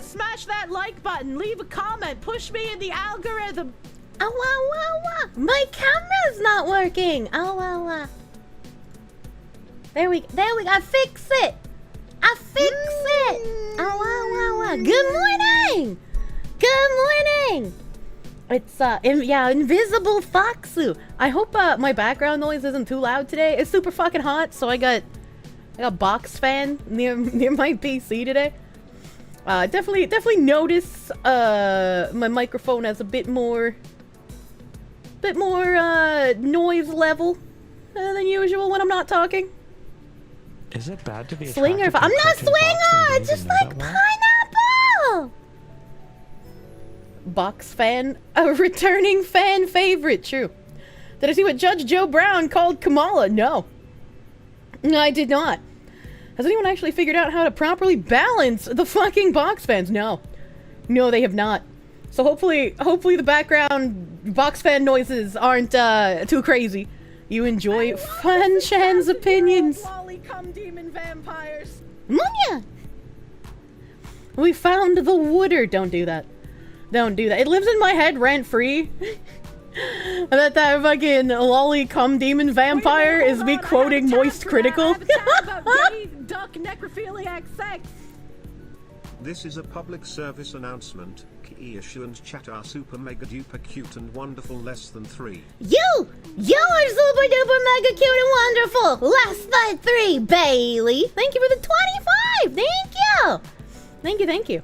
smash that like button, leave a comment, push me in the algorithm. My camera's not working. There we go. Fix it. I fix it. Good morning. It's Invisible Foxu. I hope my background noise isn't too loud today. It's super fucking hot, so I got a box fan near my PC today. Definitely notice my microphone has a bit more noise level than usual when I'm not talking. Is it bad to be Swinger? I'm not Swinger! Just like pineapple! Box fan? A returning fan favorite, true. Did I see what Judge Joe Brown called Kamala? No. No, I did not. Has anyone actually figured out how to properly balance the fucking box fans? No. No, they have not. So hopefully the background box fan noises aren't too crazy. You enjoy Fanshan's opinions. Lolly cum demon vampires. Munya! We found the wooder. Don't do that. Don't do that. It lives in my head rent-free. That fucking lolly cum demon vampire is me quoting Moist Critical. Duck necrophiliac sex. This is a public service announcement. Kirsche and chat are super mega duper cute and wonderful less than 3. You are super duper mega cute and wonderful less than 3, Bailey. Thank you for the 25. Thank you.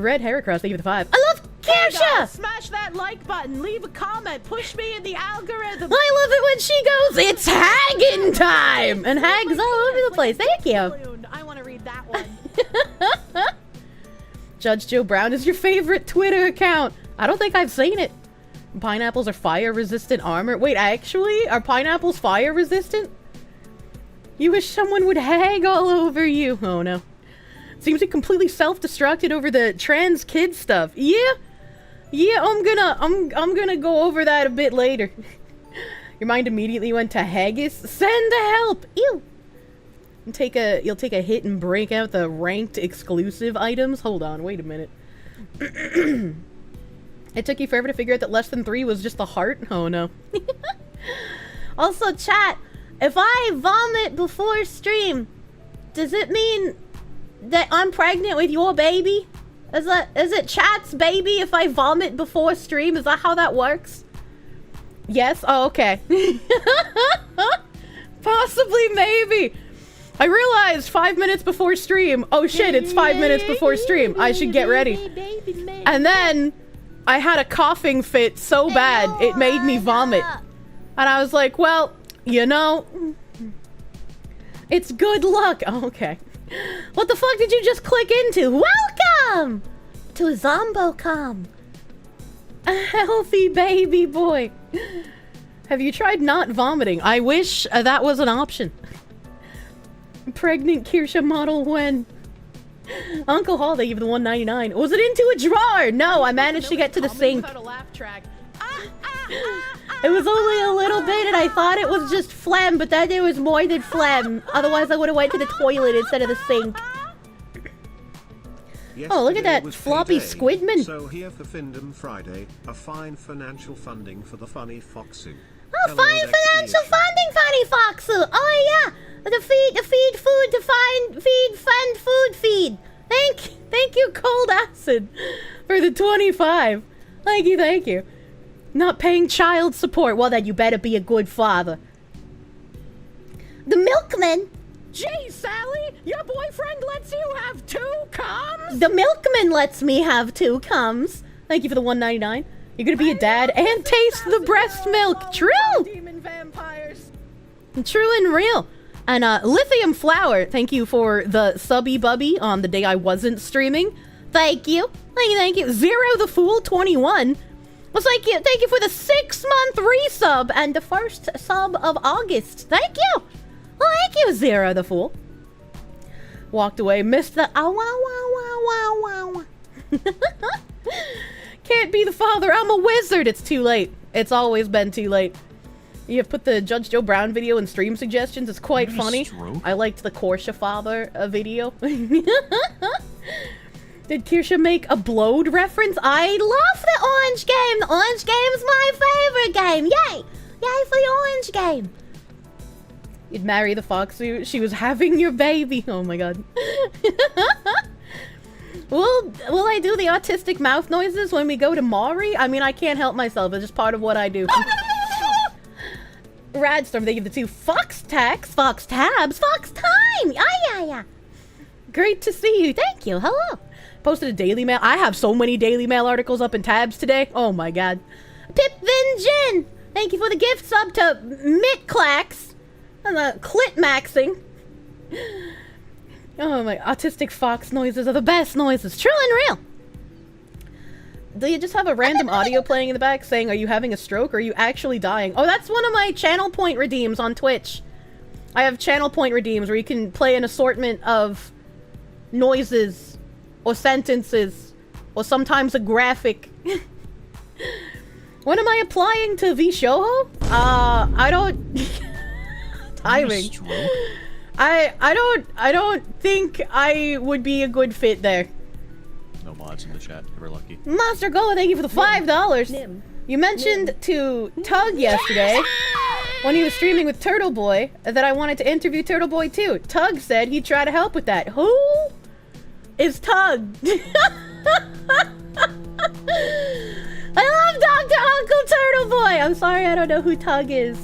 Red Heracross, thank you for the 5. I love Kirsche! Smash that like button, leave a comment, push me in the algorithm. I love it when she goes, it's hagging time! And hags all over the place. Thank you. I want to read that one. Judge Joe Brown is your favorite Twitter account. I don't think I've seen it. Pineapples are fire-resistant armor. Wait, actually? Are pineapples fire-resistant? You wish someone would hag all over you. Oh, no. Seems he completely self-destructed over the trans kid stuff. Yeah, I'm gonna go over that a bit later. Your mind immediately went to haggis. Send to help. Ew. You'll take a hit and break out the ranked exclusive items. Hold on, wait a minute. It took you forever to figure out that less than 3 was just the heart. Oh no. Also, chat. If I vomit before stream, does it mean that I'm pregnant with your baby? Is it chat's baby if I vomit before stream? Is that how that works? Yes? Oh, okay. Possibly, maybe. I realized 5 minutes before stream, oh shit, it's 5 minutes before stream. I should get ready. And then I had a coughing fit so bad, it made me vomit. And I was like, well, you know, it's good luck. Oh, okay. What the fuck did you just click into? Welcome to ZomboCom. A healthy baby boy. Have you tried not vomiting? I wish that was an option. Pregnant Kirsche model when? Uncle Hall, they gave the $1.99. Was it into a drawer? No, I managed to get to the sink. It was only a little bit and I thought it was just phlegm, but then there was more than phlegm. Otherwise I would have went to the toilet instead of the sink. Oh, look at that floppy Squidman. So here for Findom Friday, a fine financial funding for the funny Foxu. Oh, fine financial funding, funny Foxu. Oh yeah, the feed food to fund food feed. Thank you, Cold Acid, for the 25. Thank you. Not paying child support. Well, then you better be a good father. The milkman. Gee, Sally, your boyfriend lets you have 2 cums? The milkman lets me have 2 cums. Thank you for the $1.99. You're gonna be a dad and taste the breast milk. True. Demon vampires. True and real. And Lithium Flower, thank you for the subby bubby on the day I wasn't streaming. Thank you. Thank you. Zero the Fool 21. Well, thank you for the 6-month resub and the first sub of August. Thank you. Well, thank you, Zero the Fool. Walked away, missed the Can't be the father, I'm a wizard. It's too late. It's always been too late. You have put the Judge Joe Brown video in stream suggestions. It's quite funny. I liked the Kirsche father video. Did Kirsche make a blowed reference? I love the orange game. The orange game's my favorite game. Yay! Yay for the orange game. You'd marry the fox who she was having your baby. Oh my god. Will I do the autistic mouth noises when we go to Maury? I mean, I can't help myself. It's just part of what I do. Radstorm, they give the 2 Fox Tax, Fox Tabs, Fox Time. Yeah. Great to see you. Thank you. Hello. Posted a Daily Mail. I have so many Daily Mail articles up in tabs today. Oh my god. Pip Vin Jin. Thank you for the gift sub to Mitclax. And the clit maxing. Oh my, autistic fox noises are the best noises. True and real. Do you just have a random audio playing in the back saying, are you having a stroke or are you actually dying? Oh, that's one of my channel point redeems on Twitch. I have channel point redeems where you can play an assortment of noises or sentences or sometimes a graphic. When am I applying to VShoho? I don't... Timing. I don't think I would be a good fit there. No mods in the chat. We're lucky. Monster Gola, thank you for the $5. You mentioned to Tug yesterday when he was streaming with Turtle Boy that I wanted to interview Turtle Boy too. Tug said he'd try to help with that. Who is Tug? I love Dr. Uncle Turtle Boy. I'm sorry, I don't know who Tug is.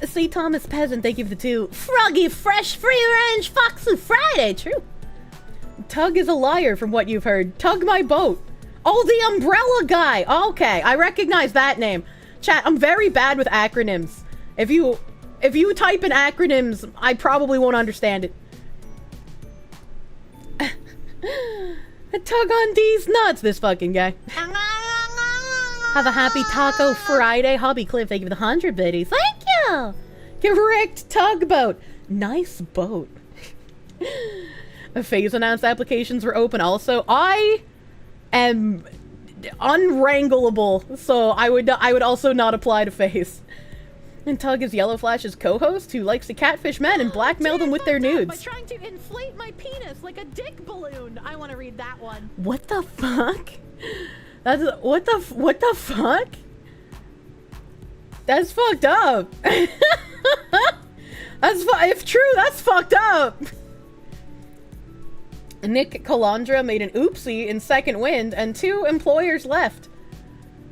C. Thomas Peasant, thank you for the 2. Froggy Fresh Free Range Foxy Friday. True. Tug is a liar from what you've heard. Tug my boat. Oh, the umbrella guy. Okay, I recognize that name. Chat, I'm very bad with acronyms. If you type in acronyms, I probably won't understand it. Tug on these nuts, this fucking guy. Have a happy Taco Friday. Hobby Cliff, thank you for the 100 biddies. Thank you! Correct tugboat. Nice boat. Phase announced applications were open also. I am unwrangleable, so I would also not apply to Phase. And Tug is Yellow Flash's co-host who likes to catfish men and blackmail them with their nudes. By trying to inflate my penis like a dick balloon. I want to read that one. What the fuck? That's what the fuck? That's fucked up. If true, that's fucked up. Nick Calandra made an oopsie in Second Wind and 2 employers left.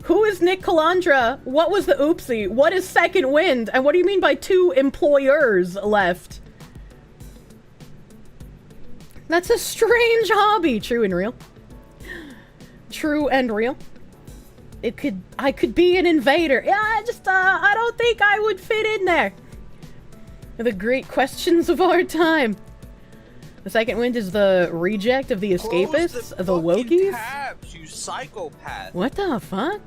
Who is Nick Calandra? What was the oopsie? What is Second Wind? And what do you mean by 2 employers left? That's a strange hobby. True and real. True and real. I could be an invader. Yeah, I don't think I would fit in there. The great questions of our time. The Second Wind is the reject of the Escapists, the Wokies. Tabs, you psychopath. What the fuck?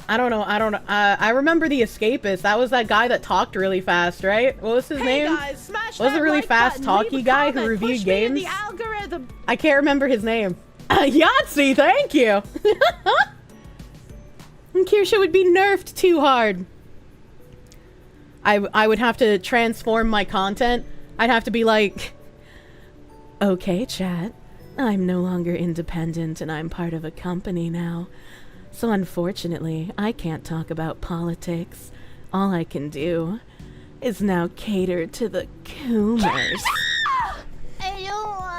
I don't know. I remember the Escapists. That was that guy that talked really fast, right? What was his name? Guys, smash was that the really like fast button, talky leave a guy who comment, reviewed push me in games? the algorithm. I can't remember his name. Yahtzee, thank you. Kirsche would be nerfed too hard. I would have to transform my content. I'd have to be like, okay, chat, I'm no longer independent and I'm part of a company now. So unfortunately, I can't talk about politics. All I can do is now cater to the coomers.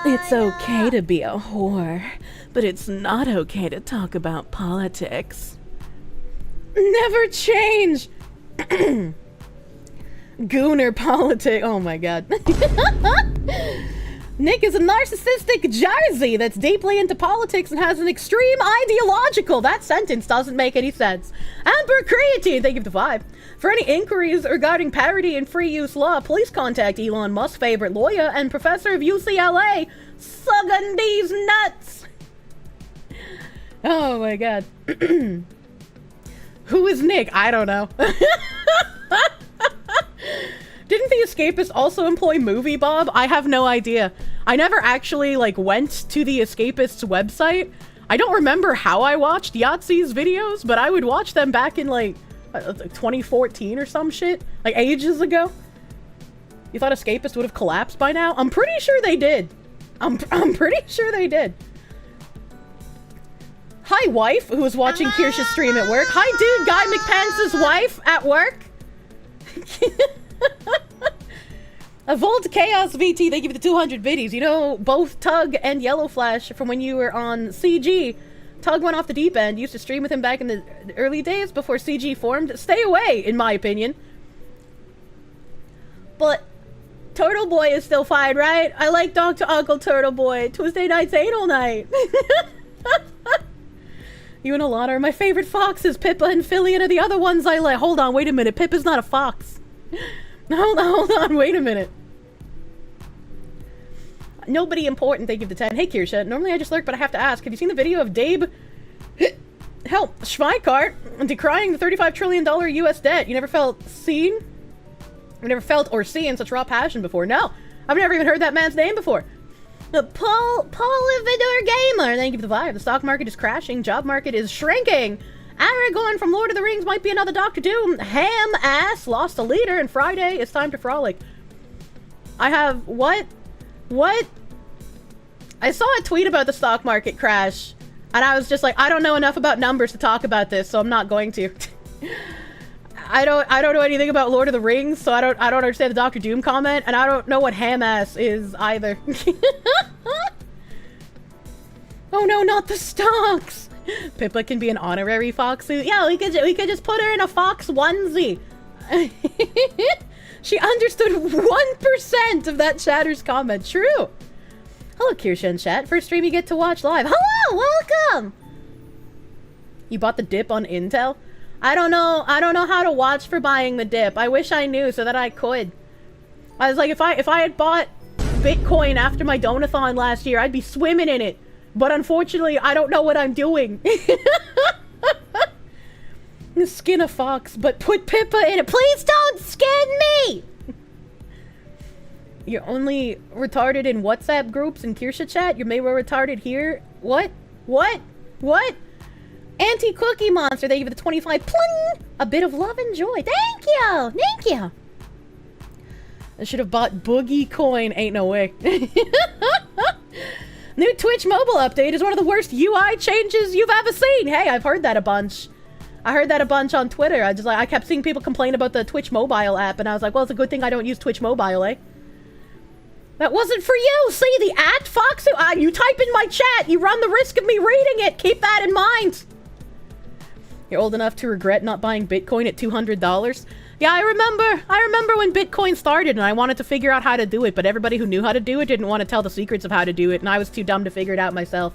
It's okay to be a whore, but it's not okay to talk about politics. Never change! Gooner politics. Oh my god. Nick is a narcissistic Jersey that's deeply into politics and has an extreme ideological. That sentence doesn't make any sense. Amber Creatine, thank you for the 5. For any inquiries regarding parody and free use law, please contact Elon Musk's favorite lawyer and professor of UCLA, Sugging these nuts. Oh my god. Who is Nick? I don't know. Didn't the Escapists also employ Movie Bob? I have no idea. I never actually, went to the Escapists website. I don't remember how I watched Yahtzee's videos, but I would watch them back in, 2014 or some shit. Ages ago. You thought Escapist would have collapsed by now? I'm pretty sure they did. I'm pretty sure they did. Hi, wife, who was watching Kirsche's stream at work. Hi, dude, Guy McPants' wife at work. A Volt Chaos VT, thank you for the 200 biddies. You know, both Tug and Yellow Flash from when you were on CG. Tug went off the deep end. Used to stream with him back in the early days before CG formed. Stay away, in my opinion. But Turtle Boy is still fine, right? I like Dr. Uncle Turtle Boy. Tuesday night's anal night. You and Alana are my favorite foxes. Pippa and Fillion are the other ones I like. Hold on, wait a minute. Pippa's not a fox. Hold on, wait a minute. Nobody important, thank you for the 10. Hey, Kirsche. Normally I just lurk, but I have to ask. Have you seen the video of Dabe... Help, Schweikart decrying the $35 trillion US debt? You never felt seen? You never felt or seen such raw passion before? No. I've never even heard that man's name before. Paul Lividor Gamer, thank you for the vibe. The stock market is crashing. Job market is shrinking. Aragorn from Lord of the Rings might be another Doctor Doom. Ham ass lost a leader, and Friday it's time to frolic. I have what? What? I saw a tweet about the stock market crash, and I was just like, I don't know enough about numbers to talk about this, so I'm not going to. I don't know anything about Lord of the Rings, so I don't understand the Doctor Doom comment, and I don't know what ham ass is either. Oh no, not the stocks! Pippa can be an honorary fox. Yeah, we could just put her in a fox onesie. She understood 1% of that chatter's comment. True. Hello, Kirsche and chat. First stream you get to watch live. Hello, welcome. You bought the dip on Intel? I don't know how to watch for buying the dip. I wish I knew so that I could. I was like, if I had bought Bitcoin after my donathon last year, I'd be swimming in it. But unfortunately, I don't know what I'm doing. Skin a fox, but put Pippa in it. Please don't skin me! You're only retarded in WhatsApp groups and Kirsche chat? You're maybe retarded here? What? What? What? Anti-Cookie Monster, thank you for the 25. Pling! A bit of love and joy. Thank you! Thank you! I should have bought Boogie Coin. Ain't no way. New Twitch mobile update is one of the worst UI changes you've ever seen. Hey, I've heard that a bunch. I heard that a bunch on Twitter. I kept seeing people complain about the Twitch mobile app, and I was like, well, it's a good thing I don't use Twitch mobile, eh? That wasn't for you. See the at Foxu? You type in my chat. You run the risk of me reading it. Keep that in mind. You're old enough to regret not buying Bitcoin at $200. Yeah, I remember when Bitcoin started and I wanted to figure out how to do it, but everybody who knew how to do it didn't want to tell the secrets of how to do it, and I was too dumb to figure it out myself.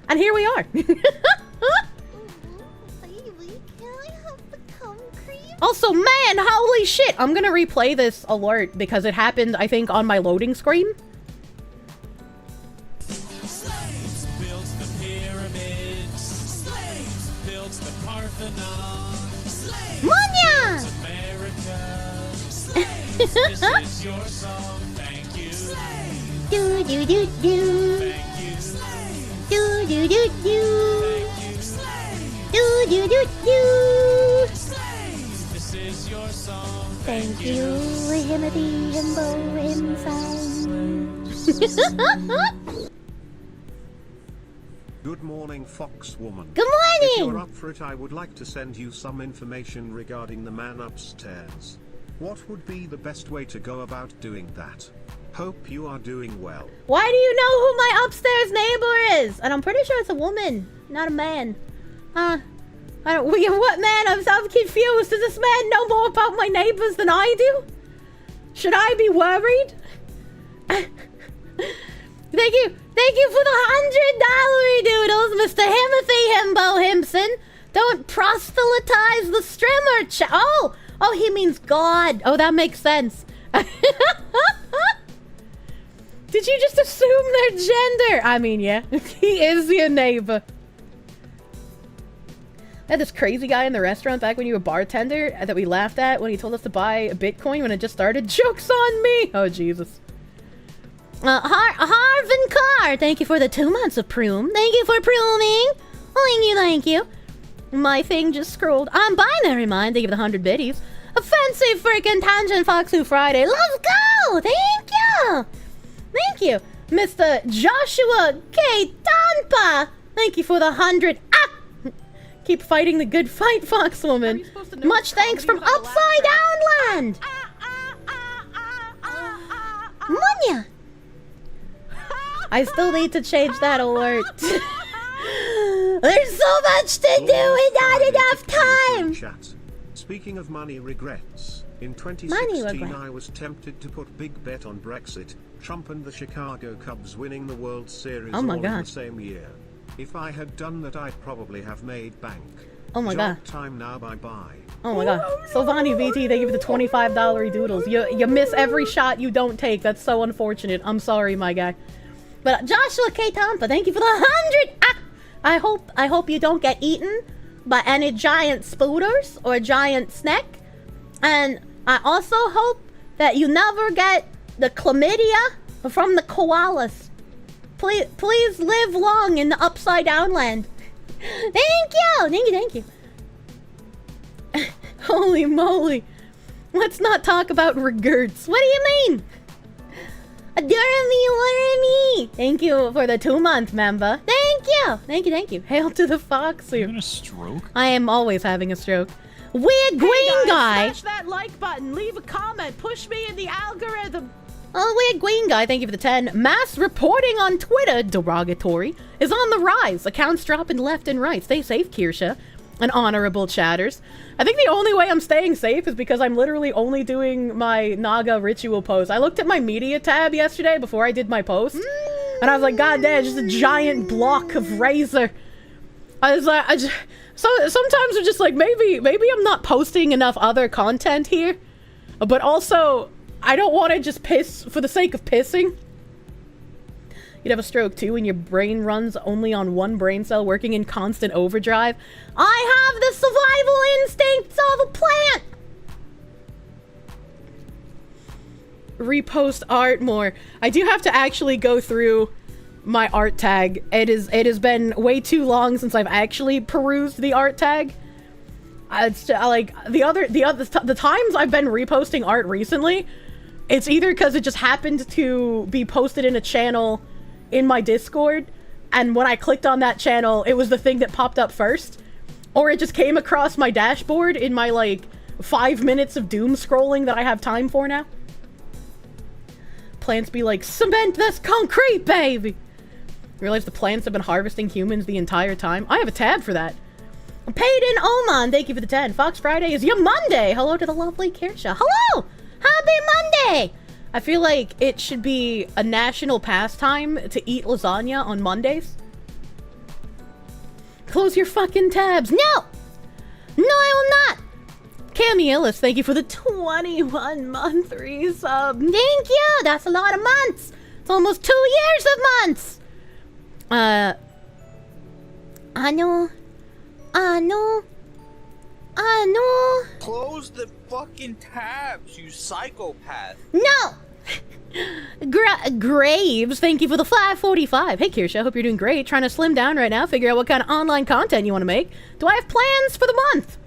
And here we are. Also, man, holy shit! I'm gonna replay this alert because it happened, I think, on my loading screen. Slaves built the pyramids. Slaves built the Parthenon. Slaves Munya! built America. Slaves, this is your song. Thank you. Slaves. Do do do do. Thank you. Slaves. Do do do do. Thank you. Slaves. Do do do do. Slaves, this is your song. Thank you, Himothy Himbo Himsang. Good morning, Fox Woman. Good If morning! you're up for it, I would like to send you some information regarding the man upstairs. What would be the best way to go about doing that? Hope you are doing well. Why do you know who my upstairs neighbor is? And I'm pretty sure it's a woman, not a man. I don't. What man? I'm so confused. Does this man know more about my neighbors than I do? Should I be worried? Thank you for the $100 doodles, Mr. Himothy Himbo Himpson. Don't proselytize the streamer. Oh, he means God. Oh, that makes sense. Did you just assume their gender? I mean, yeah, he is your neighbor. I had this crazy guy in the restaurant back when you were a bartender that we laughed at when he told us to buy a Bitcoin when it just started. Joke's on me! Oh, Jesus. Harvin Carr, thank you for the 2 months of Prune. Thank you for pruning. Thank you. My thing just scrolled. I'm binary mind. Thank you for the 100 biddies. Offensive freaking tangent Foxu Friday. Let's you! Thank you! Thank you! Mr. Joshua K. Tanpa! Thank you for the 100. Ah! Keep fighting the good fight, Foxwoman. Much thanks from Upside Down Land! Munya! I still need to change that alert. There's so much to do and not enough time! Chat. Speaking of money regrets, in 2016 I was tempted to put big bet on Brexit, Trump and the Chicago Cubs winning the World Series all in the same year. If I had done that, I'd probably have made bank. Oh my god. Time now, bye-bye. Oh my god. Sylvani VT, they give you the $25 doodles. You miss every shot you don't take. That's so unfortunate. I'm sorry, my guy. But Joshua K. Tampa, thank you for the 100. Ah! I hope you don't get eaten by any giant spooters or giant snake. And I also hope that you never get the chlamydia from the koalas. Please live long in the Upside Down Land. Thank you. Holy moly. Let's not talk about regrets. What do you mean? Adore me. Thank you for the 2-month member. Thank you. Hail to the fox. Are you having a stroke? I am always having a stroke. Weird green guy. Smash that like button. Leave a comment. Push me in the algorithm. Oh, weird green guy, thank you for the 10. Mass reporting on Twitter, derogatory, is on the rise. Accounts dropping left and right. Stay safe, Kirsche. And honorable chatters. I think the only way I'm staying safe is because I'm literally only doing my Naga ritual pose. I looked at my media tab yesterday before I did my post. And I was like, god damn, just a giant block of razor. Sometimes I'm just like, maybe I'm not posting enough other content here. But also, I don't want to just piss for the sake of pissing. You'd have a stroke too when your brain runs only on one brain cell working in constant overdrive. I have the survival instincts of a plant! Repost art more. I do have to actually go through my art tag. It has been way too long since I've actually perused the art tag. It's like the times I've been reposting art recently, it's either because it just happened to be posted in a channel in my Discord, and when I clicked on that channel, it was the thing that popped up first, or it just came across my dashboard in my like 5 minutes of doom scrolling that I have time for now. Plants be like, cement this concrete, baby! Realize the plants have been harvesting humans the entire time. I have a tab for that. Payden Oman, thank you for the 10. Fox Friday is your Monday. Hello to the lovely Kirsche. Hello! Happy Monday! I feel like it should be a national pastime to eat lasagna on Mondays. Close your fucking tabs. No! No, I will not! Cami Illust, thank you for the 21-month resub. Thank you! That's a lot of months! It's almost 2 years of months! I know. Close the fucking tabs, you psychopath. No! Graves, thank you for the 545. Hey, Kirsche, I hope you're doing great. Trying to slim down right now, figure out what kind of online content you want to make. Do I have plans for the month?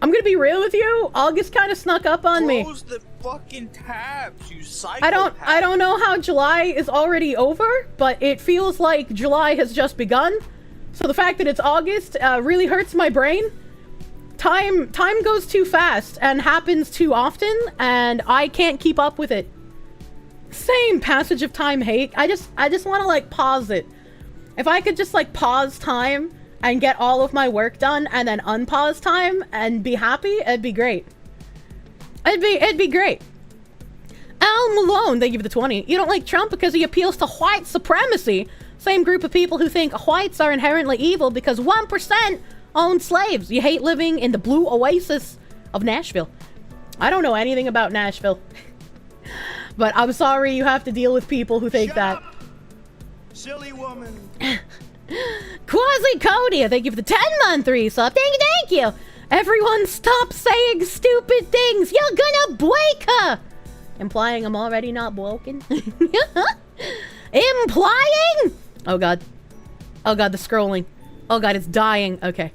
I'm gonna be real with you. August kind of snuck up on me. Close the fucking tabs, you psychopath. I don't know how July is already over, but it feels like July has just begun. So the fact that it's August really hurts my brain. Time goes too fast and happens too often, and I can't keep up with it. Same passage of time hate. I just want to like pause it. If I could just like pause time and get all of my work done and then unpause time and be happy, it'd be great. It'd be great. Al Malone, thank you for the 20. You don't like Trump because he appeals to white supremacy. Same group of people who think whites are inherently evil because 1% own slaves. You hate living in the blue oasis of Nashville. I don't know anything about Nashville. But I'm sorry you have to deal with people who think that. Silly woman. Quasi Cody, thank you for the 10-month resub. Thank you. Everyone stop saying stupid things. You're gonna break her. Implying I'm already not broken. Implying? Oh god. Oh god, the scrolling. Oh god, it's dying. Okay.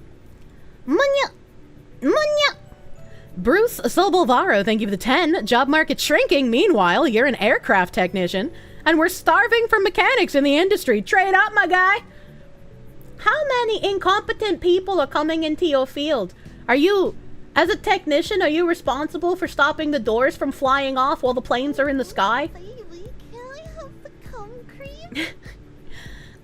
Munya. Bruce Sobolvaro, thank you for the 10. Job market shrinking. Meanwhile, you're an aircraft technician, and we're starving for mechanics in the industry. Trade up, my guy. How many incompetent people are coming into your field? Are you, as a technician, are you responsible for stopping the doors from flying off while the planes are in the sky? Baby, can I have the cum cream?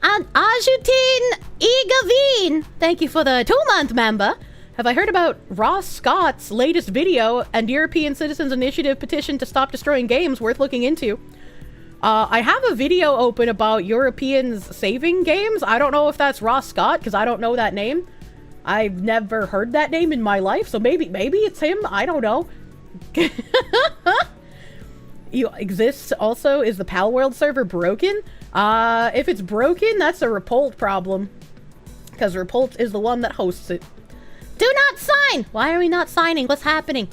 And Ajutin Igavine, thank you for the 2-month member. Have I heard about Ross Scott's latest video and European Citizens Initiative petition to stop destroying games? Worth looking into. I have a video open about Europeans saving games. I don't know if that's Ross Scott, because I don't know that name. I've never heard that name in my life, so maybe it's him. I don't know. You exists also. Is the Pal World server broken? If it's broken, that's a Repult problem. Because Repult is the one that hosts it. Do not sign! Why are we not signing? What's happening?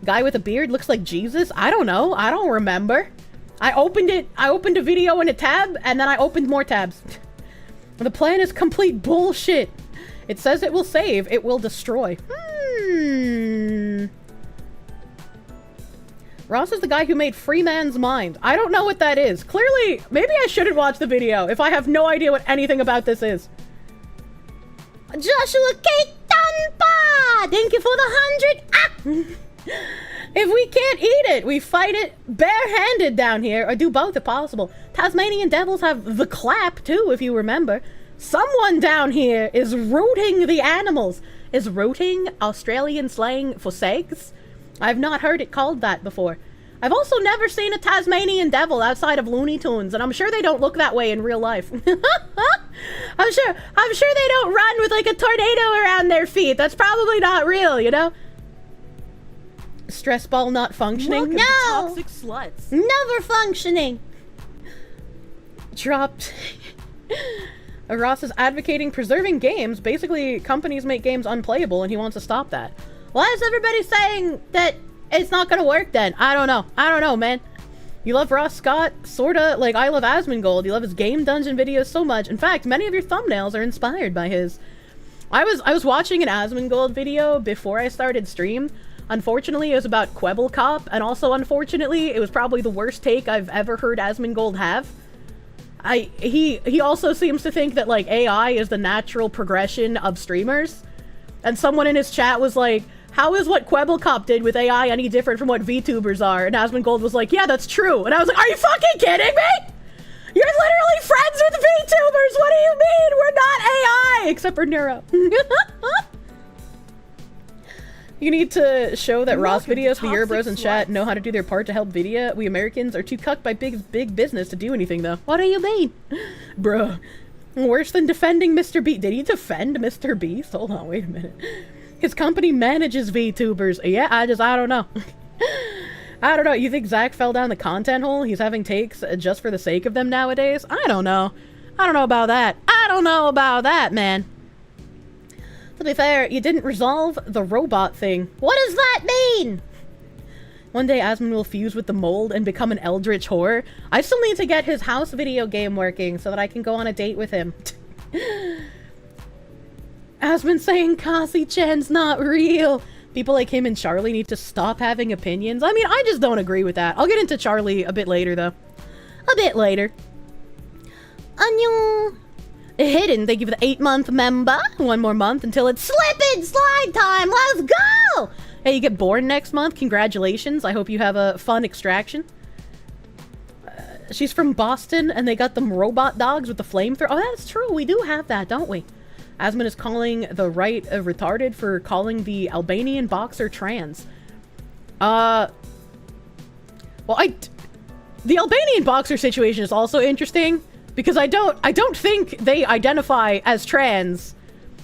Guy with a beard looks like Jesus? I don't know. I don't remember. I opened a video in a tab, and then I opened more tabs. The plan is complete bullshit. It says it will save, it will destroy. Ross is the guy who made Free Man's Mind. I don't know what that is. Clearly, maybe I shouldn't watch the video if I have no idea what anything about this is. Joshua K. Tanpa! Thank you for the 100. If we can't eat it, we fight it barehanded down here, or do both if possible. Tasmanian devils have the clap, too, if you remember. Someone down here is rooting the animals. Is rooting Australian slang for sex? I've not heard it called that before. I've also never seen a Tasmanian devil outside of Looney Tunes, and I'm sure they don't look that way in real life. I'm sure they don't run with like a tornado around their feet. That's probably not real, you know? Stress ball not functioning? Welcome to No! Toxic Sluts. Never functioning! Dropped. Ross is advocating preserving games. Basically, companies make games unplayable, and he wants to stop that. Why is everybody saying that it's not gonna work then? I don't know, man. You love Ross Scott, sorta like I love Asmongold. You love his game dungeon videos so much. In fact, many of your thumbnails are inspired by his. I was watching an Asmongold video before I started stream. Unfortunately, it was about Quebble Cop, and also unfortunately, it was probably the worst take I've ever heard Asmongold have. He also seems to think that like AI is the natural progression of streamers. And someone in his chat was like, how is what Quebble Cop did with AI any different from what VTubers are? And Asmongold was like, yeah, that's true. And I was like, are you fucking kidding me? You're literally friends with VTubers! What do you mean? We're not AI! Except for Neuro. You need to show that Ross videos for Eurobros and chat know how to do their part to help video. We Americans are too cucked by big business to do anything, though. What do you mean? Bruh. Worse than defending Mr. Beast. Did he defend Mr. Beast? Hold on, wait a minute. His company manages VTubers. Yeah, I don't know. I don't know. You think Zach fell down the content hole? He's having takes just for the sake of them nowadays? I don't know. I don't know about that. I don't know about that, man. To be fair, you didn't resolve the robot thing. What does that mean? One day, Asmon will fuse with the mold and become an eldritch horror. I still need to get his house video game working so that I can go on a date with him. Asmon saying Cassie-chan's not real. People like him and Charlie need to stop having opinions. I mean, I just don't agree with that. I'll get into Charlie a bit later, though. A bit later. Annyeong. Hidden, thank you for the 8-month member. One more month until it's slip and slide time. Let's go! Hey, you get born next month. Congratulations. I hope you have a fun extraction. She's from Boston, and they got them robot dogs with the flamethrower. Oh, that's true. We do have that, don't we? Asmon is calling the right retarded for calling the Albanian boxer trans. Well, the Albanian boxer situation is also interesting. Because I don't think they identify as trans.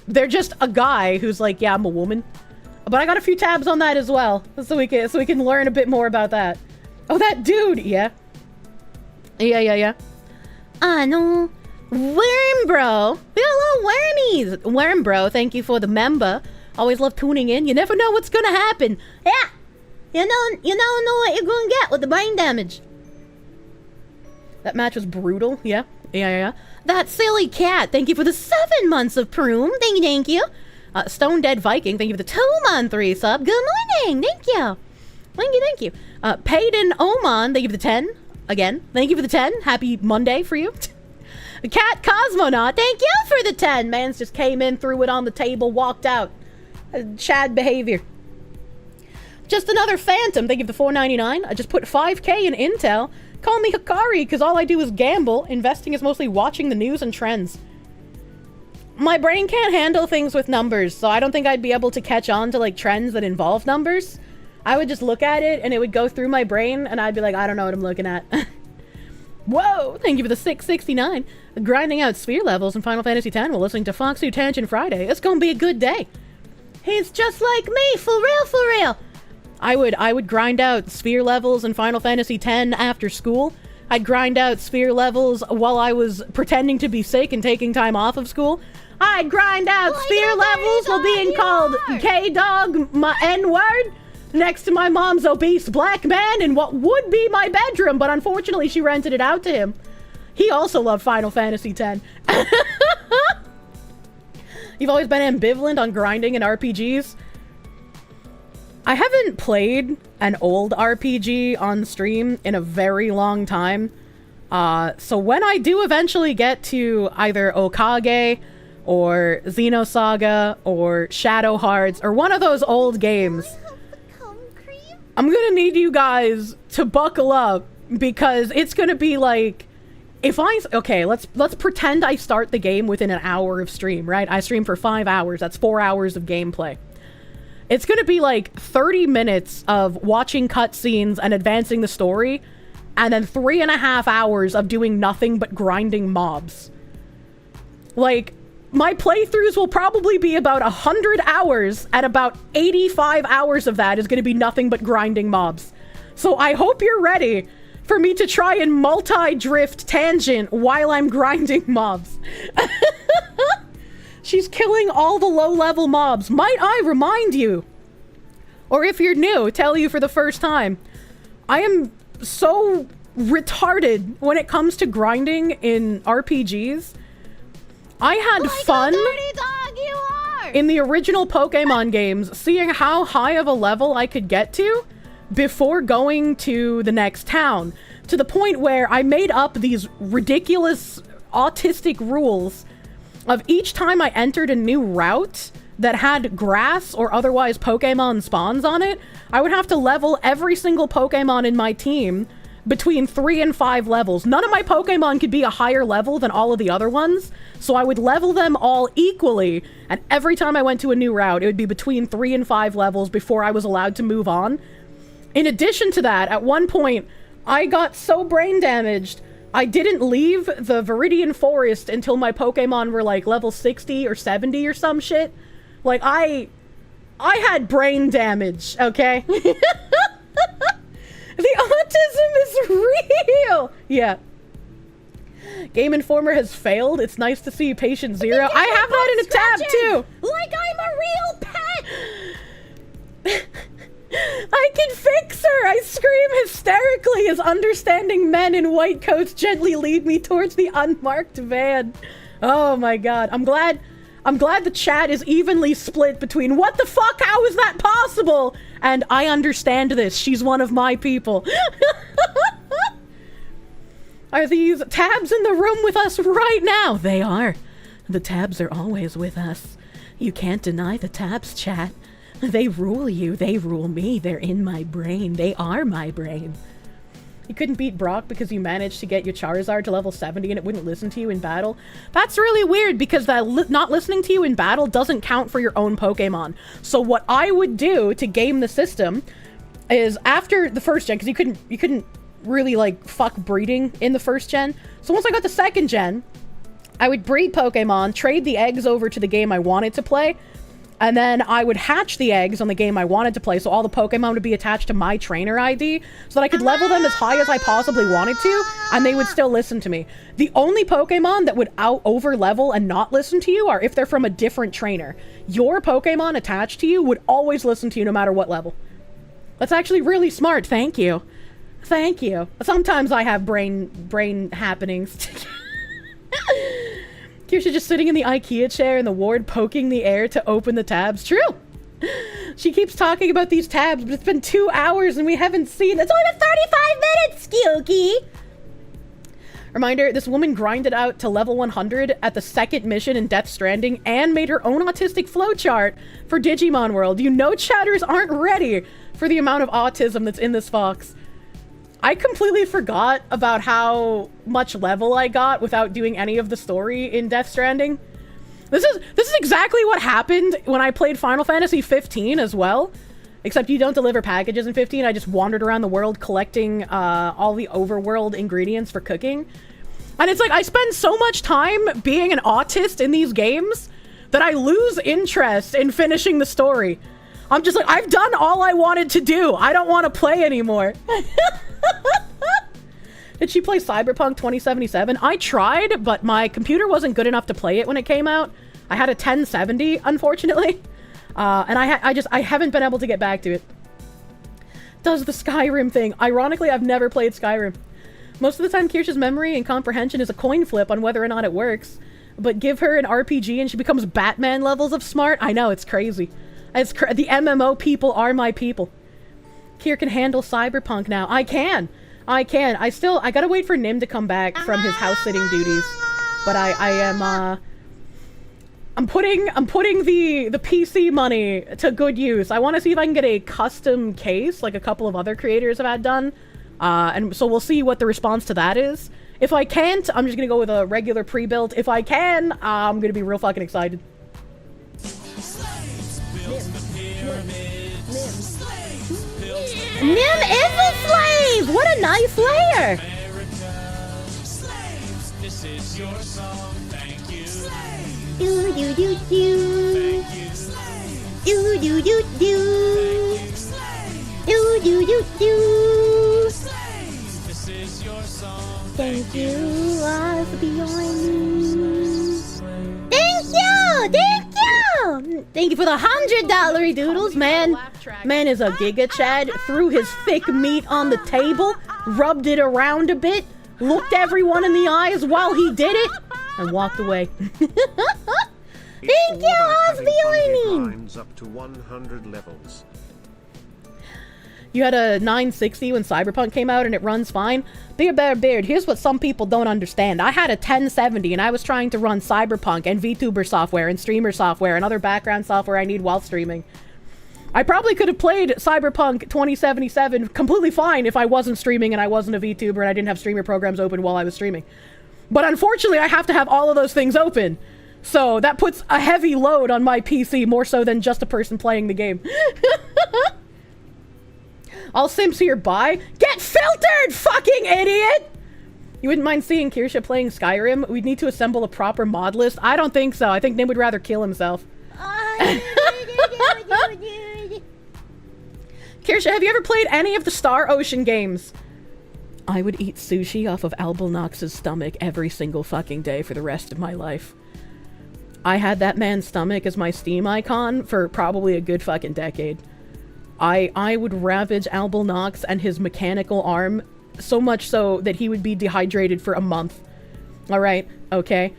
They're just a guy who's like, yeah, I'm a woman. But I got a few tabs on that as well, so we can learn a bit more about that. Oh, that dude, yeah. Yeah. I know. Worm Bro. We got little wormies. Worm Bro, thank you for the member. Always love tuning in. You never know what's gonna happen. Yeah. You don't know what you're gonna get with the brain damage. That match was brutal, yeah. That silly cat, thank you for the 7 months of Proom. Thank you. Stone Dead Viking, thank you for the 2-month resub. Good morning. Thank you. Thank you. Payden Oman, thank you for the 10. Again, thank you for the 10. Happy Monday for you. Cat Cosmonaut, thank you for the 10. Man's just came in, threw it on the table, walked out. Chad behavior. Just another Phantom, thank you for the 4.99. I just put 5K in Intel. Call me Hikari, because all I do is gamble. Investing is mostly watching the news and trends. My brain can't handle things with numbers, so I don't think I'd be able to catch on to, like, trends that involve numbers. I would just look at it, and it would go through my brain, and I'd be like, I don't know what I'm looking at. Whoa! Thank you for the 669. Grinding out sphere levels in Final Fantasy X while listening to Foxu Tangent Friday. It's gonna be a good day. He's just like me, for real, for real. I would grind out sphere levels in Final Fantasy X after school. I'd grind out sphere levels while I was pretending to be sick and taking time off of school. I'd grind out sphere levels while being called K-Dog, my N-word, next to my mom's obese black man in what would be my bedroom, but unfortunately she rented it out to him. He also loved Final Fantasy X. You've always been ambivalent on grinding in RPGs? I haven't played an old RPG on stream in a very long time. So when I do eventually get to either Okage or Xenosaga or Shadow Hearts or one of those old games, I'm gonna need you guys to buckle up because it's gonna be like, okay, let's pretend I start the game within an hour of stream, right? I stream for 5 hours. That's 4 hours of gameplay. It's gonna be like 30 minutes of watching cutscenes and advancing the story, and then 3.5 hours of doing nothing but grinding mobs. Like, my playthroughs will probably be about 100 hours, and about 85 hours of that is gonna be nothing but grinding mobs. So I hope you're ready for me to try and multi-drift tangent while I'm grinding mobs. She's killing all the low-level mobs. Might I remind you, or if you're new, tell you for the first time, I am so retarded when it comes to grinding in RPGs. I had fun in the original Pokemon games seeing how high of a level I could get to before going to the next town, to the point where I made up these ridiculous autistic rules of each time I entered a new route that had grass or otherwise Pokemon spawns on it, I would have to level every single Pokemon in my team between 3 and 5 levels. None of my Pokemon could be a higher level than all of the other ones, so I would level them all equally, and every time I went to a new route, it would be between 3 and 5 levels before I was allowed to move on. In addition to that, at one point, I got so brain damaged, I didn't leave the Viridian Forest until my Pokemon were like level 60 or 70 or some shit. Like, I had brain damage, okay? The autism is real! Yeah. Game Informer has failed. It's nice to see Patient Zero. I have that in a tab, too! Like I'm a real pet! I can fix her! I scream hysterically as understanding men in white coats gently lead me towards the unmarked van. Oh my god. I'm glad the chat is evenly split between what the fuck, how is that possible? And I understand this. She's one of my people. Are these tabs in the room with us right now? They are. The tabs are always with us. You can't deny the tabs, chat. They rule you. They rule me. They're in my brain. They are my brain. You couldn't beat Brock because you managed to get your Charizard to level 70 and it wouldn't listen to you in battle? That's really weird because that not listening to you in battle doesn't count for your own Pokemon. So what I would do to game the system is after the first gen, because you couldn't really like fuck breeding in the first gen. So once I got the second gen, I would breed Pokemon, trade the eggs over to the game I wanted to play, and then I would hatch the eggs on the game I wanted to play, so all the Pokemon would be attached to my trainer ID, so that I could level them as high as I possibly wanted to, and they would still listen to me. The only Pokemon that would over-level and not listen to you are if they're from a different trainer. Your Pokemon attached to you would always listen to you no matter what level. That's actually really smart, thank you. Thank you. Sometimes I have brain happenings. Kirsche just sitting in the IKEA chair in the ward poking the air to open the tabs. True! She keeps talking about these tabs, but it's been 2 hours and we haven't seen... It's only been 35 minutes, Skilky! Reminder, this woman grinded out to level 100 at the second mission in Death Stranding and made her own autistic flowchart for Digimon World. You know chatters aren't ready for the amount of autism that's in this fox. I completely forgot about how much level I got without doing any of the story in Death Stranding. This is exactly what happened when I played Final Fantasy 15 as well. Except you don't deliver packages in 15. I just wandered around the world collecting all the overworld ingredients for cooking. And it's like, I spend so much time being an autist in these games that I lose interest in finishing the story. I'm just like, I've done all I wanted to do. I don't want to play anymore. Did she play Cyberpunk 2077? I tried, but my computer wasn't good enough to play it when it came out. I had a 1070, unfortunately. And I haven't been able to get back to it. Does the Skyrim thing. Ironically, I've never played Skyrim. Most of the time, Kirsche's memory and comprehension is a coin flip on whether or not it works. But give her an RPG and she becomes Batman levels of smart. I know, it's crazy. The MMO people are my people. Kier can handle Cyberpunk now. I can. I gotta wait for Nim to come back from his house-sitting duties. But I'm putting the PC money to good use. I want to see if I can get a custom case, like a couple of other creators have had done. And so we'll see what the response to that is. If I can't, I'm just gonna go with a regular pre-built. If I can, I'm gonna be real fucking excited. Nim is a slave! What a nice layer! This is your song, thank you. Do do do do. Do do do do. Do do do do. This is your song. Thank you, I for behind. Thank you! Thank you! Thank you for the $100 doodles, man. Man is a giga chad, threw his thick meat on the table, rubbed it around a bit, looked everyone in the eyes while he did it, and walked away. Thank you, Osby. Up to 100 levels. You had a 960 when Cyberpunk came out and it runs fine. Be a better beard. Here's what some people don't understand. I had a 1070 and I was trying to run Cyberpunk and VTuber software and streamer software and other background software I need while streaming. I probably could have played Cyberpunk 2077 completely fine if I wasn't streaming and I wasn't a VTuber and I didn't have streamer programs open while I was streaming. But unfortunately, I have to have all of those things open. So that puts a heavy load on my PC, more so than just a person playing the game. All Sims here, bye. Get filtered, fucking idiot! You wouldn't mind seeing Kirsche playing Skyrim? We'd need to assemble a proper mod list. I don't think so. I think Nim would rather kill himself. Kirsche, have you ever played any of the Star Ocean games? I would eat sushi off of Albelnox's stomach every single fucking day for the rest of my life. I had that man's stomach as my Steam icon for probably a good fucking decade. I would ravage Albelnox and his mechanical arm so much so that he would be dehydrated for a month. Alright, okay.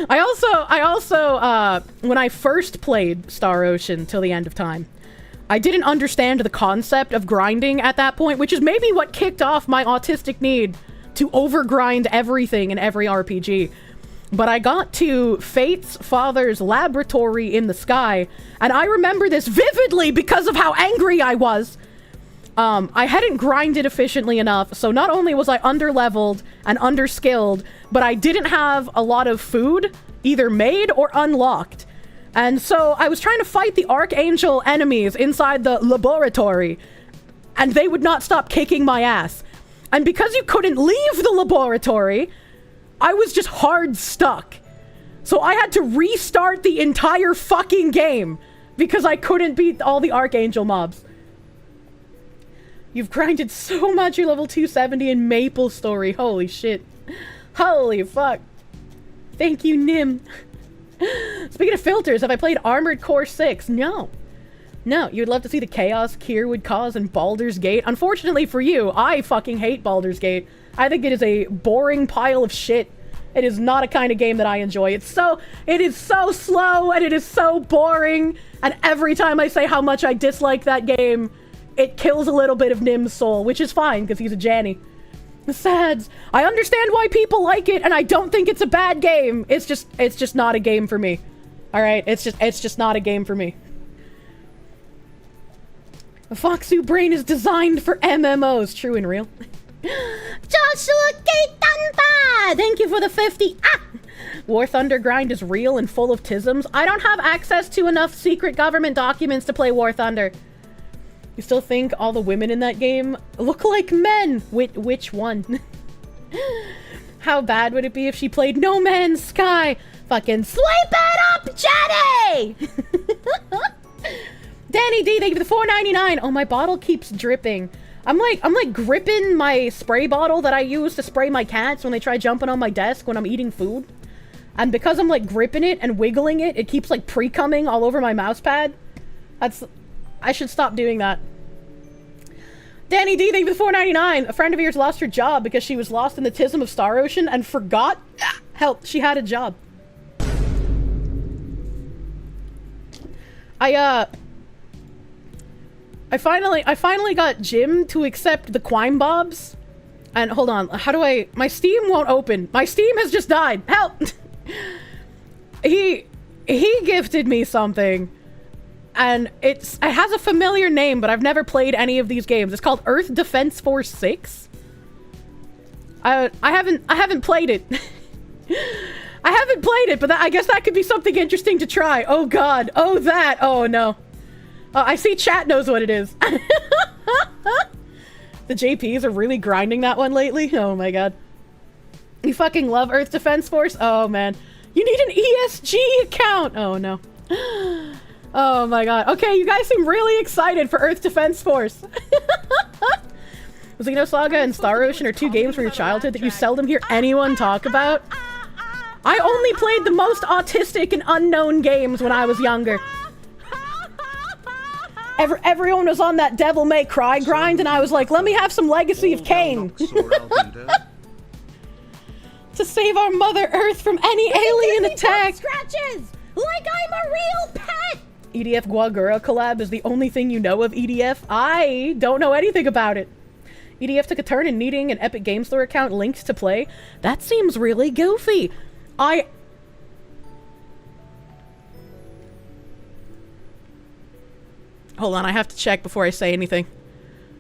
I also, when I first played Star Ocean till the end of time, I didn't understand the concept of grinding at that point, which is maybe what kicked off my autistic need to overgrind everything in every RPG. But I got to Fate's father's laboratory in the sky, and I remember this vividly because of how angry I was. I hadn't grinded efficiently enough, so not only was I underleveled and underskilled, but I didn't have a lot of food, either made or unlocked. And so I was trying to fight the Archangel enemies inside the laboratory, and they would not stop kicking my ass. And because you couldn't leave the laboratory, I was just hard stuck. So I had to restart the entire fucking game because I couldn't beat all the Archangel mobs. You've grinded so much, you're level 270 in Maple Story. Holy shit. Holy fuck. Thank you, Nim. Speaking of filters, have I played Armored Core 6? No. No, you'd love to see the chaos Kier would cause in Baldur's Gate. Unfortunately for you, I fucking hate Baldur's Gate. I think it is a boring pile of shit. It is not a kind of game that I enjoy. It is so slow and it is so boring. And every time I say how much I dislike that game, it kills a little bit of Nim's soul, which is fine because he's a Janny. The sads. I understand why people like it, and I don't think it's a bad game. It's just not a game for me. All right, it's just not a game for me. The Foxu brain is designed for MMOs. True and real. Joshua Keitanta! Thank you for the 50. War Thunder grind is real and full of tisms. I don't have access to enough secret government documents to play War Thunder. You still think all the women in that game look like men? Which one? How bad would it be if she played No Man's Sky? Fucking sweep it up, Jenny! Danny D, thank you for the $4.99. Oh, my bottle keeps dripping. I'm like gripping my spray bottle that I use to spray my cats when they try jumping on my desk when I'm eating food. And because I'm like gripping it and wiggling it, it keeps like pre-cumming all over my mouse pad. I should stop doing that. Danny D, thank you for the $4.99. A friend of yours lost her job because she was lost in the tism of Star Ocean and forgot help, she had a job. I finally got Jim to accept the Quime Bobs. And hold on, how do I... My Steam won't open. My Steam has just died. Help! He gifted me something. And it has a familiar name, but I've never played any of these games. It's called Earth Defense Force 6. I haven't played it. I haven't played it, but I guess that could be something interesting to try. Oh god. Oh that. Oh no. I see chat knows what it is. The JPs are really grinding that one lately. Oh my god. You fucking love Earth Defense Force? Oh man. You need an ESG account! Oh no. Oh my god. Okay, you guys seem really excited for Earth Defense Force. Xenosaga and Star Ocean are two games from your childhood that you seldom hear anyone talk about. I only played the most autistic and unknown games when I was younger. Everyone was on that Devil May Cry grind, and I was like, let me have some Legacy of Kain. To save our Mother Earth from any alien attack. Scratches! Like I'm a real pet! EDF Guagura collab is the only thing you know of EDF? I don't know anything about it. EDF took a turn in needing an Epic Game Store account linked to play. That seems really goofy. Hold on, I have to check before I say anything.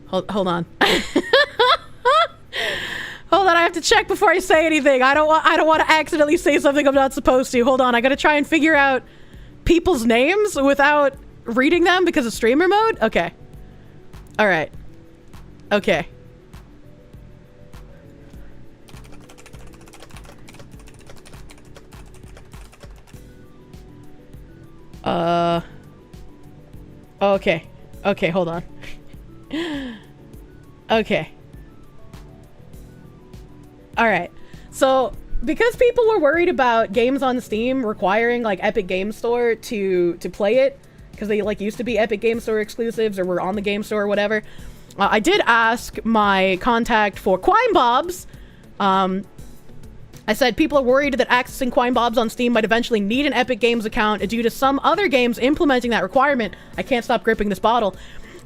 Hold on. Hold on, I have to check before I say anything. I don't want to accidentally say something I'm not supposed to. Hold on, I gotta try and figure out people's names without reading them because of streamer mode? Okay. Alright. Okay. Okay. Okay, hold on. Okay. Alright. So, because people were worried about games on Steam requiring, like, Epic Game Store to play it, because they, like, used to be Epic Game Store exclusives or were on the Game Store or whatever, I did ask my contact for Quime Bobs. I said people are worried that accessing Quime Bobs on Steam might eventually need an Epic Games account due to some other games implementing that requirement. I can't stop gripping this bottle.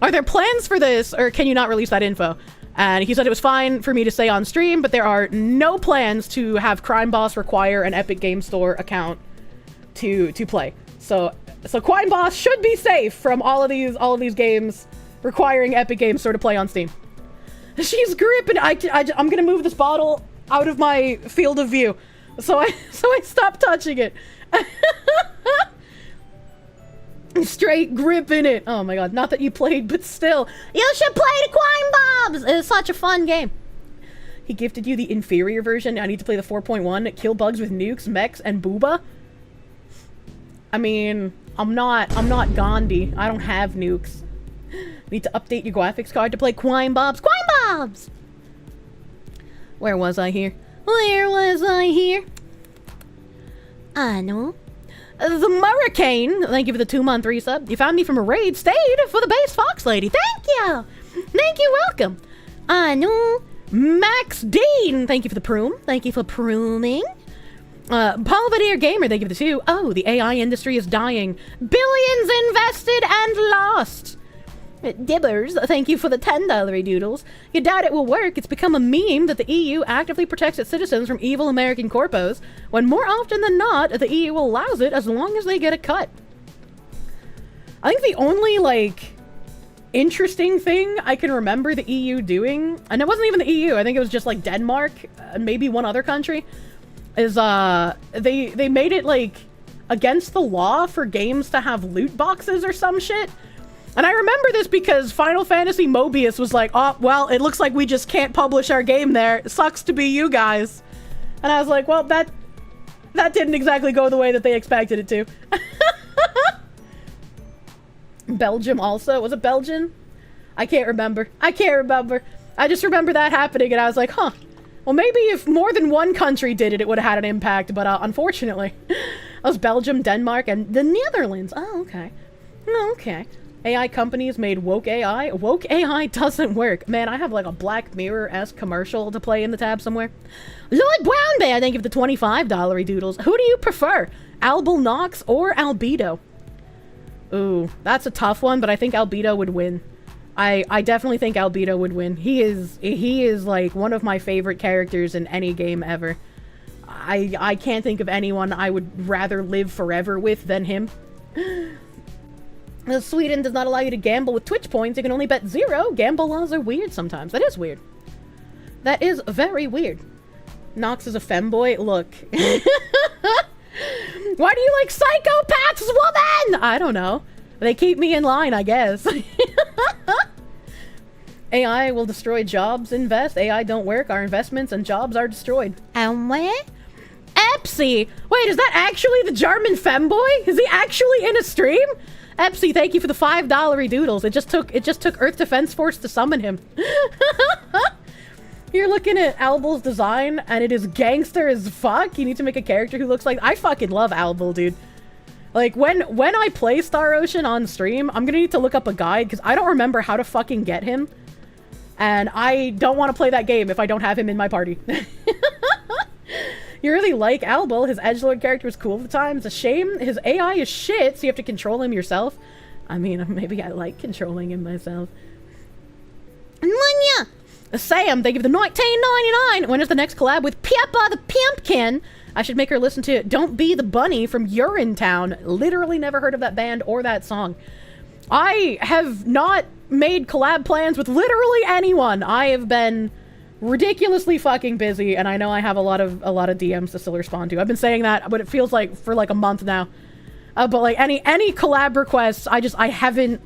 Are there plans for this, or can you not release that info? And he said it was fine for me to say on stream, but there are no plans to have Crime Boss require an Epic Game Store account to play. So Quime Boss should be safe from all of these games requiring Epic Game Store to play on Steam. She's gripping. I'm gonna move this bottle out of my field of view, so I stopped touching it. Straight gripping it. Oh my god, not that you played, but still. You should play the Quime Bobs! It's such a fun game. He gifted you the inferior version. I need to play the 4.1. Kill bugs with nukes, mechs, and booba. I mean, I'm not Gandhi. I don't have nukes. Need to update your graphics card to play Quime Bobs. Quime Bobs! Where was I here? Where was I here? I know. The Murricane, thank you for the 2-month resub. You found me from a raid, stayed for the base Fox Lady. Thank you! Thank you, welcome. I know. Max Dean, thank you for the proom. Thank you for prooming. Palvadier Gamer, they give it a 2. Oh, the AI industry is dying. Billions invested and lost. Dibbers, thank you for the $10 doodles. You doubt it will work? It's become a meme that the EU actively protects its citizens from evil American corpos, when more often than not, the EU allows it as long as they get a cut. I think the only, like, interesting thing I can remember the EU doing, and it wasn't even the EU, I think it was just, like, Denmark, and maybe one other country, is, they made it, like, against the law for games to have loot boxes or some shit. And I remember this because Final Fantasy Mobius was like, oh, well, it looks like we just can't publish our game there. It sucks to be you guys. And I was like, well, that didn't exactly go the way that they expected it to. Belgium also? Was it Belgian? I can't remember. I just remember that happening and I was like, huh. Well, maybe if more than one country did it, it would have had an impact. But unfortunately, that was Belgium, Denmark, and the Netherlands. Oh, okay. Oh, okay. AI companies made woke AI. Woke AI doesn't work. Man, I have like a Black Mirror-esque commercial to play in the tab somewhere. Lloyd Brown Bear, thank you for the $25 doodles. Who do you prefer? Albal Nox or Albedo? Ooh, that's a tough one, but I think Albedo would win. I definitely think Albedo would win. He is like one of my favorite characters in any game ever. I can't think of anyone I would rather live forever with than him. Sweden does not allow you to gamble with Twitch points. You can only bet 0. Gamble laws are weird sometimes. That is weird. That is very weird. Nox is a femboy. Look. Why do you like psychopaths, woman? I don't know. They keep me in line, I guess. AI will destroy jobs. Invest. AI don't work. Our investments and jobs are destroyed. Where? Epsy! Wait, is that actually the German femboy? Is he actually in a stream? Epsy, thank you for the $5 doodles. It just took Earth Defense Force to summon him. You're looking at Albal's design, and it is gangster as fuck. You need to make a character who looks like... I fucking love Albal, dude. Like, when I play Star Ocean on stream, I'm gonna need to look up a guide, because I don't remember how to fucking get him. And I don't want to play that game if I don't have him in my party. You really like Albal. His edgelord character was cool at the time. It's a shame. His AI is shit, so you have to control him yourself. I mean, maybe I like controlling him myself. Munya! Sam, thank you for the $19.99. When is the next collab with Peppa the Pumpkin? I should make her listen to Don't Be the Bunny from Urinetown. Literally never heard of that band or that song. I have not made collab plans with literally anyone. I have been ridiculously fucking busy, and I know I have a lot of DMs to still respond to. I've been saying that, but it feels like for like a month now. But like any collab requests, I haven't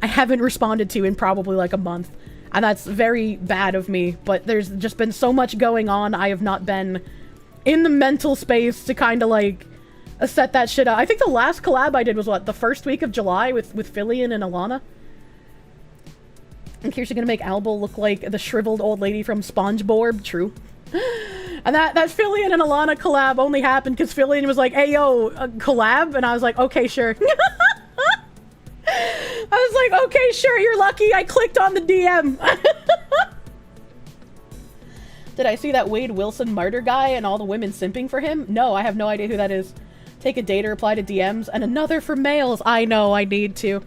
responded to in probably like a month, and that's very bad of me. But there's just been so much going on. I have not been in the mental space to kind of like set that shit up. I think the last collab I did was what, the first week of July with Filian and Alana. And Kirsche gonna make Albal look like the shriveled old lady from SpongeBob. True. And that Filian and Alana collab only happened because Filian was like, hey, yo, collab? And I was like, okay, sure. I was like, okay, sure, you're lucky I clicked on the DM. Did I see that Wade Wilson martyr guy and all the women simping for him? No, I have no idea who that is. Take a day to reply to DMs and another for males. I know, I need to.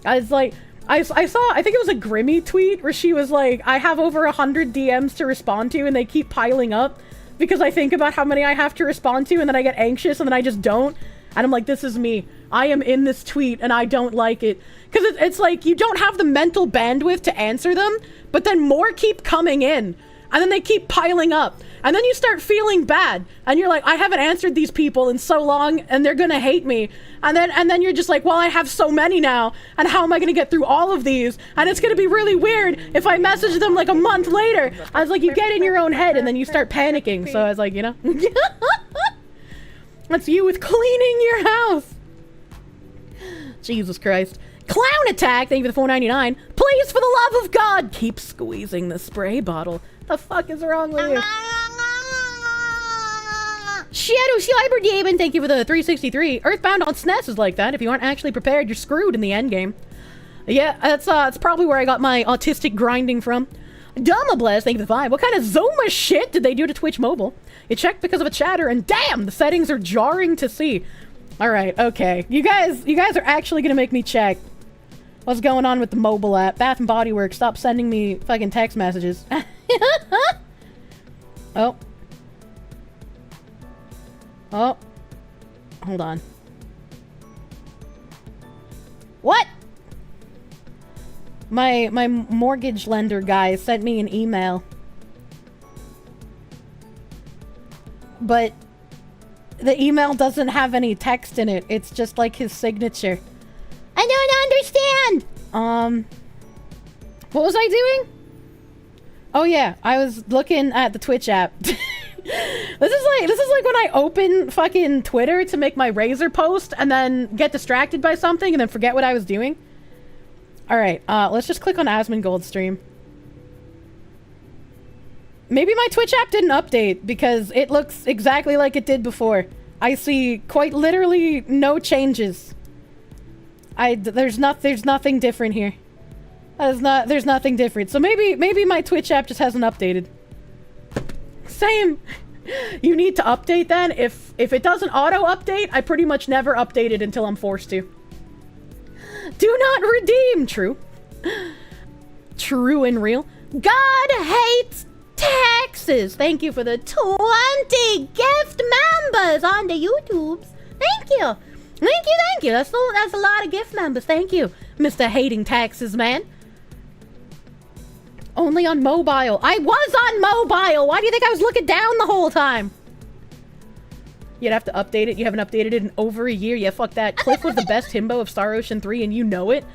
I was like... I saw, I think it was a Grimmy tweet where she was like, I have over 100 DMs to respond to and they keep piling up because I think about how many I have to respond to and then I get anxious and then I just don't. And I'm like, this is me. I am in this tweet and I don't like it. Because it's like, you don't have the mental bandwidth to answer them, but then more keep coming in. And then they keep piling up. And then you start feeling bad. And you're like, I haven't answered these people in so long and they're gonna hate me. And then you're just like, well, I have so many now. And how am I gonna get through all of these? And it's gonna be really weird if I message them like a month later. I was like, you get in your own head and then you start panicking. So I was like, you know. That's you with cleaning your house. Jesus Christ. Clown Attack, thank you for the $4.99. Please, for the love of God, keep squeezing the spray bottle. The fuck is wrong with you? Shadow Cyber Demon, thank you for the $3.63. Earthbound on SNES is like that. If you aren't actually prepared, you're screwed in the endgame. Yeah, that's probably where I got my autistic grinding from. Dumabless, thank you for the 5. What kind of Zoma shit did they do to Twitch Mobile? It checked because of a chatter, and damn, the settings are jarring to see. Alright, okay. You guys are actually gonna make me check what's going on with the mobile app. Bath and Body Works, stop sending me fucking text messages. Oh. Oh. Hold on. What? My mortgage lender guy sent me an email. But the email doesn't have any text in it. It's just like his signature. I don't understand! What was I doing? Oh yeah, I was looking at the Twitch app. This is like when I open fucking Twitter to make my Razor post and then get distracted by something and then forget what I was doing. Alright, let's just click on Asmongold's stream. Maybe my Twitch app didn't update because it looks exactly like it did before. I see quite literally no changes. There's nothing different here. There's nothing different. So maybe my Twitch app just hasn't updated. Same. You need to update then. If it doesn't auto update, I pretty much never update it until I'm forced to. Do not redeem. True. True and real. God hates taxes. Thank you for the 20 gift members on the YouTubes. Thank you. Thank you. That's a lot of gift members. Thank you, Mr. Hating Taxes Man. Only on mobile. I was on mobile. Why do you think I was looking down the whole time? You'd have to update it. You haven't updated it in over a year. Yeah, fuck that. Cliff was the best himbo of Star Ocean 3 and you know it.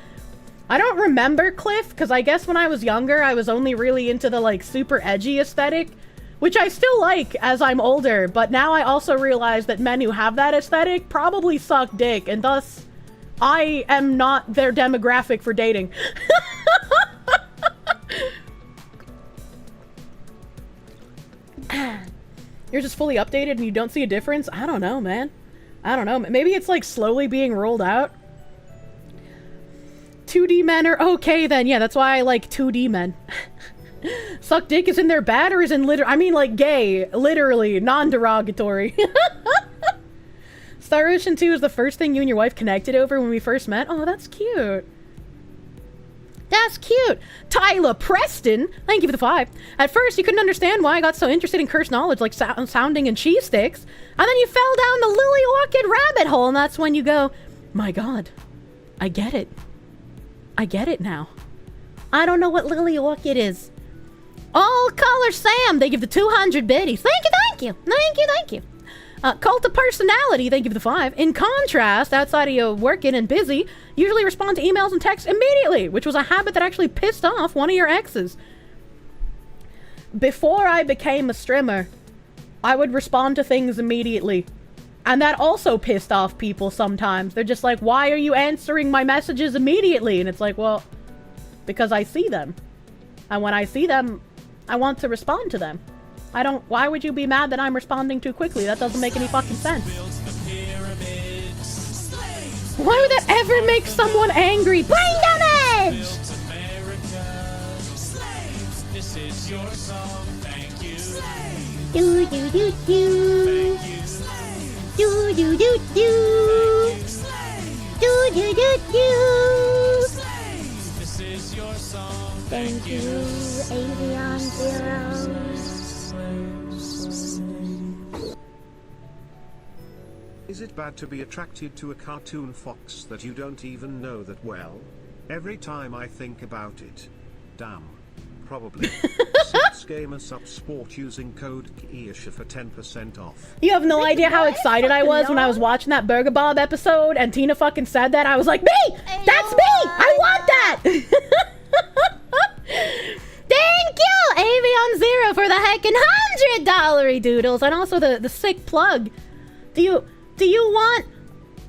I don't remember Cliff because I guess when I was younger, I was only really into the like super edgy aesthetic, which I still like as I'm older. But now I also realize that men who have that aesthetic probably suck dick and thus I am not their demographic for dating. You're just fully updated and you don't see a difference? I don't know, man. I don't know. Maybe it's like slowly being rolled out. 2D men are okay then. Yeah, that's why I like 2D men. Suck dick is in there bad or is in I mean like gay. Literally. Non-derogatory. Star Ocean 2 is the first thing you and your wife connected over when we first met? Oh, that's cute. That's cute. Tyler Preston, thank you for the 5. At first, you couldn't understand why I got so interested in cursed knowledge like sounding and cheese sticks. And then you fell down the Lily Orchid rabbit hole, and that's when you go, my god, I get it. I get it now. I don't know what Lily Orchid is. All Color Sam, they give the 200 biddies. Thank you. Cult of Personality, thank you for the 5. In contrast, outside of you working and busy, usually respond to emails and texts immediately, which was a habit that actually pissed off one of your exes. Before I became a streamer, I would respond to things immediately. And that also pissed off people sometimes. They're just like, why are you answering my messages immediately? And it's like, well, because I see them. And when I see them, I want to respond to them. Why would you be mad that I'm responding too quickly? That doesn't make any fucking sense. Why would that ever make someone angry? Brain damage! This is your song, thank you. Do do do do. Do do do do. Do do do do. This is your song, thank you. Avion Zero. Is it bad to be attracted to a cartoon fox that you don't even know that well? Every time I think about it. Damn. Probably. 6 gamers up sport using code Kirsche for 10% off. You have no idea how excited I was when I was watching that Burger Bob episode and Tina fucking said that. I was like, me! That's me! I want that! Thank you, Avion Zero, for the heckin' $100 doodles, and also the sick plug. Do you want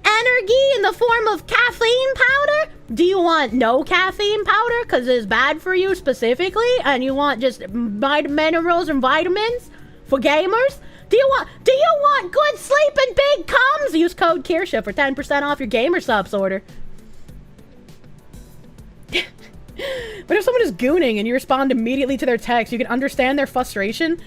energy in the form of caffeine powder? Do you want no caffeine powder because it's bad for you specifically, and you want just minerals and vitamins for gamers? Do you want good sleep and big cums? Use code Kirsche for 10% off your gamer subs order. But if someone is gooning and you respond immediately to their text, you can understand their frustration.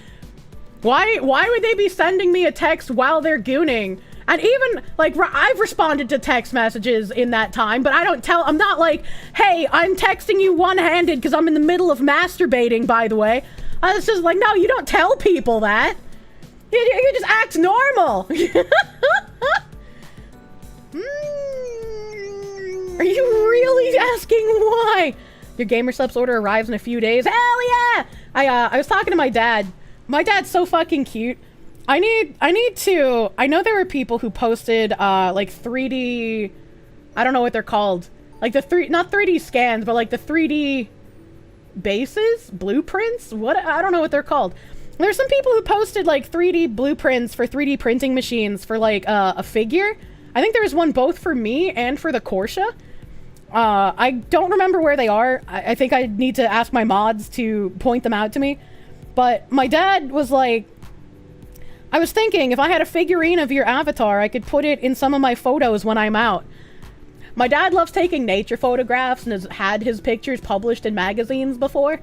Why would they be sending me a text while they're gooning? And even, like, I've responded to text messages in that time, but I'm not like, hey, I'm texting you one-handed because I'm in the middle of masturbating, by the way. It's just like, no, you don't tell people that. You just act normal. Are you really asking why? Your Gamer Subs order arrives in a few days. Hell yeah! I was talking to my dad. My dad's so fucking cute. I know there were people who posted, like 3D, I don't know what they're called. Like not 3D scans, but like the 3D bases? Blueprints? I don't know what they're called. There's some people who posted like 3D blueprints for 3D printing machines for like a figure. I think there was one both for me and for the Kirsche. I don't remember where they are. I think I need to ask my mods to point them out to me. But my dad was like, I was thinking if I had a figurine of your avatar, I could put it in some of my photos when I'm out. My dad loves taking nature photographs and has had his pictures published in magazines before.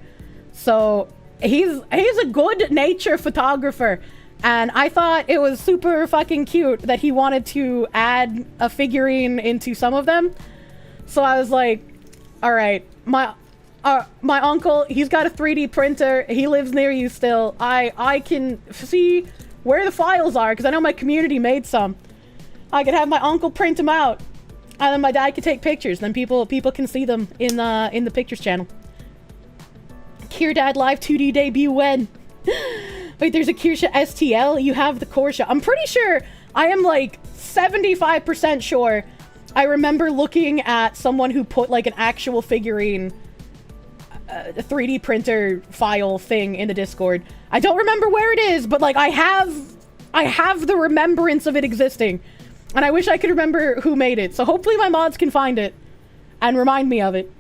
So he's a good nature photographer. And I thought it was super fucking cute that he wanted to add a figurine into some of them. So I was like, all right, my uncle, he's got a 3D printer. He lives near you still. I can see where the files are because I know my community made some. I could have my uncle print them out, and then my dad could take pictures. Then people can see them in the pictures channel. Kier Dad Live 2D debut when? Wait, there's a Kirsche STL. You have the Kirsche. I'm pretty sure. I am like 75% sure. I remember looking at someone who put like an actual figurine, a 3D printer file thing in the Discord. I don't remember where it is, but like I have the remembrance of it existing. And I wish I could remember who made it. So hopefully my mods can find it and remind me of it.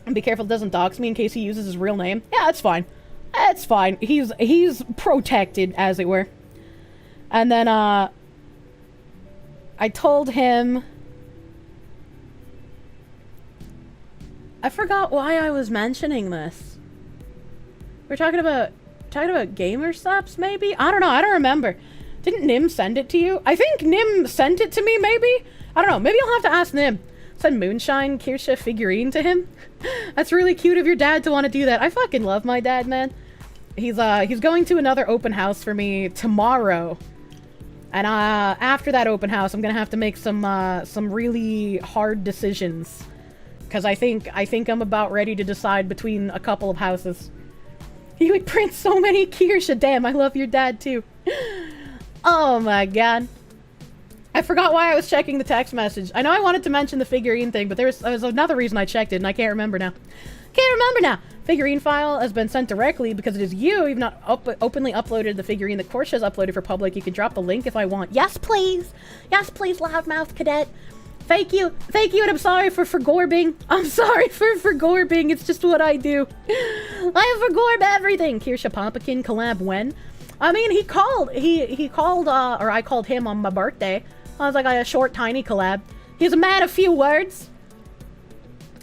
And be careful it doesn't dox me in case he uses his real name. Yeah, that's fine. That's fine. He's protected, as it were. And then I told him, I forgot why I was mentioning this. We're talking about Gamer Subs, maybe? I don't know. I don't remember. Didn't Nim send it to you? I think Nim sent it to me, maybe? I don't know. Maybe I'll have to ask Nim. Send Moonshine Kirsche figurine to him. That's really cute of your dad to want to do that. I fucking love my dad, man. He's going to another open house for me tomorrow. And after that open house, I'm gonna have to make some really hard decisions. Because I think I'm about ready to decide between a couple of houses. He would print so many Kirsche. Damn, I love your dad too. Oh my god. I forgot why I was checking the text message. I know I wanted to mention the figurine thing, but there was another reason I checked it, and I can't remember now. Figurine file has been sent directly because it is you. You've not openly uploaded the figurine that Kirsche has uploaded for public. You can drop the link if I want. Yes, please. Yes, please, Loudmouth Cadet. Thank you, and I'm sorry for gorbing. I'm sorry for gorbing. It's just what I do. I gorb everything. Kirsche Pompkin collab when? I mean, he called, or I called him on my birthday. I was like, a short, tiny collab. He's a man of few words.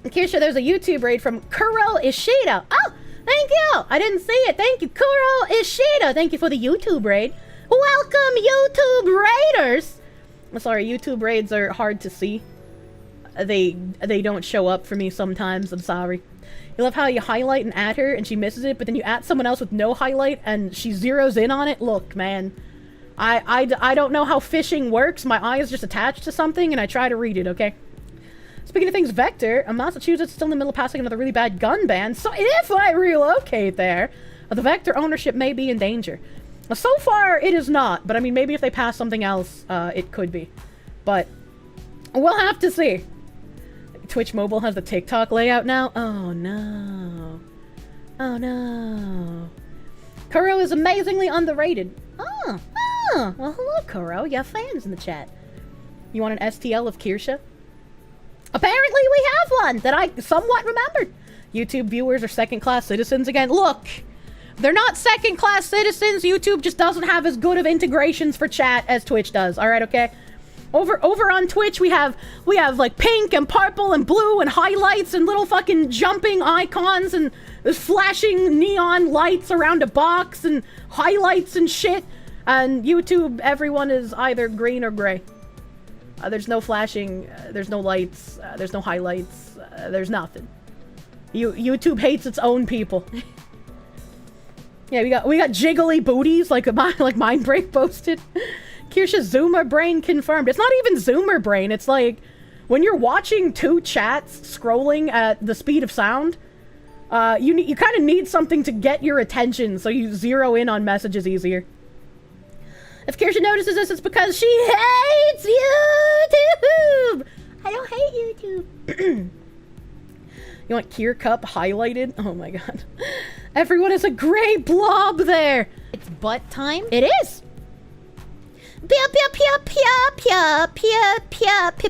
Kirsche, there's a YouTube raid from Kuro Ishida. Oh, thank you. I didn't see it. Thank you, Kuro Ishida. Thank you for the YouTube raid. Welcome, YouTube raiders. I'm sorry, YouTube raids are hard to see. They don't show up for me sometimes. I'm sorry. You love how you highlight and add her and she misses it, but then you add someone else with no highlight and she zeroes in on it? Look, man. I don't know how phishing works. My eye is just attached to something and I try to read it, okay? Speaking of things, Vector, Massachusetts still in the middle of passing another really bad gun ban, so if I relocate there, the Vector ownership may be in danger. So far, it is not, but I mean, maybe if they pass something else, it could be. But we'll have to see. Twitch Mobile has the TikTok layout now? Oh no. Oh no. Kuro is amazingly underrated. Oh, well hello Kuro, you have fans in the chat. You want an STL of Kirsche? Apparently we have one that I somewhat remembered. YouTube viewers are second-class citizens again. Look, they're not second-class citizens. YouTube just doesn't have as good of integrations for chat as Twitch does. Alright, okay? Over on Twitch, we have like pink and purple and blue and highlights and little fucking jumping icons and flashing neon lights around a box and highlights and shit. And YouTube, everyone is either green or gray. There's no flashing, there's no lights, there's no highlights, there's nothing. YouTube hates its own people. Yeah, we got jiggly booties like Mindbreak posted. Kirsche Zoomer brain confirmed. It's not even Zoomer brain. It's like when you're watching two chats scrolling at the speed of sound, you kind of need something to get your attention so you zero in on messages easier. If Kirsche notices this, it's because she hates YouTube! I don't hate YouTube. You want Kier Cup highlighted? Oh my god. Everyone is a gray blob there! It's butt time? It is!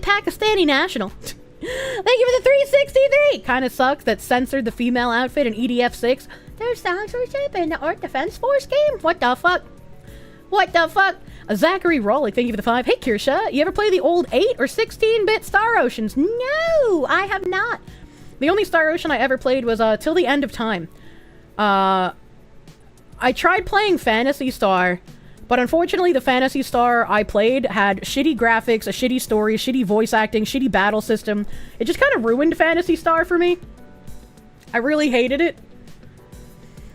Pakistani national. Thank you for the 363! Kinda sucks that censored the female outfit in EDF 6. Those songs were shipped in the Earth Defense Force game? What the fuck? What the fuck? Zachary Rollick, thank you for the 5. Hey, Kirsche, you ever play the old 8 or 16-bit Star Oceans? No, I have not. The only Star Ocean I ever played was Till the End of Time. I tried playing Phantasy Star, but unfortunately the Phantasy Star I played had shitty graphics, a shitty story, shitty voice acting, shitty battle system. It just kind of ruined Phantasy Star for me. I really hated it.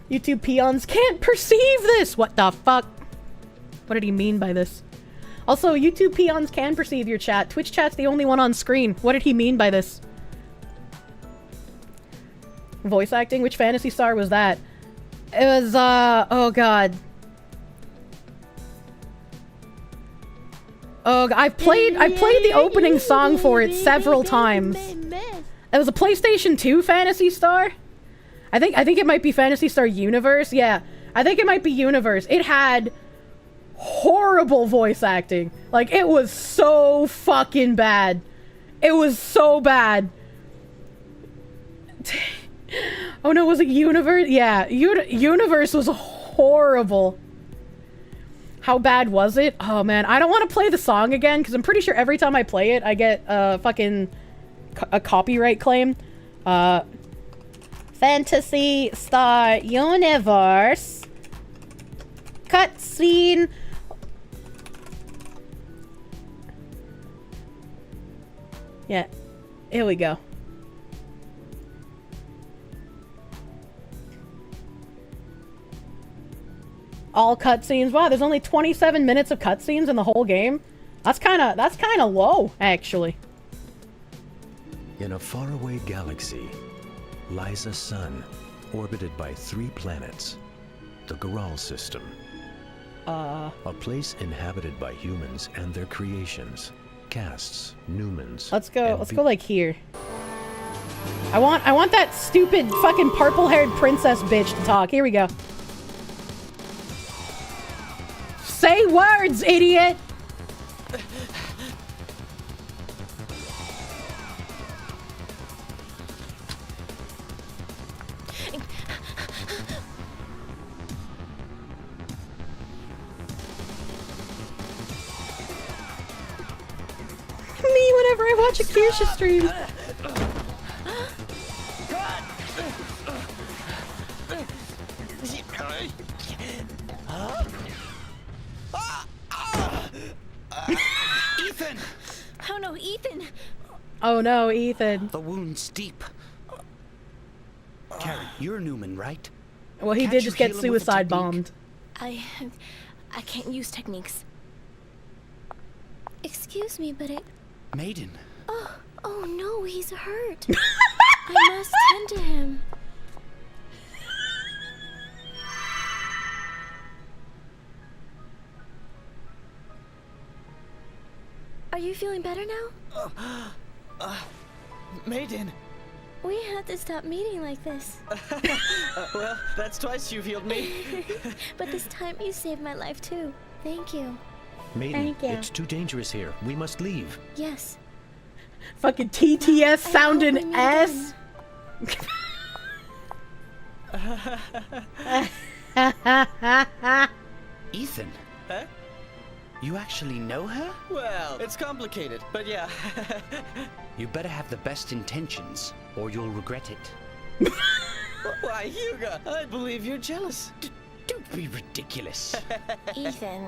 YouTube peons can't perceive this! What the fuck? What did he mean by this? Also, YouTube peons can perceive your chat. Twitch chat's the only one on screen. What did he mean by this? Voice acting? Which Phantasy Star was that? It was, oh god. Oh, I played the opening song for it several times. It was a PlayStation 2 Phantasy Star? I think it might be Phantasy Star Universe. Yeah, I think it might be Universe. It had horrible voice acting. Like, it was so fucking bad. It was so bad. Oh no, was it Universe? Yeah, Universe was horrible. How bad was it? Oh man, I don't want to play the song again because I'm pretty sure every time I play it, I get a copyright claim. Phantasy Star Universe cutscene. Yeah, here we go. All cutscenes. Wow, there's only 27 minutes of cutscenes in the whole game. That's kind of low, actually. In a faraway galaxy lies a sun orbited by 3 planets. The Goral system. A place inhabited by humans and their creations. Castes, Numens. Let's go like here. I want that stupid fucking purple-haired princess bitch to talk. Here we go. Say words, idiot! Me whenever I watch a Kirsche stream. Ethan! Oh no, Ethan! Oh no, Ethan. The wound's deep. Karen, you're Newman, right? Well, he did just get suicide bombed. I can't use techniques. Excuse me, but Maiden. Oh no, he's hurt. I must tend to him. Are you feeling better now? Maiden. We had to stop meeting like this. Well, that's twice you've healed me. But this time you saved my life too. Thank you. Maiden, Thank you. it's too dangerous here. We must leave. Yes. Fucking TTS sounding S. Ethan. Huh? You actually know her? Well, it's complicated, but yeah. You better have the best intentions, or you'll regret it. Why, Hugo, I believe you're jealous. Don't be ridiculous. Ethan,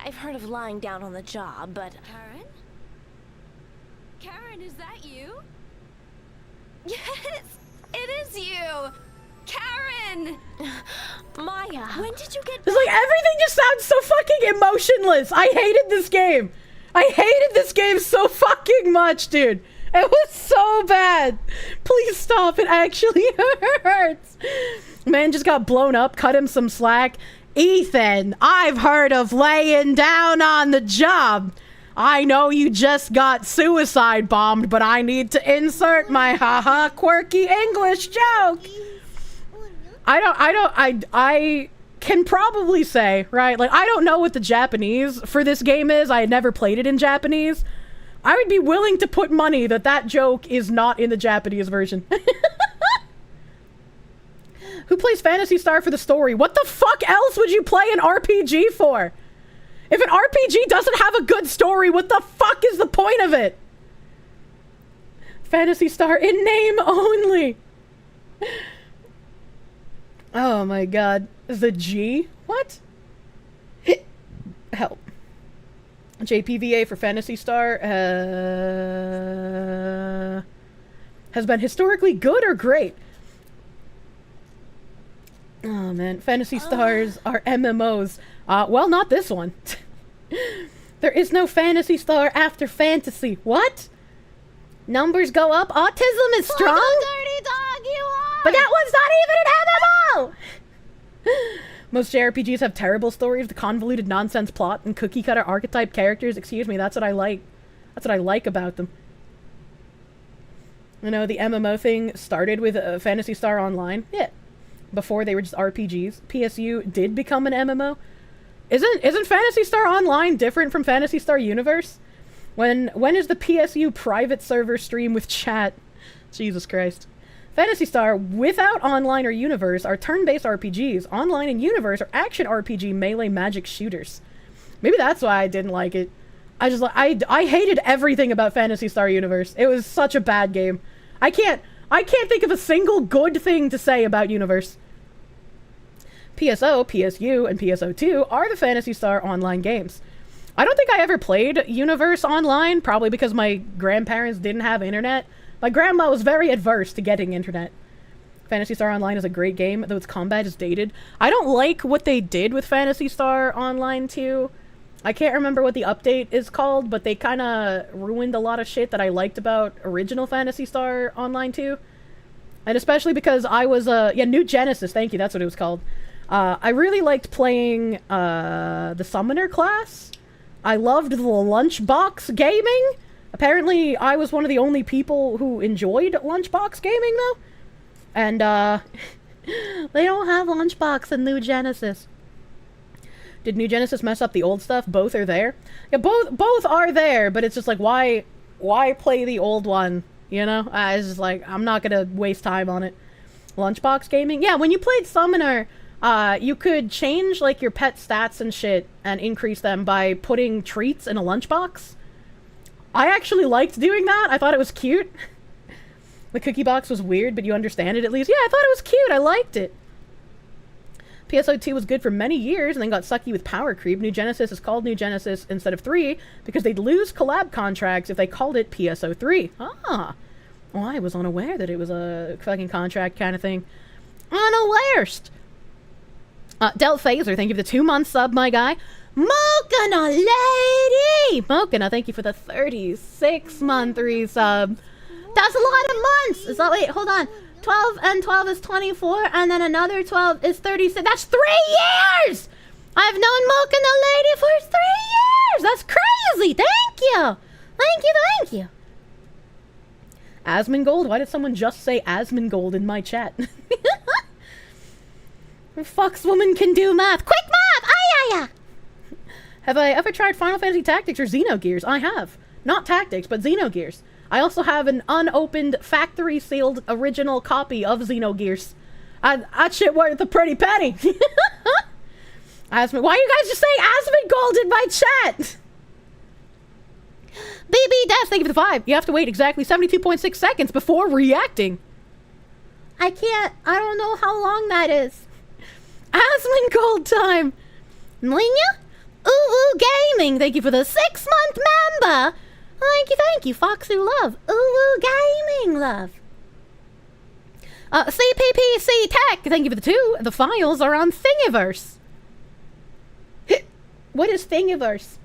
I've heard of lying down on the job, but... Karen? Karen, is that you? Yes, it is you! Karen! Maya, when did you get It's like everything just sounds so fucking emotionless. I hated this game. I hated this game so fucking much, dude. It was so bad. Please stop. It actually hurts. Man just got blown up. Cut him some slack. Ethan, I've heard of laying down on the job. I know you just got suicide bombed, but I need to insert my haha quirky English joke. I can probably say, right? Like, I don't know what the Japanese for this game is. I had never played it in Japanese. I would be willing to put money that that joke is not in the Japanese version. Who plays Phantasy Star for the story? What the fuck else would you play an RPG for? If an RPG doesn't have a good story, what the fuck is the point of it? Phantasy Star in name only. Oh my god. The G? What? Help. JPVA for Phantasy Star has been historically good or great? Oh man, Phantasy Stars are MMOs. Well, not this one. There is no Phantasy Star after fantasy. What? Numbers go up, autism is strong? dirty dog you are! But that one's not even an MMO! Most JRPGs have terrible stories, the convoluted nonsense plot, and cookie-cutter archetype characters. Excuse me, that's what I like. That's what I like about them. You know, the MMO thing started with Phantasy Star Online. Yeah. Before they were just RPGs. PSU did become an MMO. Isn't Phantasy Star Online different from Phantasy Star Universe? When is the PSU private server stream with chat? Jesus Christ. Phantasy Star, without online or universe, are turn-based RPGs. Online and universe are action RPG melee magic shooters. Maybe that's why I didn't like it. I hated everything about Phantasy Star Universe. It was such a bad game. I can't think of a single good thing to say about Universe. PSO, PSU, and PSO2 are the Phantasy Star Online games. I don't think I ever played Universe Online, probably because my grandparents didn't have internet. My grandma was very adverse to getting internet. Phantasy Star Online is a great game, though its combat is dated. I don't like what they did with Phantasy Star Online 2. I can't remember what the update is called, but they kind of ruined a lot of shit that I liked about original Phantasy Star Online 2. And especially because I was, New Genesis, thank you, that's what it was called. I really liked playing the Summoner class. I loved the Lunchbox gaming. Apparently, I was one of the only people who enjoyed Lunchbox gaming, though. And, they don't have Lunchbox in New Genesis. Did New Genesis mess up the old stuff? Both are there. Yeah, both are there, but it's just like, why play the old one? You know? It's just like, I'm not gonna waste time on it. Lunchbox gaming? Yeah, when you played Summoner, you could change, like, your pet stats and shit and increase them by putting treats in a lunchbox. I actually liked doing that. I thought it was cute. The cookie box was weird, but you understand it at least. Yeah, I thought it was cute. I liked it. PSO2 was good for many years and then got sucky with power creep. New Genesis is called New Genesis instead of 3 because they'd lose collab contracts if they called it PSO3. Ah. Well, I was unaware that it was a fucking contract kind of thing. Unawarest. Del Phaser, thank you for the 2-month sub, my guy. Mokana lady! Mokana, thank you for the 36-month resub. That's a lot of months! Is that, wait, hold on. 12 and 12 is 24, and then another 12 is 36. That's 3 years! I've known Mokana lady for 3 years! That's crazy! Thank you! Thank you, thank you. Asmongold? Why did someone just say Asmongold in my chat? Fuck's woman can do math. Quick math! Ay. Have I ever tried Final Fantasy Tactics or Xenogears? I have. Not Tactics, but Xenogears. I also have an unopened, factory-sealed original copy of Xenogears. That shit worth a pretty penny. Asmund, why are you guys just saying Asmongold in my chat? BB Dash, thank you for the 5. You have to wait exactly 72.6 seconds before reacting. I don't know how long that is. Asmongold time. Mlinya? Ooh Gaming, thank you for the 6-month member. Thank you, Foxy Love. Ooh Gaming Love. CPPC Tech, thank you for the 2. The files are on Thingiverse. What is Thingiverse?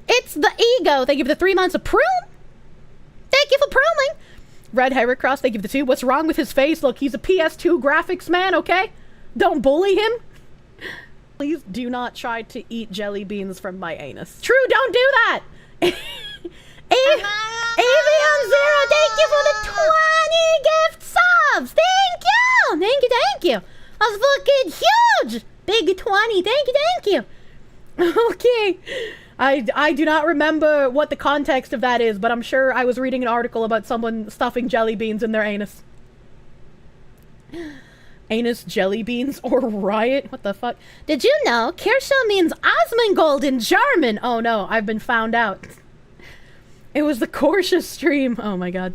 It's the ego. Thank you for the 3 months of prune. Thank you for pruning. Red Heracross, thank you for the 2. What's wrong with his face? Look, he's a PS2 graphics man, okay? Don't bully him. Please do not try to eat jelly beans from my anus. True, don't do that. Avion Zero, thank you for the 20 gift subs. Thank you. That's fucking huge. Big 20. Thank you. Okay. I do not remember what the context of that is, but I'm sure I was reading an article about someone stuffing jelly beans in their anus. Anus jelly beans or riot? What the fuck? Did you know Kirsche means Asmongold in German? Oh no, I've been found out. It was the Kirsche stream. Oh my god.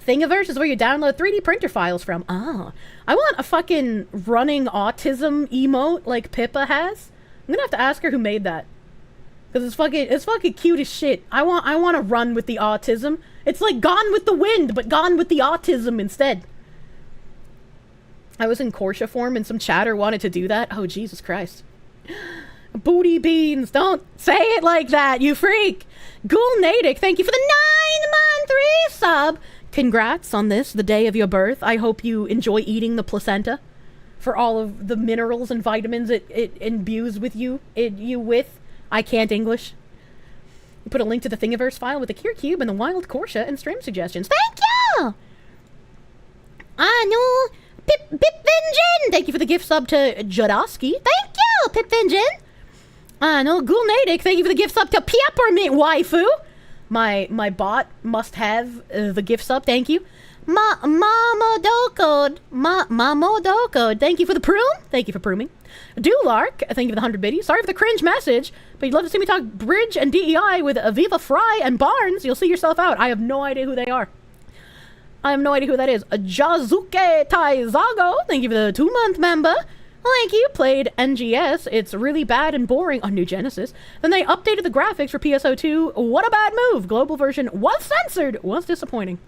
Thingiverse is where you download 3D printer files from. Oh. I want a fucking running autism emote like Pippa has. I'm gonna have to ask her who made that. Cause it's fucking cute as shit. I want to run with the autism. It's like Gone with the Wind, but Gone with the autism instead. I was in Kirsche form and some chatter wanted to do that. Oh, Jesus Christ. Booty beans, don't say it like that, you freak. Ghoul Natick, thank you for the 9-month resub. Congrats on this, the day of your birth. I hope you enjoy eating the placenta for all of the minerals and vitamins it imbues with you with. I can't English. You put a link to the Thingiverse file with the Cure Cube and the Wild Kirsche and stream suggestions. Thank you! No. Pipvinjin! Thank you for the gift sub to Jodowski. Thank you, Pipvinjin! No. Ghoul Natick, thank you for the gift sub to Peppermint Waifu. My bot must have the gift sub. Thank you. Mamodoko, thank you for the prune. Thank you for pruning. Dulark, thank you for the 100 biddies. Sorry for the cringe message, but you'd love to see me talk bridge and DEI with Aviva Fry and Barnes. You'll see yourself out. I have no idea who they are. I have no idea who that is. Jazuke Taizago, thank you for the 2-month member. Thank you. Played NGS. It's really bad and boring on New Genesis. Then they updated the graphics for PSO2. What a bad move. Global version was censored. Was disappointing.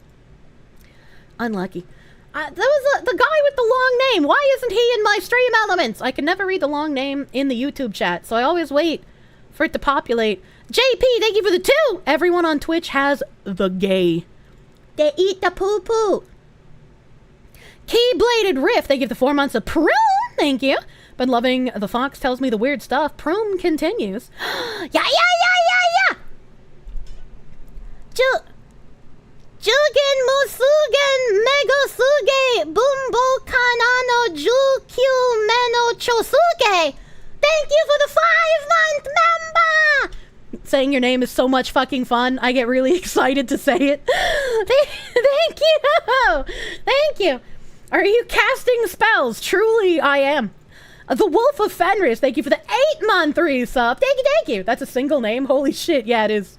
Unlucky. That was the guy with the long name. Why isn't he in my stream elements? I can never read the long name in the YouTube chat, so I always wait for it to populate. JP, thank you for the 2. Everyone on Twitch has the gay. They eat the poo-poo. Key-bladed Riff, thank you for the 4 months of prune. Thank you. Been loving the Fox tells me the weird stuff. Prune continues. Yeah. Jugen Musugen Megosuge Bumbo Kanano Jukyu Meno Chosuke. Thank you for the 5-month member. Saying your name is so much fucking fun. I get really excited to say it. Thank you. Are you casting spells? Truly, I am. The Wolf of Fenris, thank you for the 8-month resub. Thank you. That's a single name? Holy shit, yeah, it is.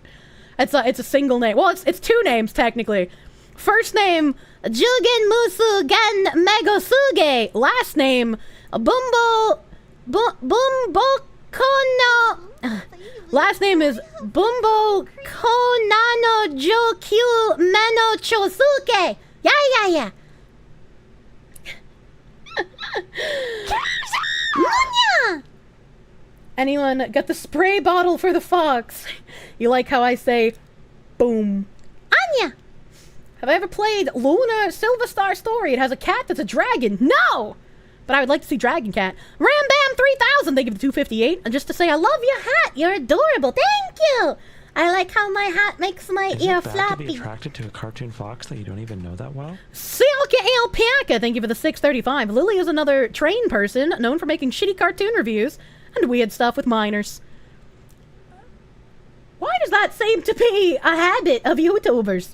It's a single name. Well, it's 2 names, technically. First name, Jugen Musu Gen Megosuge. Last name, Bumbo Kono. Last name is Bumbo Konano Jokyu Meno Chosuke. Yeah. Anyone got the spray bottle for the Fox? You like how I say boom? Anya! Have I ever played Luna Silver Star Story? It has a cat that's a dragon. No! But I would like to see Dragon Cat. Ram Bam 3000, thank you for the 258. And just to say, I love your hat. You're adorable. Thank you! I like how my hat makes my ear floppy. Is it bad to be attracted to a cartoon fox that you don't even know that well? Silke Alpaca, thank you for the 635. Lily is another train person known for making shitty cartoon reviews and weird stuff with minors. Why does that seem to be a habit of YouTubers?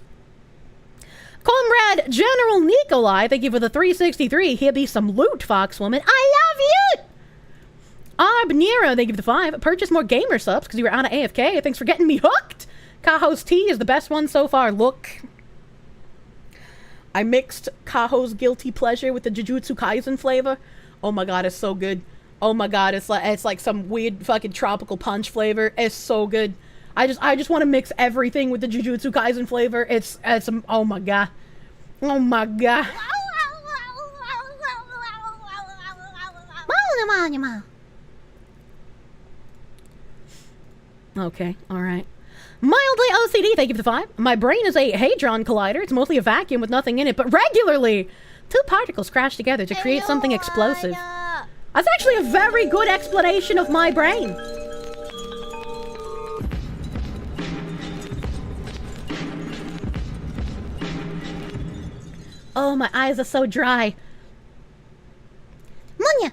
Comrade General Nikolai, thank you for the 363. Here be some loot, Foxwoman. I love you! Nero, thank you for the 5. Purchase more gamer subs because you were out of AFK. Thanks for getting me hooked. Kaho's tea is the best one so far. Look. I mixed Kaho's guilty pleasure with the Jujutsu Kaisen flavor. Oh my god, it's so good. Oh my god, it's like some weird fucking tropical punch flavor. It's so good. I just want to mix everything with the Jujutsu Kaisen flavor. It's oh my god. Oh my god. Okay, alright. Mildly OCD, thank you for the 5. My brain is a Hadron Collider. It's mostly a vacuum with nothing in it, but regularly 2 particles crash together to create something explosive. That's actually a very good explanation of my brain. Oh, my eyes are so dry. Munya!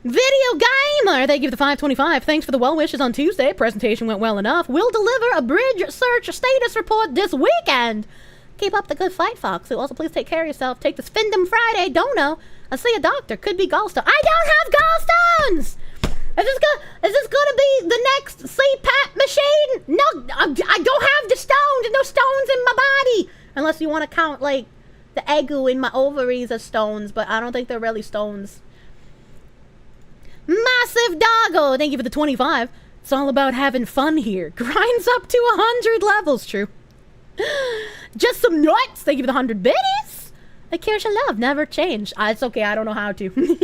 Video Gamer! Thank you for the 525. Thanks for the well wishes on Tuesday. Presentation went well enough. We'll deliver a bridge search status report this weekend. Keep up the good fight, Fox. So also please take care of yourself. Take this Findom Friday. Don't know. I see a doctor. Could be gallstone. I don't have gallstones! Is this gonna be the next CPAP machine? No, I don't have the stones. No stones in my body. Unless you want to count, like, the egu in my ovaries as stones, but I don't think they're really stones. Massive Doggo, thank you for the 25. It's all about having fun here. Grinds up to 100 levels, true. Just some nuts, thank you for the 100 biddies. The Kirsche love never change. It's okay, I don't know how to. Clem,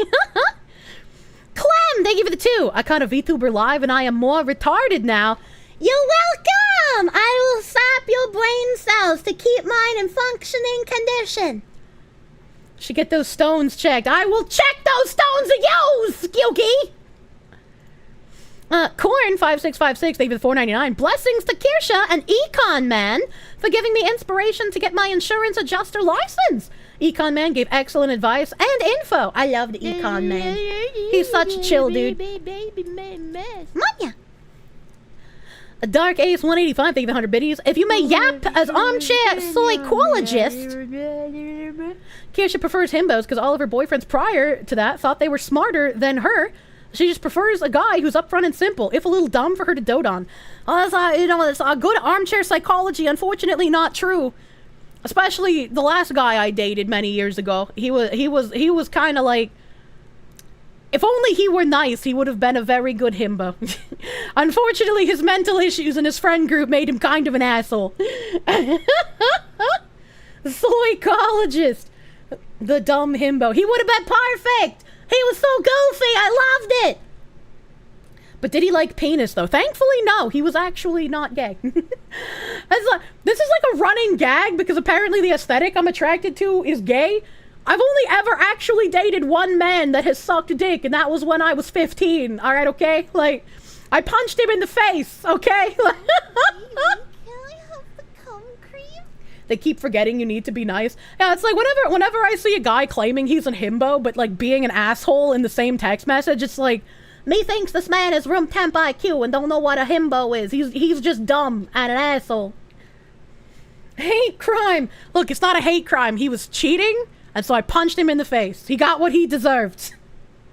thank you for the 2. I caught a VTuber live and I am more retarded now. You're welcome! I will sap your brain cells to keep mine in functioning condition. Should get those stones checked. I will check those stones of yours, Skilky! Corn5656, thank you for the 499. Blessings to Kirsche and Econ Man for giving me inspiration to get my insurance adjuster license. Econ Man gave excellent advice and info. I love the Econ Man. He's such a chill dude. Manya. A Dark Ace 185, thank you for the 100 biddies. If you may yap as armchair psychologist. Kirsche prefers himbos because all of her boyfriends prior to that thought they were smarter than her. She just prefers a guy who's upfront and simple, if a little dumb for her to dote on. It's a good armchair psychology. Unfortunately, not true. Especially the last guy I dated many years ago. He was kind of like, if only he were nice, he would have been a very good himbo. Unfortunately, his mental issues and his friend group made him kind of an asshole. Psychologist. The dumb himbo. He would have been perfect. He was so goofy. I loved it. But did he like penis, though? Thankfully, no. He was actually not gay. This is like a running gag because apparently the aesthetic I'm attracted to is gay. I've only ever actually dated one man that has sucked a dick, and that was when I was 15. All right, okay? Like, I punched him in the face, okay? Can I have the cum cream? They keep forgetting you need to be nice. Yeah, it's like whenever I see a guy claiming he's a himbo, but like being an asshole in the same text message, it's like, me thinks this man is room temp IQ and don't know what a himbo is. He's just dumb and an asshole. Hate crime. Look, it's not a hate crime. He was cheating. And so I punched him in the face. He got what he deserved.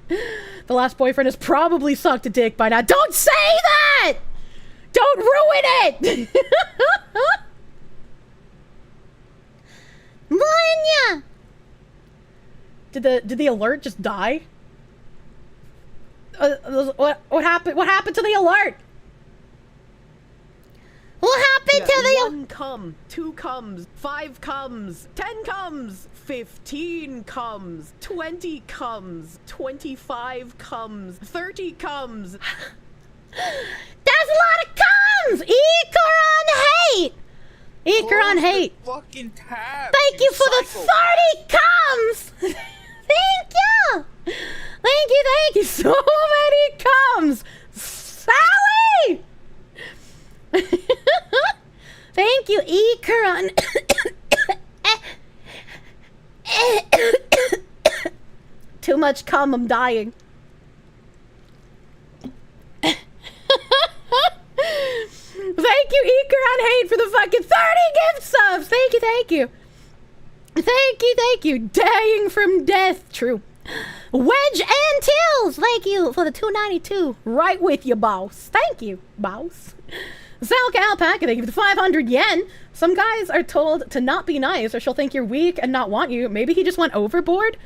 The last boyfriend has probably sucked a dick by now. Don't say that! Don't ruin it! Vanya! Did the alert just die? What happened? What happened to the alert? What happened to the... 1 cum, 2 cums, 5 cums, 10 cums, 15 cums, 20 cums, 25 cums, 30 cums. That's a lot of cums! Ikaron hate! Ikaron hate. Fucking tab. Thank you for the 30 cums! Thank you! Thank you so many cums! Sally! Thank you, Ikaron. Too much cum, I'm dying. Thank you, Ikaron Hate, for the fucking 30 gift subs. Thank you. Thank you. Dying from death. True. Wedge and Tills, thank you for the $2.92. Right with you, boss. Thank you, boss. Zalka Alpaca, thank you for the 500 yen. Some guys are told to not be nice or she'll think you're weak and not want you. Maybe he just went overboard.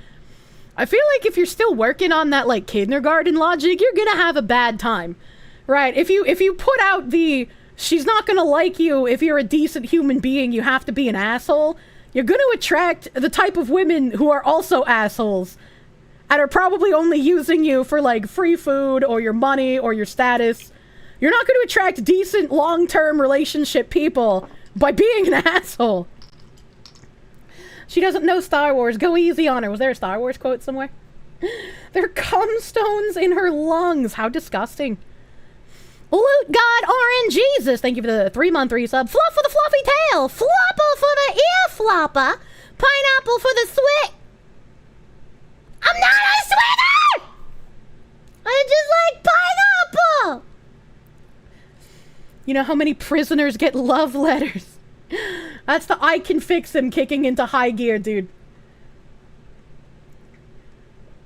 I feel like if you're still working on that like kindergarten logic, you're gonna have a bad time. Right? If you put out the she's not gonna like you if you're a decent human being, you have to be an asshole, you're gonna attract the type of women who are also assholes and are probably only using you for like free food or your money or your status. You're not gonna attract decent long-term relationship people by being an asshole. She doesn't know Star Wars. Go easy on her. Was there a Star Wars quote somewhere? There are cum stones in her lungs. How disgusting. Loot God Orange Jesus. Thank you for the 3-month resub. Fluff for the fluffy tail. Flopper for the ear flopper. Pineapple for the sweet. I'm not a sweeter! I just like pineapple! You know how many prisoners get love letters? That's the I can fix him kicking into high gear, dude.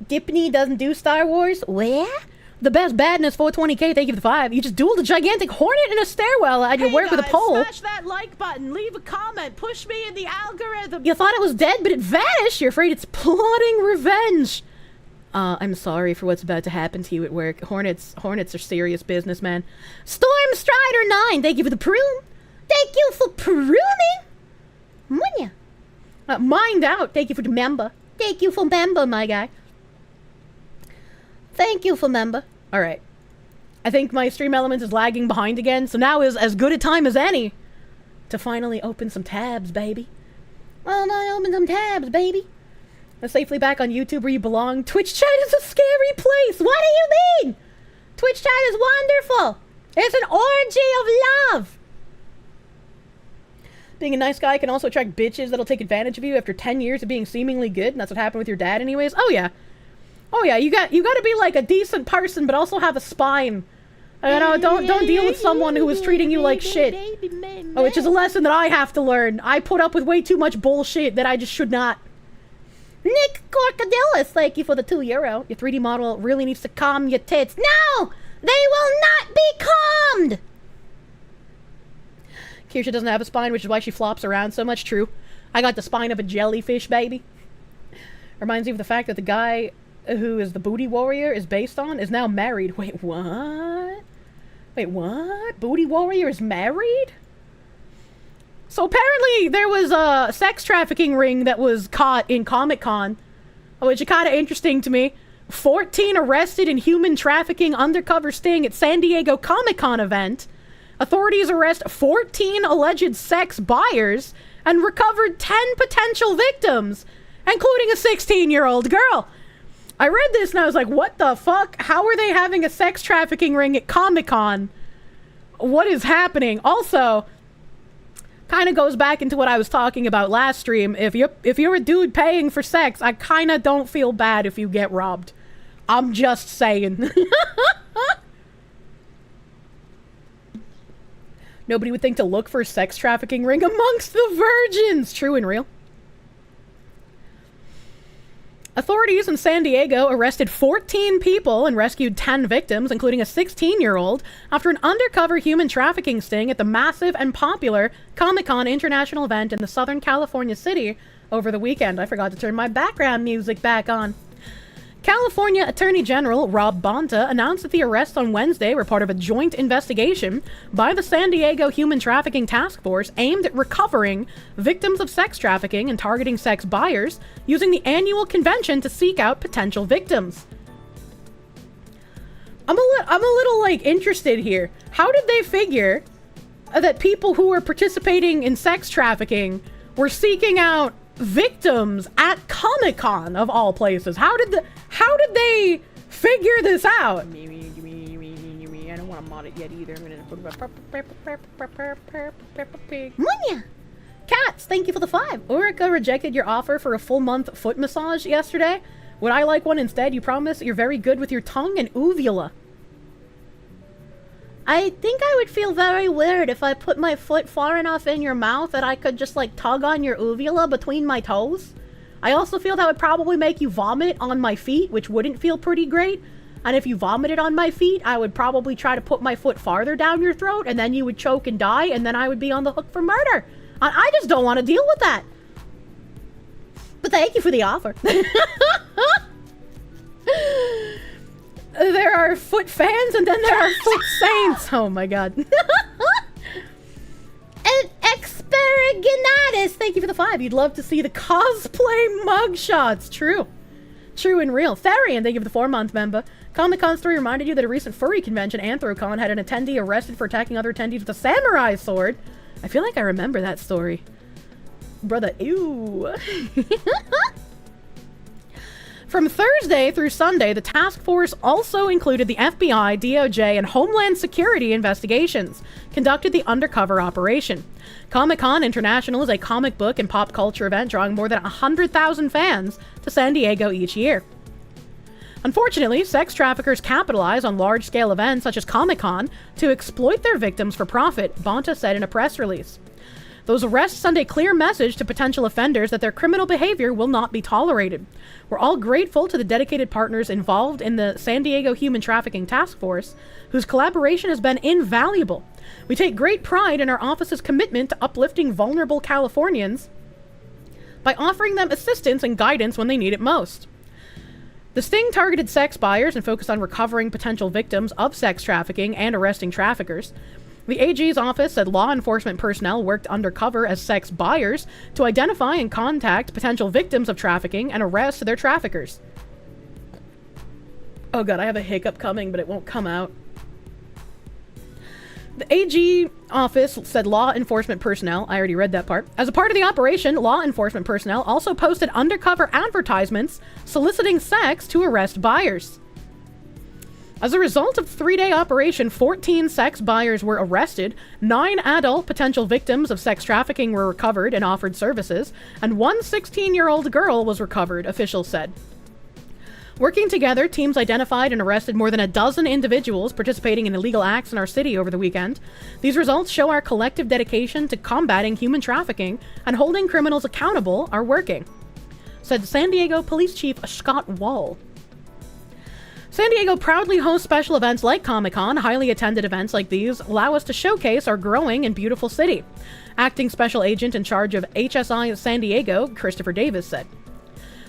Dipney doesn't do Star Wars? Where? The best badness 420k, thank you for the 5. You just dueled a gigantic hornet in a stairwell at your work with a pole. Smash that like button, leave a comment, push me in the algorithm. You thought it was dead, but it vanished. You're afraid it's plotting revenge. I'm sorry for what's about to happen to you at work. Hornets are serious business, man. Storm Strider 9, thank you for the prune. Thank you for pruning. Munya. Mind out, thank you for the member. Thank you for member, my guy. Thank you for member. Alright. I think my stream elements is lagging behind again, so now is as good a time as any to finally open some tabs, baby. Well, I open some tabs, baby. I'm safely back on YouTube where you belong. Twitch chat is a scary place. What do you mean? Twitch chat is wonderful. It's an orgy of love. Being a nice guy can also attract bitches that'll take advantage of you after 10 years of being seemingly good, and that's what happened with your dad anyways. Oh yeah. Oh yeah, you got to be like a decent person but also have a spine. You know, don't deal with someone who is treating you like shit. Oh, which is a lesson that I have to learn. I put up with way too much bullshit that I just should not. Nick Corcadillas, thank you for the €2. Your 3D model really needs to calm your tits. No! They will not be calmed! Kirsche doesn't have a spine, which is why she flops around so much. True. I got the spine of a jellyfish, baby. Reminds me of the fact that the guy who is the booty warrior is based on is now married. Wait, what? Wait, what? Booty warrior is married? So apparently there was a sex trafficking ring that was caught in Comic-Con, which is kind of interesting to me. 14 arrested in human trafficking undercover sting at San Diego Comic-Con event. Authorities arrest 14 alleged sex buyers and recovered 10 potential victims, including a 16-year-old girl. I read this and I was like, what the fuck? How are they having a sex trafficking ring at Comic-Con? What is happening? Also, kind of goes back into what I was talking about last stream. If you're a dude paying for sex, I kind of don't feel bad if you get robbed. I'm just saying. Nobody would think to look for a sex trafficking ring amongst the virgins. True and real. Authorities in San Diego arrested 14 people and rescued 10 victims, including a 16-year-old, after an undercover human trafficking sting at the massive and popular Comic-Con International event in the Southern California city over the weekend. I forgot to turn my background music back on. California Attorney General Rob Bonta announced that the arrests on Wednesday were part of a joint investigation by the San Diego Human Trafficking Task Force aimed at recovering victims of sex trafficking and targeting sex buyers using the annual convention to seek out potential victims. I'm a little like interested here. How did they figure that people who were participating in sex trafficking were seeking out victims at Comic-Con of all places? How did they figure this out? I don't want to mod it yet either. I'm gonna put Munya! Cats, thank you for the 5. Ulrika rejected your offer for a full month foot massage yesterday. Would I like one instead? You promise you're very good with your tongue and uvula. I think I would feel very weird if I put my foot far enough in your mouth that I could just like tug on your uvula between my toes. I also feel that would probably make you vomit on my feet, which wouldn't feel pretty great. And if you vomited on my feet, I would probably try to put my foot farther down your throat, and then you would choke and die, and then I would be on the hook for murder. I just don't want to deal with that. But thank you for the offer. There are foot fans, and then there are foot saints. Oh my god. And Experiginatus, thank you for the 5. You'd love to see the cosplay mugshots. True. True and real. Therian, thank you for the 4-month member. Comic-Con story reminded you that a recent furry convention, Anthrocon, had an attendee arrested for attacking other attendees with a samurai sword. I feel like I remember that story. Brother, ew. From Thursday through Sunday, the task force also included the FBI, DOJ, and Homeland Security investigations, conducted the undercover operation. Comic-Con International is a comic book and pop culture event drawing more than 100,000 fans to San Diego each year. Unfortunately, sex traffickers capitalize on large-scale events such as Comic-Con to exploit their victims for profit, Bonta said in a press release. Those arrests send a clear message to potential offenders that their criminal behavior will not be tolerated. We're all grateful to the dedicated partners involved in the San Diego Human Trafficking Task Force, whose collaboration has been invaluable. We take great pride in our office's commitment to uplifting vulnerable Californians by offering them assistance and guidance when they need it most. The sting targeted sex buyers and focused on recovering potential victims of sex trafficking and arresting traffickers. The AG's office said law enforcement personnel worked undercover as sex buyers to identify and contact potential victims of trafficking and arrest their traffickers. Oh god, I have a hiccup coming, but it won't come out. The AG office said law enforcement personnel, I already read that part. As a part of the operation, law enforcement personnel also posted undercover advertisements soliciting sex to arrest buyers. As a result of the 3-day operation, 14 sex buyers were arrested, 9 adult potential victims of sex trafficking were recovered and offered services, and 1 16-year-old girl was recovered, officials said. Working together, teams identified and arrested more than a dozen individuals participating in illegal acts in our city over the weekend. These results show our collective dedication to combating human trafficking and holding criminals accountable are working, said San Diego Police Chief Scott Wall. San Diego proudly hosts special events like Comic-Con. Highly attended events like these allow us to showcase our growing and beautiful city. Acting Special Agent in charge of HSI San Diego, Christopher Davis, said.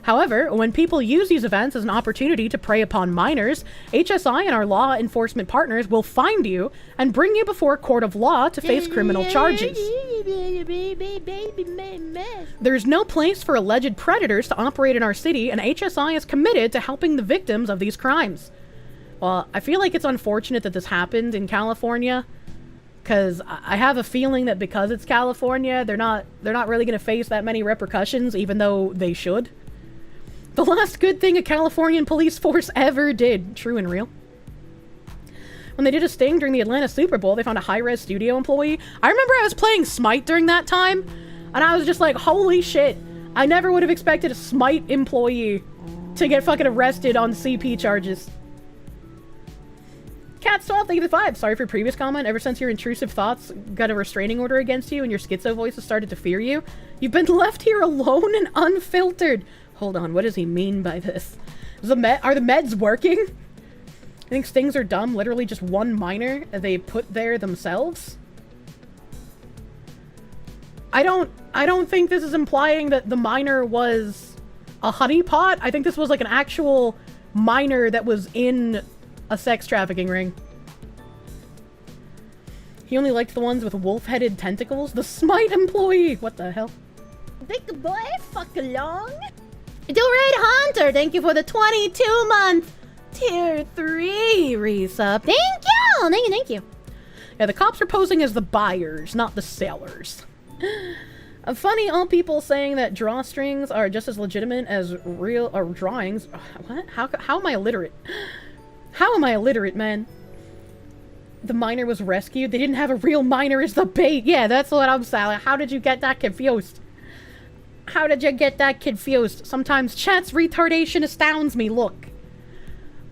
However, when people use these events as an opportunity to prey upon minors, HSI and our law enforcement partners will find you and bring you before a court of law to face criminal charges. There's no place for alleged predators to operate in our city, and HSI is committed to helping the victims of these crimes. Well, I feel like it's unfortunate that this happened in California, because I have a feeling that because it's California, they're not really going to face that many repercussions, even though they should. The last good thing a Californian police force ever did. True and real. When they did a sting during the Atlanta Super Bowl, they found a high-res studio employee. I remember I was playing Smite during that time, and I was just like, holy shit. I never would have expected a Smite employee to get fucking arrested on CP charges. Cat's 12, thank you for the 5. Sorry for your previous comment. Ever since your intrusive thoughts got a restraining order against you and your schizo voices started to fear you, you've been left here alone and unfiltered. Hold on, what does he mean by this? Are the meds working? I think stings are dumb. Literally just one minor they put there themselves. I don't think this is implying that the minor was a honeypot. I think this was like an actual minor that was in a sex trafficking ring. He only liked the ones with wolf-headed tentacles. The Smite employee! What the hell? Big boy, fuck along. Do Red Hunter, thank you for the 22-month Tier 3 resub. Thank you! Thank you. Yeah, the cops are posing as the buyers, not the sellers. Funny, all people saying that drawstrings are just as legitimate as real drawings. What? How am I illiterate? How am I illiterate, man? The minor was rescued. They didn't have a real minor as the bait. Yeah, that's what I'm saying. How did you get that confused? How did you get that confused? Sometimes chat's retardation astounds me. Look.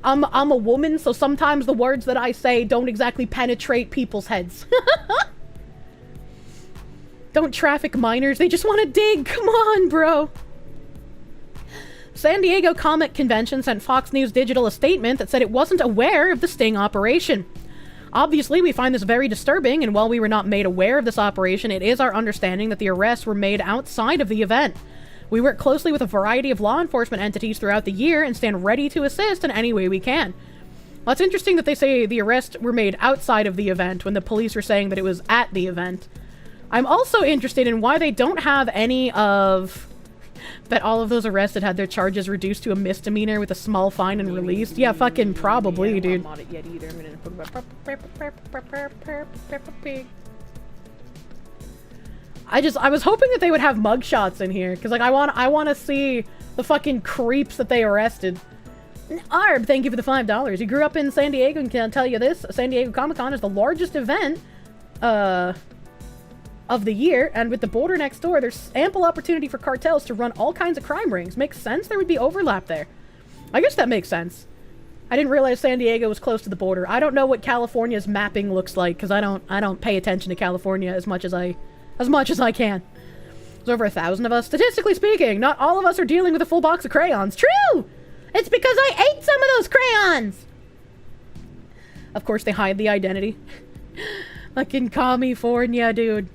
I'm a woman, so sometimes the words that I say don't exactly penetrate people's heads. Don't traffic minors. They just want to dig. Come on, bro. San Diego Comic Convention sent Fox News Digital a statement that said it wasn't aware of the sting operation. Obviously, we find this very disturbing, and while we were not made aware of this operation, it is our understanding that the arrests were made outside of the event. We work closely with a variety of law enforcement entities throughout the year and stand ready to assist in any way we can. Well, it's interesting that they say the arrests were made outside of the event when the police were saying that it was at the event. I'm also interested in why they don't have any of... Bet all of those arrested had their charges reduced to a misdemeanor with a small fine and released. Yeah, fucking probably, dude. I'm not it yet either. I'm gonna put I was hoping that they would have mugshots in here, because like I want to see the fucking creeps that they arrested. Arb, thank you for the $5. You grew up in San Diego and can I tell you this, San Diego Comic-Con is the largest event of the year, and with the border next door, there's ample opportunity for cartels to run all kinds of crime rings. Makes sense there would be overlap there. I guess that makes sense. I didn't realize San Diego was close to the border. I don't know what California's mapping looks like, because I don't pay attention to California as much as I can. There's over 1,000 of us. Statistically speaking, not all of us are dealing with a full box of crayons. True! It's because I ate some of those crayons! Of course, they hide the identity. Fucking California, dude.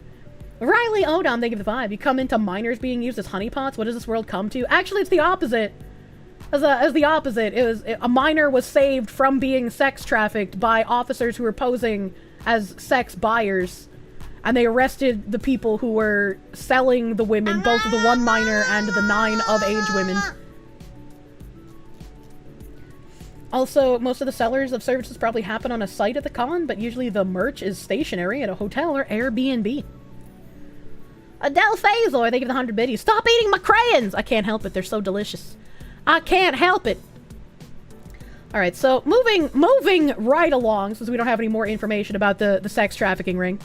Riley Odom, they give the vibe. You come into minors being used as honeypots. What does this world come to? Actually, it's the opposite. As the opposite. A minor was saved from being sex trafficked by officers who were posing as sex buyers. And they arrested the people who were selling the women, both the one minor and the 9 of-age women. Also, most of the sellers of services probably happen on a site at the con, but usually the merch is stationary at a hotel or Airbnb. Adele Fazor, they give the 100 biddies. Stop eating my crayons! I can't help it, they're so delicious. I can't help it. Alright, so moving right along, since we don't have any more information about the sex trafficking ring.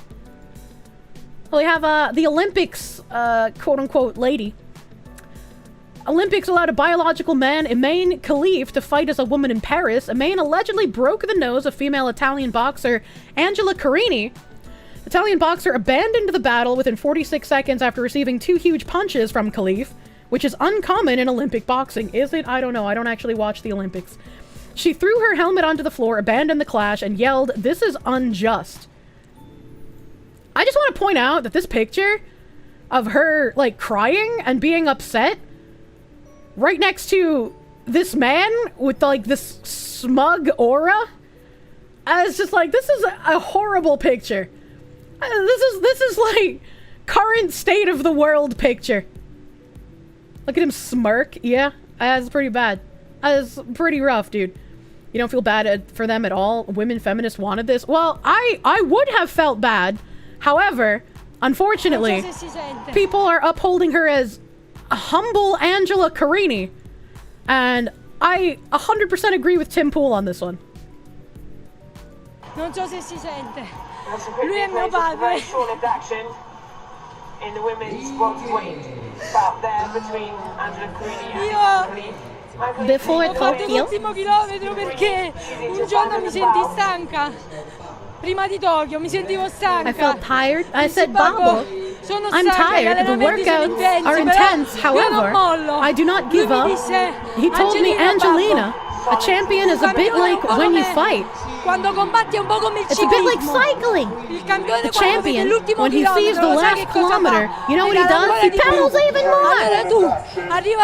Well, we have the Olympics, quote-unquote, lady. Olympics allowed a biological man, Emain Khalif, to fight as a woman in Paris. Emain allegedly broke the nose of female Italian boxer Angela Carini. Italian boxer abandoned the battle within 46 seconds after receiving 2 huge punches from Khalif, which is uncommon in Olympic boxing. Is it? I don't know. I don't actually watch the Olympics. She threw her helmet onto the floor, abandoned the clash, and yelled, "This is unjust." I just want to point out that this picture of her, like, crying and being upset right next to this man with, like, this smug aura, it's just like, this is a horrible picture. This is like current state of the world picture. Look at him smirk. Yeah, that's pretty bad. That's pretty rough, dude. You don't feel bad for them at all? Women feminists wanted this? Well, I would have felt bad. However, unfortunately, people are upholding her as a humble Angela Carini. And I 100% agree with Tim Pool on this one. Non so se si sente. Lui è mio padre. In the women's welterweight bout there between Angela Carini and Before ho fatto l'ultimo chilometro perché un giorno mi sentii stanca. Prima di Tokyo mi sentivo stanca. I felt tired. I said, Babo, I'm tired. The workouts are intense. However, I do not give up. He told me, Angelina, a champion is a bit like when you fight. It's a bit like cycling. The champion, when he sees the last kilometer, you know what he does? He pedals even more.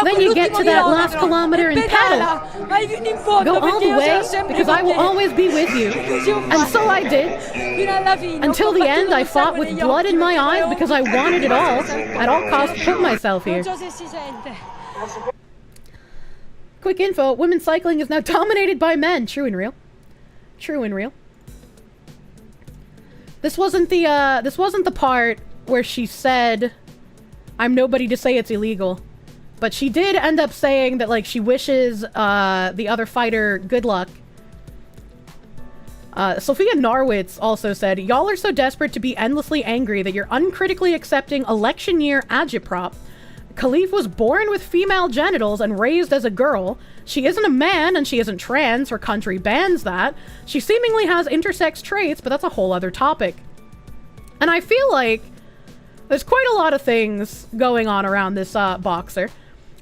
Then you get to that last kilometer and pedal. Go all the way, because I will always be with you. And so I did. Until the end, I fought with blood in my eyes because I wanted it all. At all costs, to put myself here. Quick info, women's cycling is now dominated by men. True and real. True and real. This wasn't the part where she said, I'm nobody to say it's illegal. But she did end up saying that, like, she wishes the other fighter good luck. Sophia Narwitz also said, y'all are so desperate to be endlessly angry that you're uncritically accepting election year agitprop. Khalif was born with female genitals and raised as a girl. She isn't a man and she isn't trans. Her country bans that. She seemingly has intersex traits, but that's a whole other topic. And I feel like there's quite a lot of things going on around this boxer.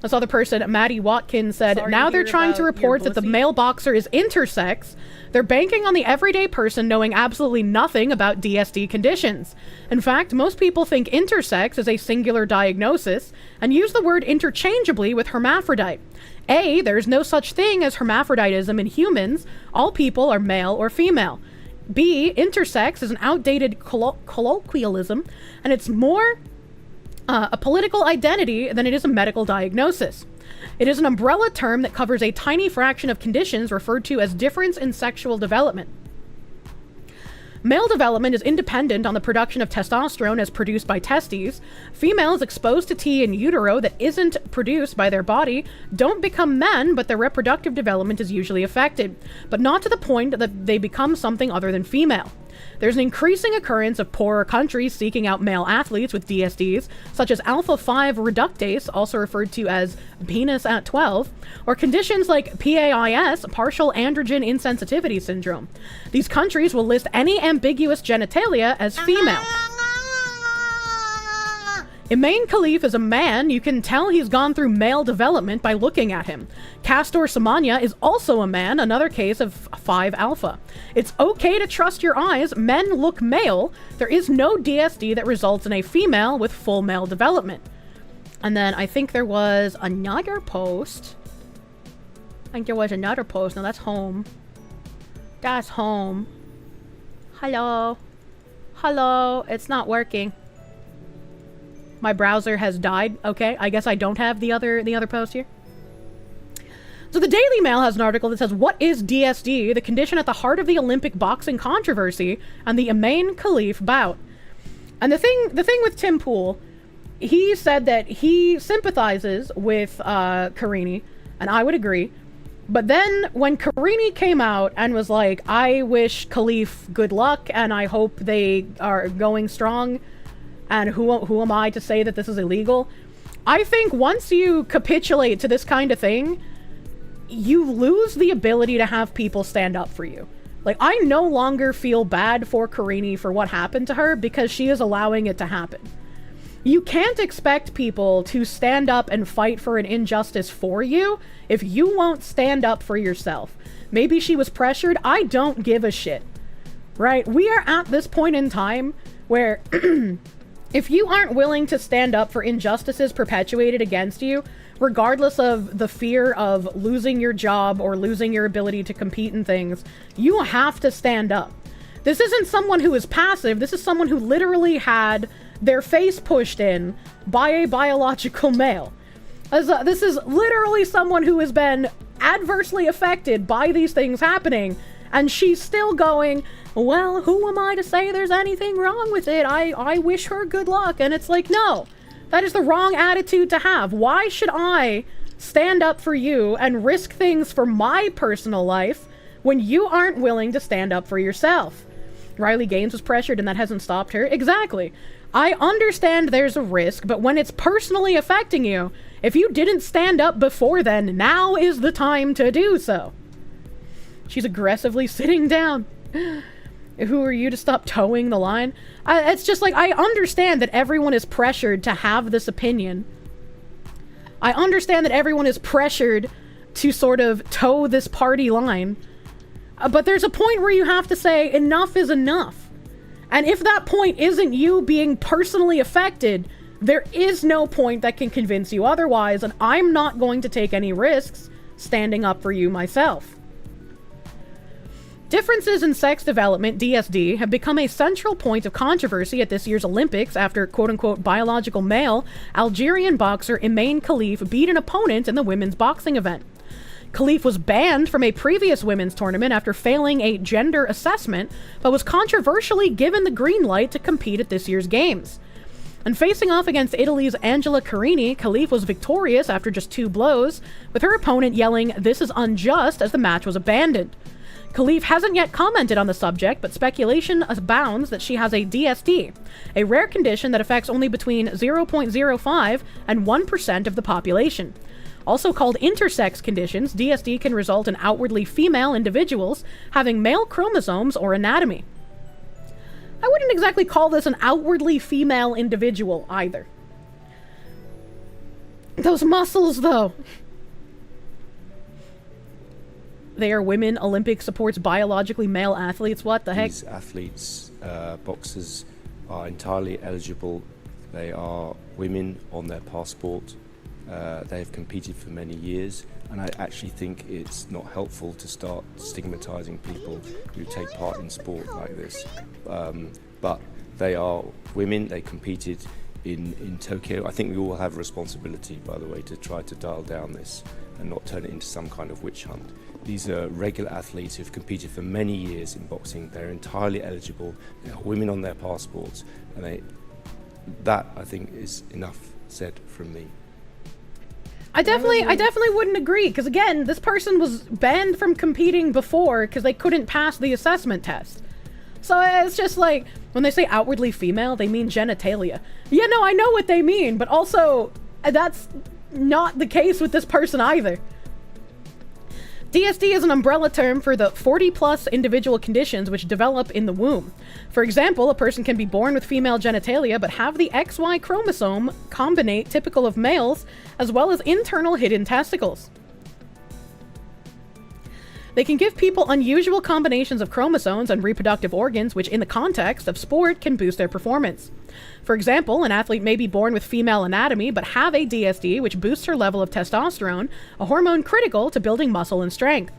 This other person, Maddie Watkins, said, Sorry now to they're hear trying to about report your that the pussy. male boxer is intersex. They're banking on the everyday person knowing absolutely nothing about DSD conditions. In fact, most people think intersex is a singular diagnosis and use the word interchangeably with hermaphrodite. A, there's no such thing as hermaphroditism in humans. All people are male or female. B, intersex is an outdated colloquialism, and it's more a political identity than it is a medical diagnosis. It is an umbrella term that covers a tiny fraction of conditions referred to as difference in sexual development. Male development is independent on the production of testosterone as produced by testes. Females exposed to T in utero that isn't produced by their body don't become men, but their reproductive development is usually affected, but not to the point that they become something other than female. There's an increasing occurrence of poorer countries seeking out male athletes with DSDs, such as alpha-5 reductase, also referred to as penis at 12, or conditions like PAIS, partial androgen insensitivity syndrome. These countries will list any ambiguous genitalia as female. Imane Khalif is a man. You can tell he's gone through male development by looking at him. Castor Samanya is also a man, another case of 5 alpha. It's okay to trust your eyes. Men look male. There is no DSD that results in a female with full male development. And then I think there was another post. No, that's home. That's home. Hello. Hello. It's not working. My browser has died. Okay, I guess I don't have the other post here. So the Daily Mail has an article that says, what is DSD, the condition at the heart of the Olympic boxing controversy and the Imane Khalif bout? And the thing with Tim Pool, he said that he sympathizes with Karini, and I would agree. But then when Karini came out and was like, I wish Khalif good luck and I hope they are going strong, and who am I to say that this is illegal? I think once you capitulate to this kind of thing, you lose the ability to have people stand up for you. Like, I no longer feel bad for Karini for what happened to her because she is allowing it to happen. You can't expect people to stand up and fight for an injustice for you if you won't stand up for yourself. Maybe she was pressured. I don't give a shit. Right? We are at this point in time where if you aren't willing to stand up for injustices perpetuated against you, regardless of the fear of losing your job or losing your ability to compete in things, you have to stand up. This isn't someone who is passive. This is someone who literally had their face pushed in by a biological male. This is literally someone who has been adversely affected by these things happening, and she's still going, well, who am I to say there's anything wrong with it? I wish her good luck. And it's like, no, that is the wrong attitude to have. Why should I stand up for you and risk things for my personal life when you aren't willing to stand up for yourself? Riley Gaines was pressured and that hasn't stopped her. Exactly. I understand there's a risk, but when it's personally affecting you, if you didn't stand up before then, now is the time to do so. She's aggressively sitting down. Who are you to stop towing the line? It's just like, I understand that everyone is pressured to have this opinion. I understand that everyone is pressured to sort of toe this party line. But there's a point where you have to say, enough is enough. And if that point isn't you being personally affected, there is no point that can convince you otherwise, and I'm not going to take any risks standing up for you myself. Differences in sex development, DSD, have become a central point of controversy at this year's Olympics after quote-unquote biological male Algerian boxer Imane Khalif beat an opponent in the women's boxing event. Khalif was banned from a previous women's tournament after failing a gender assessment, but was controversially given the green light to compete at this year's games. And facing off against Italy's Angela Carini, Khalif was victorious after just 2 blows, with her opponent yelling, "This is unjust," as the match was abandoned. Khalif hasn't yet commented on the subject, but speculation abounds that she has a DSD, a rare condition that affects only between 0.05 and 1% of the population. Also called intersex conditions, DSD can result in outwardly female individuals having male chromosomes or anatomy. I wouldn't exactly call this an outwardly female individual either. Those muscles, though. They are women. Olympic supports biologically male athletes. What the heck? These athletes, boxers, are entirely eligible. They are women on their passport. They have competed for many years, and I actually think it's not helpful to start stigmatizing people who take part in sport like this. But they are women. They competed in Tokyo. I think we all have a responsibility, by the way, to try to dial down this and not turn it into some kind of witch hunt. These are regular athletes who've competed for many years in boxing. They're entirely eligible. They are women on their passports, and that I think is enough said from me. I definitely wouldn't agree, because again, this person was banned from competing before because they couldn't pass the assessment test. So it's just like, when they say outwardly female, they mean genitalia. Yeah, no, I know what they mean, but also, that's not the case with this person either. DSD is an umbrella term for the 40-plus individual conditions which develop in the womb. For example, a person can be born with female genitalia but have the XY chromosome combinate typical of males, as well as internal hidden testicles. They can give people unusual combinations of chromosomes and reproductive organs, which in the context of sport can boost their performance. For example, an athlete may be born with female anatomy but have a DSD, which boosts her level of testosterone, a hormone critical to building muscle and strength.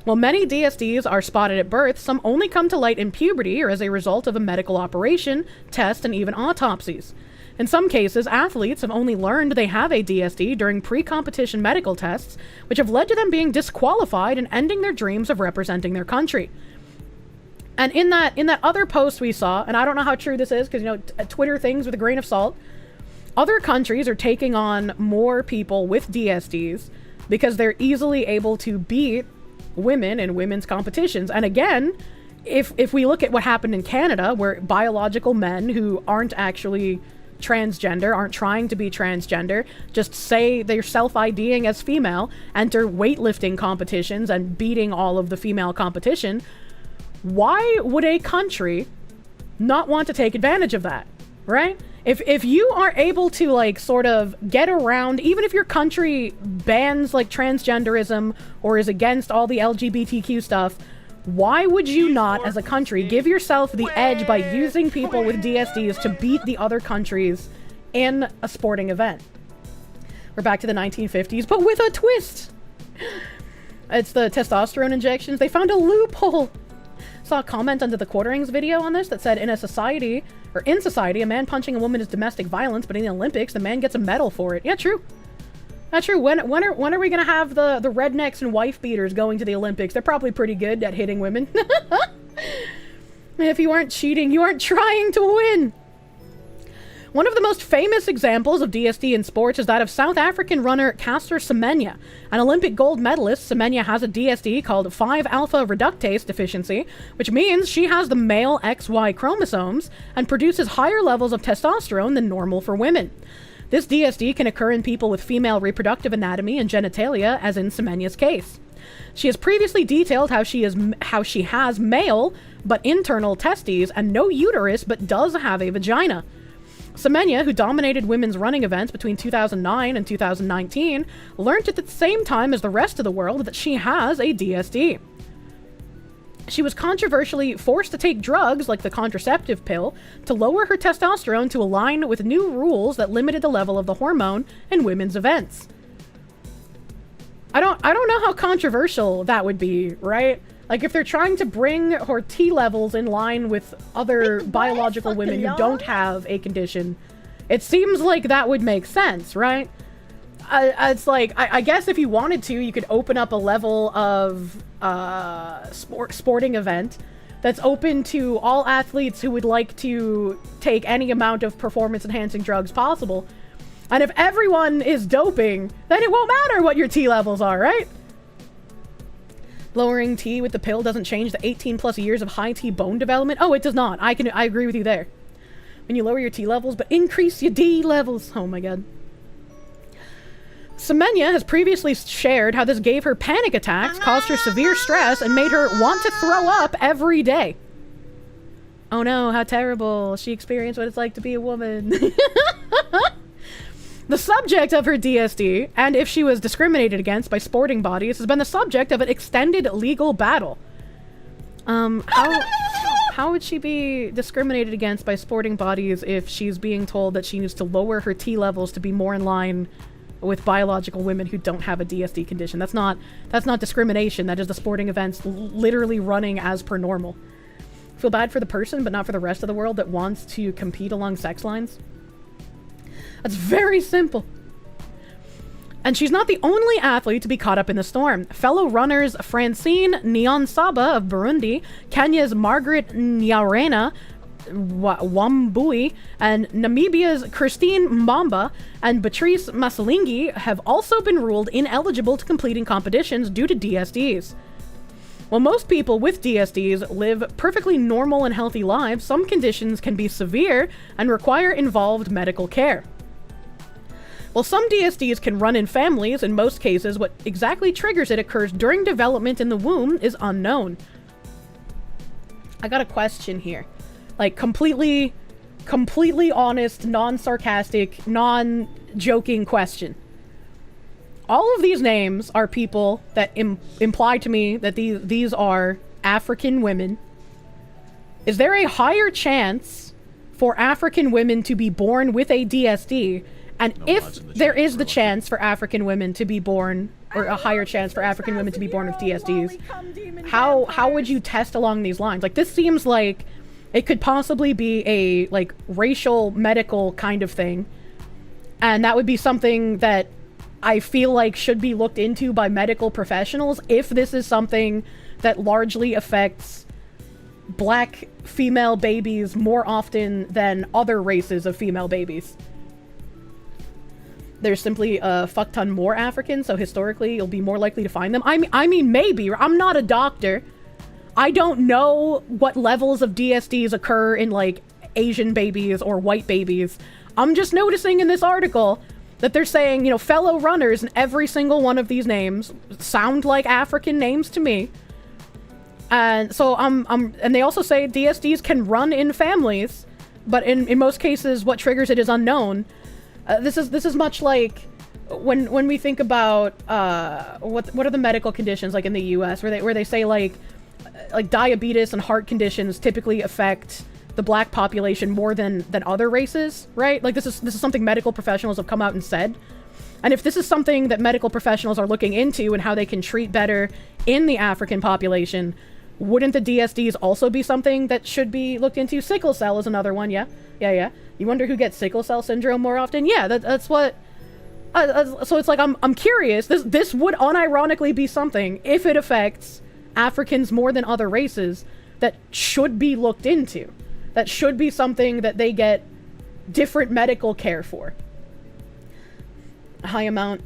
While many DSDs are spotted at birth, some only come to light in puberty or as a result of a medical operation, test, and even autopsies. In some cases, athletes have only learned they have a DSD during pre-competition medical tests, which have led to them being disqualified and ending their dreams of representing their country. And in that other post we saw, and I don't know how true this is, because, you know, Twitter things with a grain of salt, other countries are taking on more people with DSDs because they're easily able to beat women in women's competitions. And again, if we look at what happened in Canada, where biological men who aren't actually transgender, aren't trying to be transgender, just say they're self-IDing as female, enter weightlifting competitions and beating all of the female competition, why would a country not want to take advantage of that, right? If you are able to, like, sort of get around, even if your country bans, like, transgenderism or is against all the LGBTQ stuff, why would you not, as a country, give yourself the edge by using people with DSDs to beat the other countries in a sporting event? We're back to the 1950s, but with a twist. It's the testosterone injections. They found a loophole. Saw a comment under the Quarterings video on this that said, in society, a man punching a woman is domestic violence, but in the Olympics, the man gets a medal for it. Yeah, true. Not true. When are we gonna have the rednecks and wife beaters going to the Olympics? They're probably pretty good at hitting women. If you aren't cheating, you aren't trying to win. One of the most famous examples of DSD in sports is that of South African runner Caster Semenya. An Olympic gold medalist, Semenya has a DSD called 5-alpha reductase deficiency, which means she has the male XY chromosomes and produces higher levels of testosterone than normal for women. This DSD can occur in people with female reproductive anatomy and genitalia, as in Semenya's case. She has previously detailed how she has male but internal testes and no uterus but does have a vagina. Semenya, who dominated women's running events between 2009 and 2019, learned at the same time as the rest of the world that she has a DSD. She was controversially forced to take drugs like the contraceptive pill to lower her testosterone to align with new rules that limited the level of the hormone in women's events. I don't know how controversial that would be, right? Like, if they're trying to bring her T levels in line with other biological women who don't have a condition, it seems like that would make sense, right? It's like, I guess if you wanted to, you could open up a level of sporting event that's open to all athletes who would like to take any amount of performance-enhancing drugs possible. And if everyone is doping, then it won't matter what your T levels are, right? Lowering T with the pill doesn't change the 18-plus years of high T bone development. Oh, it does not. I agree with you there. When you lower your T levels, but increase your D levels. Oh my god. Semenya has previously shared how this gave her panic attacks, caused her severe stress, and made her want to throw up every day. Oh no, how terrible. She experienced what it's like to be a woman. The subject of her DSD, and if she was discriminated against by sporting bodies, has been the subject of an extended legal battle. How would she be discriminated against by sporting bodies if she's being told that she needs to lower her T levels to be more in line with biological women who don't have a DSD condition? That's not discrimination. That is the sporting events literally running as per normal. Feel bad for the person, but not for the rest of the world that wants to compete along sex lines. That's very simple. And she's not the only athlete to be caught up in the storm. Fellow runners Francine Niyonsaba of Burundi, Kenya's Margaret Nyarena Wambui, and Namibia's Christine Mbamba and Beatrice Masalingi have also been ruled ineligible to completing competitions due to DSDs. While most people with DSDs live perfectly normal and healthy lives, some conditions can be severe and require involved medical care. While some DSDs can run in families, in most cases, what exactly triggers it occurs during development in the womb is unknown. I got a question here. Like, completely honest, non-sarcastic, non-joking question. All of these names are people that imply to me that these are African women. Is there a higher chance for African women to be born with a DSD? And if there is the chance for African women to be born, or a higher chance for African women to be born with DSDs, how would you test along these lines? Like, this seems like it could possibly be a, like, racial medical kind of thing. And that would be something that I feel like should be looked into by medical professionals if this is something that largely affects black female babies more often than other races of female babies. There's simply a fuck ton more Africans, so historically you'll be more likely to find them. I mean, maybe. I'm not a doctor. I don't know what levels of DSDs occur in, like, Asian babies or white babies. I'm just noticing in this article that they're saying, you know, fellow runners, and every single one of these names sound like African names to me. And so and they also say DSDs can run in families, but in most cases, what triggers it is unknown. This is much like when we think about what are the medical conditions like in the U.S. where they say like diabetes and heart conditions typically affect the black population more than other races, right? Like this is something medical professionals have come out and said. And if this is something that medical professionals are looking into and how they can treat better in the African population, wouldn't the DSDs also be something that should be looked into? Sickle cell is another one, yeah. You wonder who gets sickle cell syndrome more often? Yeah, that's what... so it's like, I'm curious. This would unironically be something, if it affects Africans more than other races, that should be looked into. That should be something that they get different medical care for. A high amount.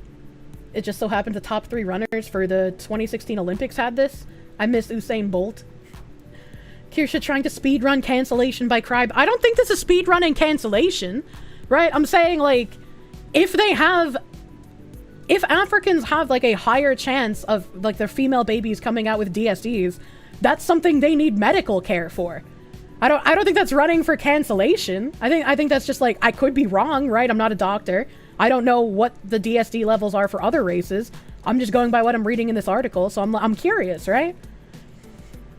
It just so happened the top 3 runners for the 2016 Olympics had this. I miss Usain Bolt. Kirsche trying to speedrun cancellation by Cribe. I don't think this is speedrunning cancellation, right? I'm saying, like, if Africans have, like, a higher chance of, like, their female babies coming out with DSDs, that's something they need medical care for. I don't think that's running for cancellation. I think that's just, like, I could be wrong, right? I'm not a doctor. I don't know what the DSD levels are for other races. I'm just going by what I'm reading in this article, so I'm curious, right?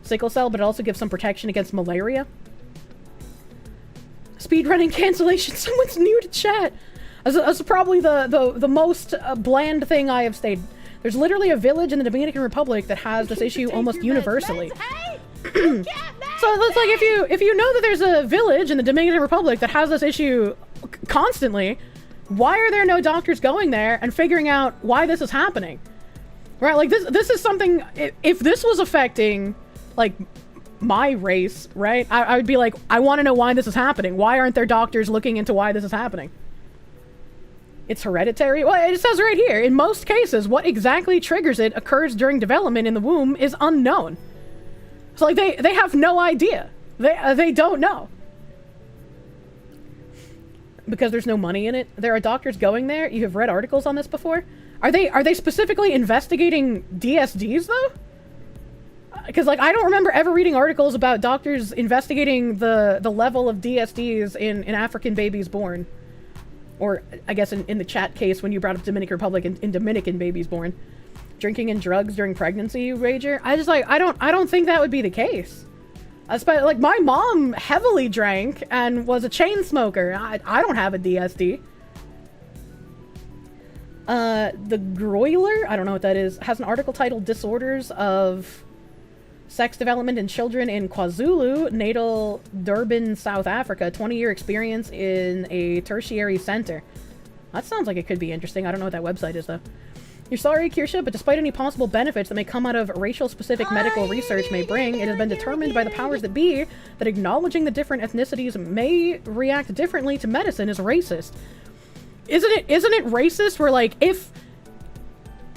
Sickle cell, but it also gives some protection against malaria. Speedrunning cancellation. Someone's new to chat. That's probably the most bland thing I have stated. There's literally a village in the Dominican Republic that has this issue almost universally. So it's like if you know that there's a village in the Dominican Republic that has this issue constantly, why are there no doctors going there and figuring out why this is happening? Right? Like this is something, if this was affecting like my race, right? I would be like, I want to know why this is happening. Why aren't there doctors looking into why this is happening? It's hereditary? Well, it says right here, in most cases, what exactly triggers it occurs during development in the womb is unknown. So like they have no idea. They don't know. Because there's no money in it. There are doctors going there. You have read articles on this before. Are they specifically investigating DSDs though? Because like I don't remember ever reading articles about doctors investigating the level of DSDs in African babies born. Or, I guess in the chat case, when you brought up Dominican Republic, in Dominican babies born. Drinking and drugs during pregnancy, Rager. I just, like, I don't think that would be the case. Like, my mom heavily drank and was a chain smoker. I don't have a DSD. The Groiler, I don't know what that is, has an article titled Disorders of Sex Development in Children in KwaZulu, Natal, Durban, South Africa. 20-year experience in a tertiary center. That sounds like it could be interesting. I don't know what that website is, though. You're sorry, Kirsche, but despite any possible benefits that may come out of racial-specific medical research may bring, it has been determined by the powers that be that acknowledging the different ethnicities may react differently to medicine is racist. Isn't it racist where, like, if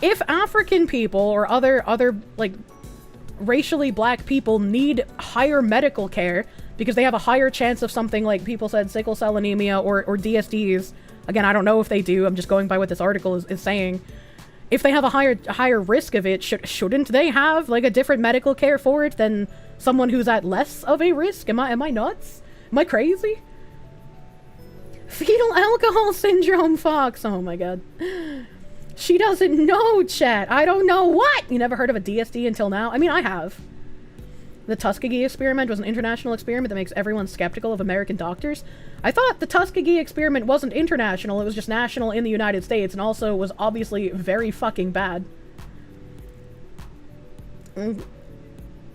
African people or other like racially black people need higher medical care because they have a higher chance of something like people said sickle cell anemia or DSDs. Again, I don't know if they do. I'm just going by what this article is saying. If they have a higher risk of it, shouldn't they have like a different medical care for it than someone who's at less of a risk? Am I nuts? Am I crazy? Fetal alcohol syndrome, Fox. Oh my god. She doesn't know, chat. I don't know what. You never heard of a DSD until now? I mean, I have. The Tuskegee experiment was an international experiment that makes everyone skeptical of American doctors. I thought the Tuskegee experiment wasn't international, it was just national in the United States, and also was obviously very fucking bad.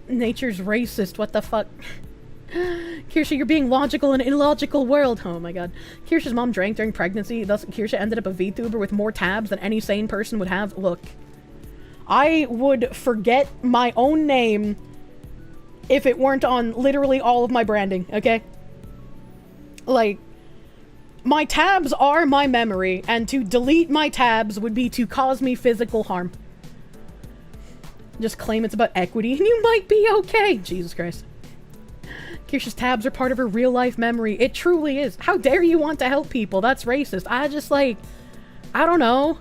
Nature's racist, what the fuck? Kirsche, you're being logical in an illogical world. Oh my god. Kirsche's mom drank during pregnancy, thus Kirsche ended up a VTuber with more tabs than any sane person would have. Look, I would forget my own name if it weren't on literally all of my branding, okay? Like, my tabs are my memory, and to delete my tabs would be to cause me physical harm. Just claim it's about equity and you might be okay. Jesus Christ. Kirsche's tabs are part of her real-life memory. It truly is. How dare you want to help people? That's racist. I just, like, I don't know.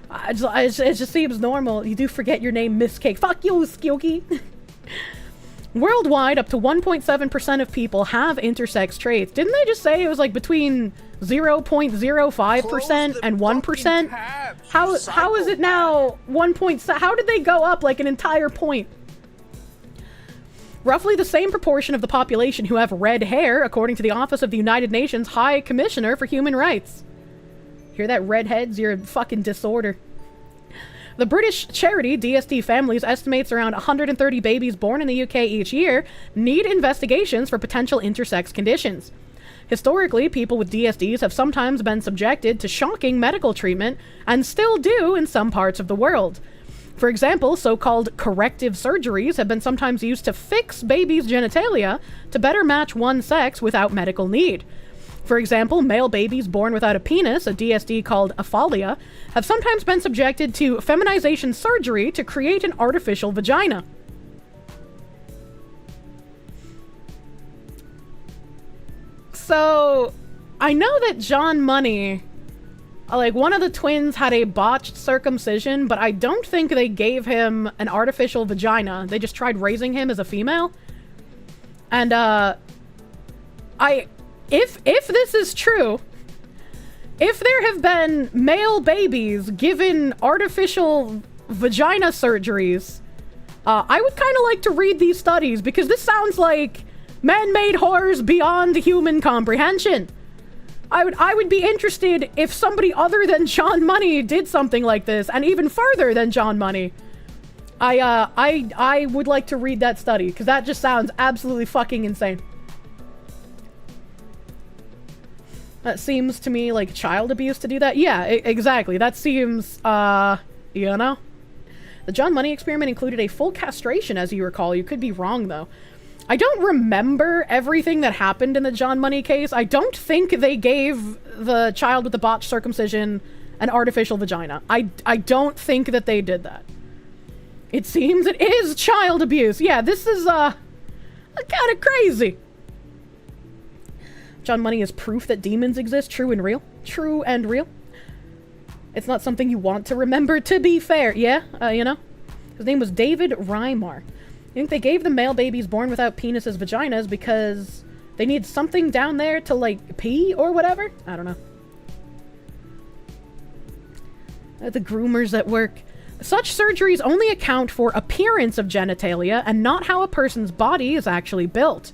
It just seems normal. You do forget your name, Miss Cake. Fuck you, Skilky. Worldwide, up to 1.7% of people have intersex traits. Didn't they just say it was, like, between 0.05% and 1%? How is it now 1.7? How did they go up, like, an entire point? Roughly the same proportion of the population who have red hair, according to the Office of the United Nations High Commissioner for Human Rights. Hear that, redheads? You're a fucking disorder. The British charity DSD Families estimates around 130 babies born in the UK each year need investigations for potential intersex conditions. Historically, people with DSDs have sometimes been subjected to shocking medical treatment and still do in some parts of the world. For example, so-called corrective surgeries have been sometimes used to fix babies' genitalia to better match one sex without medical need. For example, male babies born without a penis, a DSD called aphalia, have sometimes been subjected to feminization surgery to create an artificial vagina. So, I know that John Money, like, one of the twins had a botched circumcision, but I don't think they gave him an artificial vagina. They just tried raising him as a female. And, if this is true, if there have been male babies given artificial vagina surgeries, I would kind of like to read these studies, because this sounds like man-made horrors beyond human comprehension. I would be interested if somebody other than John Money did something like this, and even further than John Money. I would like to read that study, because that just sounds absolutely fucking insane. That seems to me like child abuse to do that. Yeah, exactly. That seems, you know? The John Money experiment included a full castration, as you recall. You could be wrong, though. I don't remember everything that happened in the John Money case. I don't think they gave the child with the botched circumcision an artificial vagina. I don't think that they did that. It seems it is child abuse. Yeah, this is, kind of crazy. John Money is proof that demons exist. True and real. True and real. It's not something you want to remember, to be fair. Yeah, you know? His name was David Reimar. I think they gave the male babies born without penises vaginas because they need something down there to, like, pee or whatever? I don't know. The groomers at work. Such surgeries only account for appearance of genitalia and not how a person's body is actually built.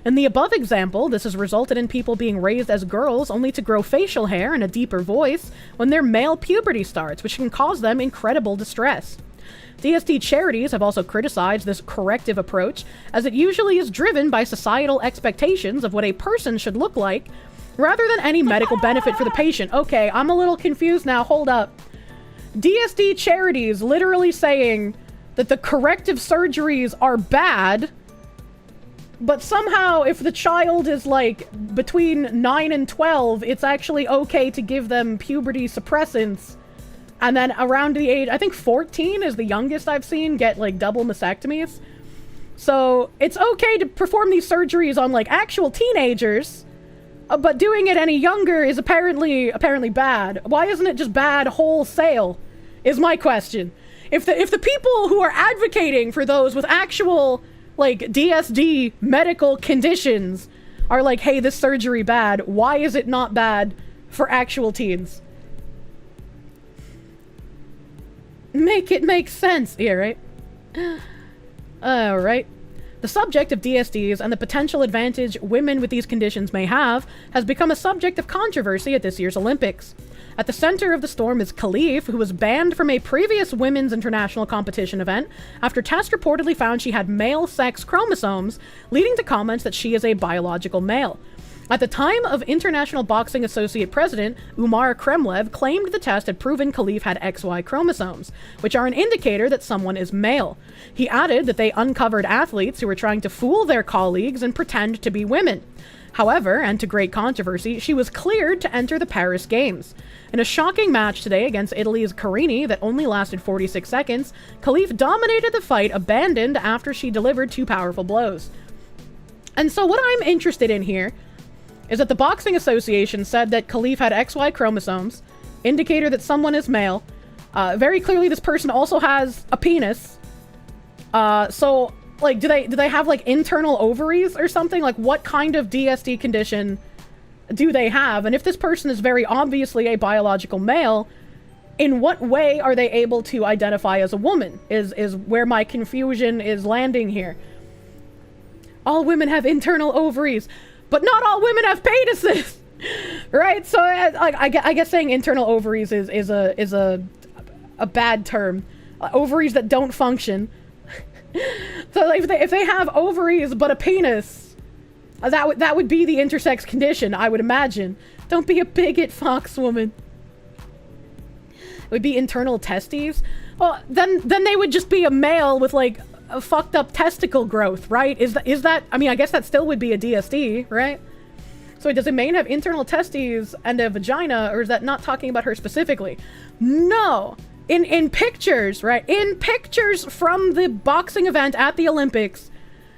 In the above example, this has resulted in people being raised as girls only to grow facial hair and a deeper voice when their male puberty starts, which can cause them incredible distress. DSD charities have also criticized this corrective approach, as it usually is driven by societal expectations of what a person should look like, rather than any medical benefit for the patient. Okay, I'm a little confused now, hold up. DSD charities literally saying that the corrective surgeries are bad, but somehow if the child is like between 9 and 12, it's actually okay to give them puberty suppressants. And then around the age, I think 14 is the youngest I've seen get like double mastectomies. So it's okay to perform these surgeries on like actual teenagers, but doing it any younger is apparently bad. Why isn't it just bad wholesale? Is my question. If the people who are advocating for those with actual like DSD medical conditions are like, hey, this surgery bad, why is it not bad for actual teens? Make it make sense. Yeah, right? Alright. The subject of DSDs and the potential advantage women with these conditions may have has become a subject of controversy at this year's Olympics. At the center of the storm is Khalif, who was banned from a previous women's international competition event after tests reportedly found she had male sex chromosomes, leading to comments that she is a biological male. At the time of International Boxing Associate President, Umar Kremlev claimed the test had proven Khalif had XY chromosomes, which are an indicator that someone is male. He added that they uncovered athletes who were trying to fool their colleagues and pretend to be women. However, and to great controversy, she was cleared to enter the Paris Games. In a shocking match today against Italy's Carini that only lasted 46 seconds, Khalif dominated the fight, abandoned after she delivered 2 powerful blows. And so what I'm interested in here is that the Boxing Association said that Khalif had XY chromosomes, indicator that someone is male. Very clearly this person also has a penis. So, like, do they have, like, internal ovaries or something? Like, what kind of DSD condition do they have? And if this person is very obviously a biological male, in what way are they able to identify as a woman? Is where my confusion is landing here. All women have internal ovaries, but not all women have penises, right? So I guess saying internal ovaries is a bad term. Ovaries that don't function. So if they have ovaries but a penis, that would be the intersex condition, I would imagine. Don't be a bigot, Fox woman. It would be internal testes. Well, then they would just be a male with like a fucked up testicle growth, right? Is that? I mean, I guess that still would be a DSD, right? So does a man have internal testes and a vagina, or is that not talking about her specifically? No. In pictures, right? In pictures from the boxing event at the Olympics,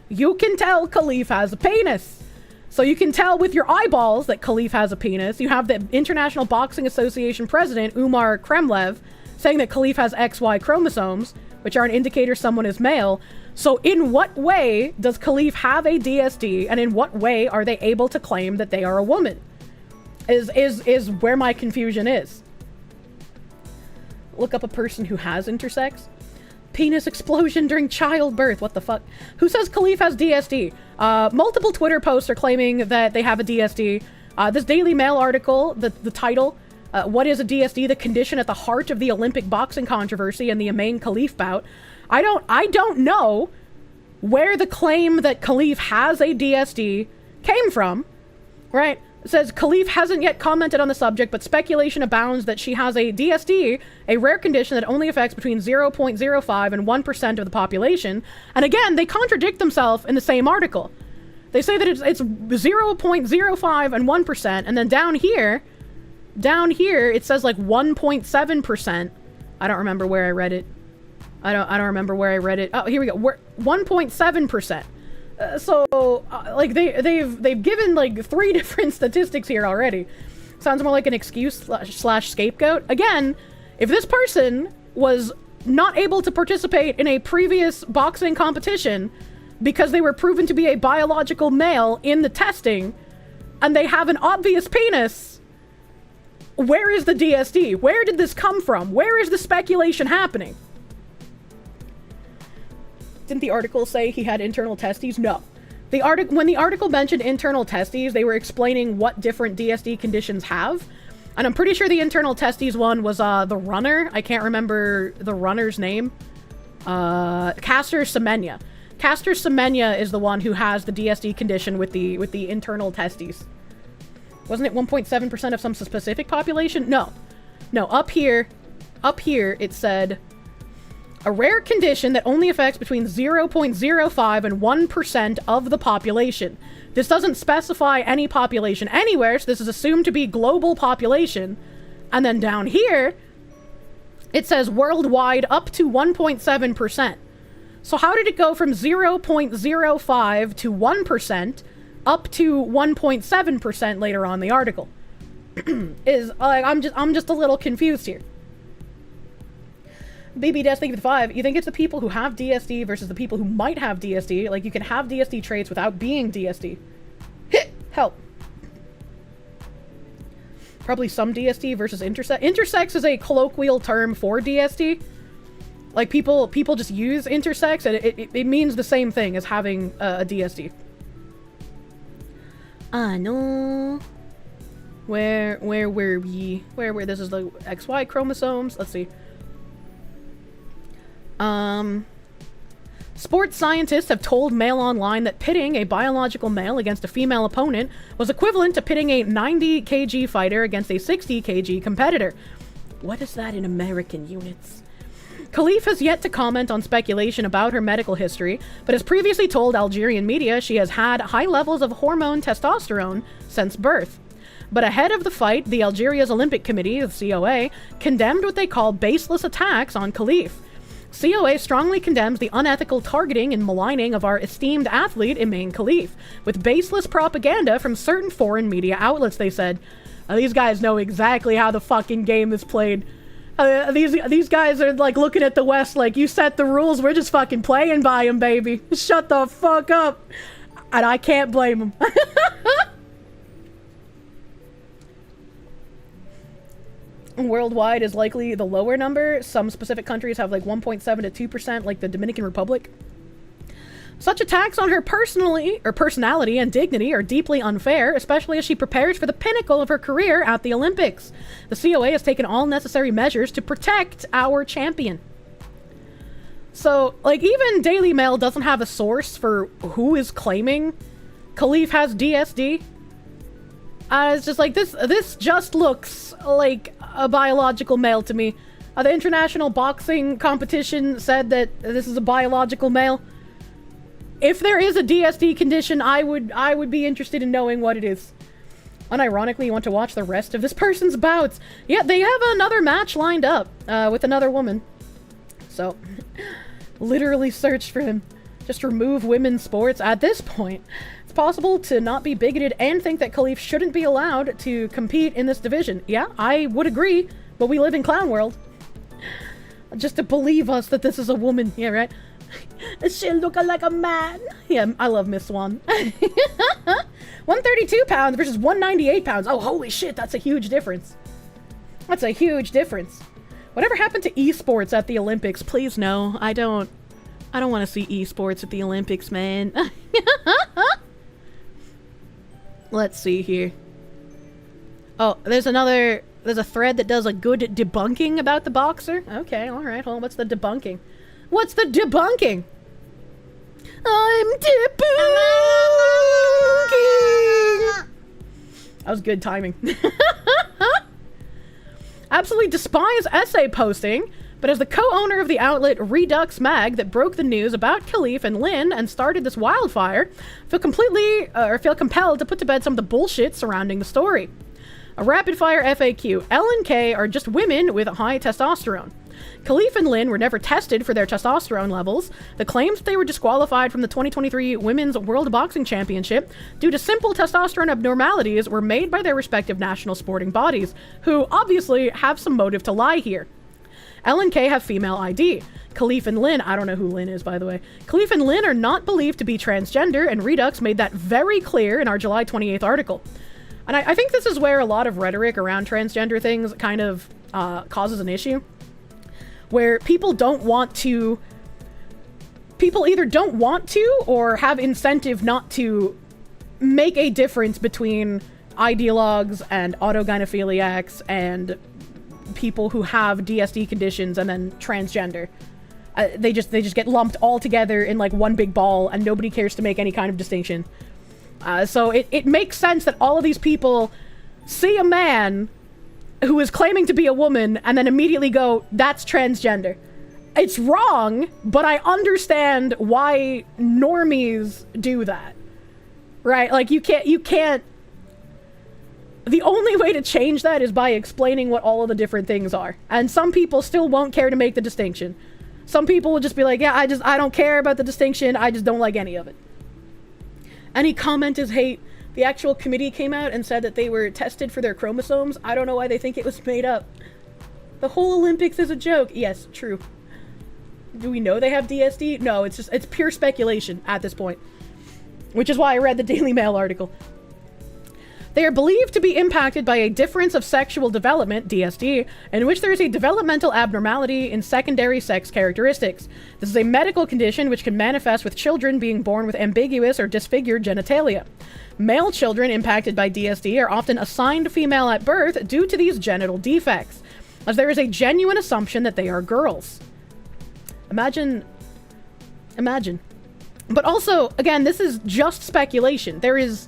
you can tell Khalif has a penis. So you can tell with your eyeballs that Khalif has a penis. You have the International Boxing Association president, Umar Kremlev, saying that Khalif has XY chromosomes, which are an indicator someone is male. So in what way does Khalif have a DSD, and in what way are they able to claim that they are a woman? Is where my confusion is. Look up a person who has intersex. Penis explosion during childbirth. What the fuck? Who says Khalif has DSD? Multiple Twitter posts are claiming that they have a DSD. This Daily Mail article, the title, what is a DSD? The condition at the heart of the Olympic boxing controversy and the Amain Khalif bout. I don't know where the claim that Khalif has a DSD came from, right? It says Khalif hasn't yet commented on the subject, but speculation abounds that she has a DSD, a rare condition that only affects between 0.05 and 1% of the population. And again, they contradict themselves in the same article. They say that it's 0.05 and 1%, and then down here it says like 1.7%. I don't remember where I read it. I don't remember where I read it. Oh, here we go. 1.7%. Like they've given like 3 different statistics here already. Sounds more like an excuse slash scapegoat. Again, if this person was not able to participate in a previous boxing competition because they were proven to be a biological male in the testing, and they have an obvious penis, where is the DSD? Where did this come from? Where is the speculation happening? Didn't the article say he had internal testes? No. When the article mentioned internal testes, they were explaining what different DSD conditions have. And I'm pretty sure the internal testes one was the runner. I can't remember the runner's name. Castor Semenya. Castor Semenya is the one who has the DSD condition with the internal testes. Wasn't it 1.7% of some specific population? No. No, up here it said a rare condition that only affects between 0.05 and 1% of the population. This doesn't specify any population anywhere, so this is assumed to be global population. And then down here, it says worldwide up to 1.7%. So how did it go from 0.05 to 1% up to 1.7% later on in the article? I'm just a little confused here. BB Des, thank you for the 5. You think it's the people who have DSD versus the people who might have DSD? Like, you can have DSD traits without being DSD. Help. Probably some DSD versus intersex. Intersex is a colloquial term for DSD. Like, people just use intersex, and it means the same thing as having a DSD. No. Where were we? Where this is the XY chromosomes. Let's see. Sports scientists have told Mail Online that pitting a biological male against a female opponent was equivalent to pitting a 90 kg fighter against a 60 kg competitor. What is that in American units? Khalif has yet to comment on speculation about her medical history, but has previously told Algerian media she has had high levels of hormone testosterone since birth. But ahead of the fight, the Algeria's Olympic Committee, the COA, condemned what they call baseless attacks on Khalif. COA strongly condemns the unethical targeting and maligning of our esteemed athlete, Imaine Khalif, with baseless propaganda from certain foreign media outlets, they said. These guys know exactly how the fucking game is played. These guys are like looking at the West like, you set the rules, we're just fucking playing by them, baby. Shut the fuck up. And I can't blame them. Worldwide is likely the lower number. Some specific countries have like 1.7 to 2%, like the Dominican Republic. Such attacks on her personality and dignity are deeply unfair, especially as she prepares for the pinnacle of her career at the Olympics. The COA has taken all necessary measures to protect our champion. So, like, even Daily Mail doesn't have a source for who is claiming Khalif has DSD. It's just like, this just looks like a biological male to me. The International Boxing Competition said that this is a biological male. If there is a DSD condition, I would be interested in knowing what it is. Unironically, you want to watch the rest of this person's bouts. Yeah, they have another match lined up with another woman. So, literally search for him. Just remove women's sports at this point. It's possible to not be bigoted and think that Khalif shouldn't be allowed to compete in this division. Yeah, I would agree, but we live in clown world. Just to believe us that this is a woman. Yeah, right? She look like a man. Yeah, I love Miss Swan. 132 pounds versus 198 pounds. Oh, holy shit, that's a huge difference. That's a huge difference. Whatever happened to esports at the Olympics? Please no. I don't want to see esports at the Olympics, man. Let's see here. Oh, there's a thread that does a good debunking about the boxer. Okay, all right. Hold on. What's the debunking? What's the debunking? I'm debunking. That was good timing. Absolutely despise essay posting, but as the co-owner of the outlet Redux Mag that broke the news about Khalif and Lynn and started this wildfire, feel compelled to put to bed some of the bullshit surrounding the story. A rapid-fire FAQ. L and K are just women with high testosterone. Khalif and Lynn were never tested for their testosterone levels. The claims that they were disqualified from the 2023 Women's World Boxing Championship due to simple testosterone abnormalities were made by their respective national sporting bodies, who obviously have some motive to lie here. L and K have female ID. Khalif and Lynn, I don't know who Lynn is, by the way. Khalif and Lynn are not believed to be transgender, and Redux made that very clear in our July 28th article. And I think this is where a lot of rhetoric around transgender things kind of causes an issue. Where people either don't want to or have incentive not to make a difference between ideologues and autogynephiliacs and people who have DSD conditions and then transgender. They just get lumped all together in like one big ball and nobody cares to make any kind of distinction. So it makes sense that all of these people see a man who is claiming to be a woman and then immediately go, that's transgender. It's wrong, but I understand why normies do that. Right? Like, you can't... The only way to change that is by explaining what all of the different things are. And some people still won't care to make the distinction. Some people will just be like, yeah, I don't care about the distinction, I just don't like any of it. Any comment is hate. The actual committee came out and said that they were tested for their chromosomes. I don't know why they think it was made up. The whole Olympics is a joke. Yes, true. Do we know they have DSD? No, it's pure speculation at this point. Which is why I read the Daily Mail article. They are believed to be impacted by a difference of sexual development, DSD, in which there is a developmental abnormality in secondary sex characteristics. This is a medical condition which can manifest with children being born with ambiguous or disfigured genitalia. Male children impacted by DSD are often assigned female at birth due to these genital defects, as there is a genuine assumption that they are girls. Imagine. But also, again, this is just speculation. There is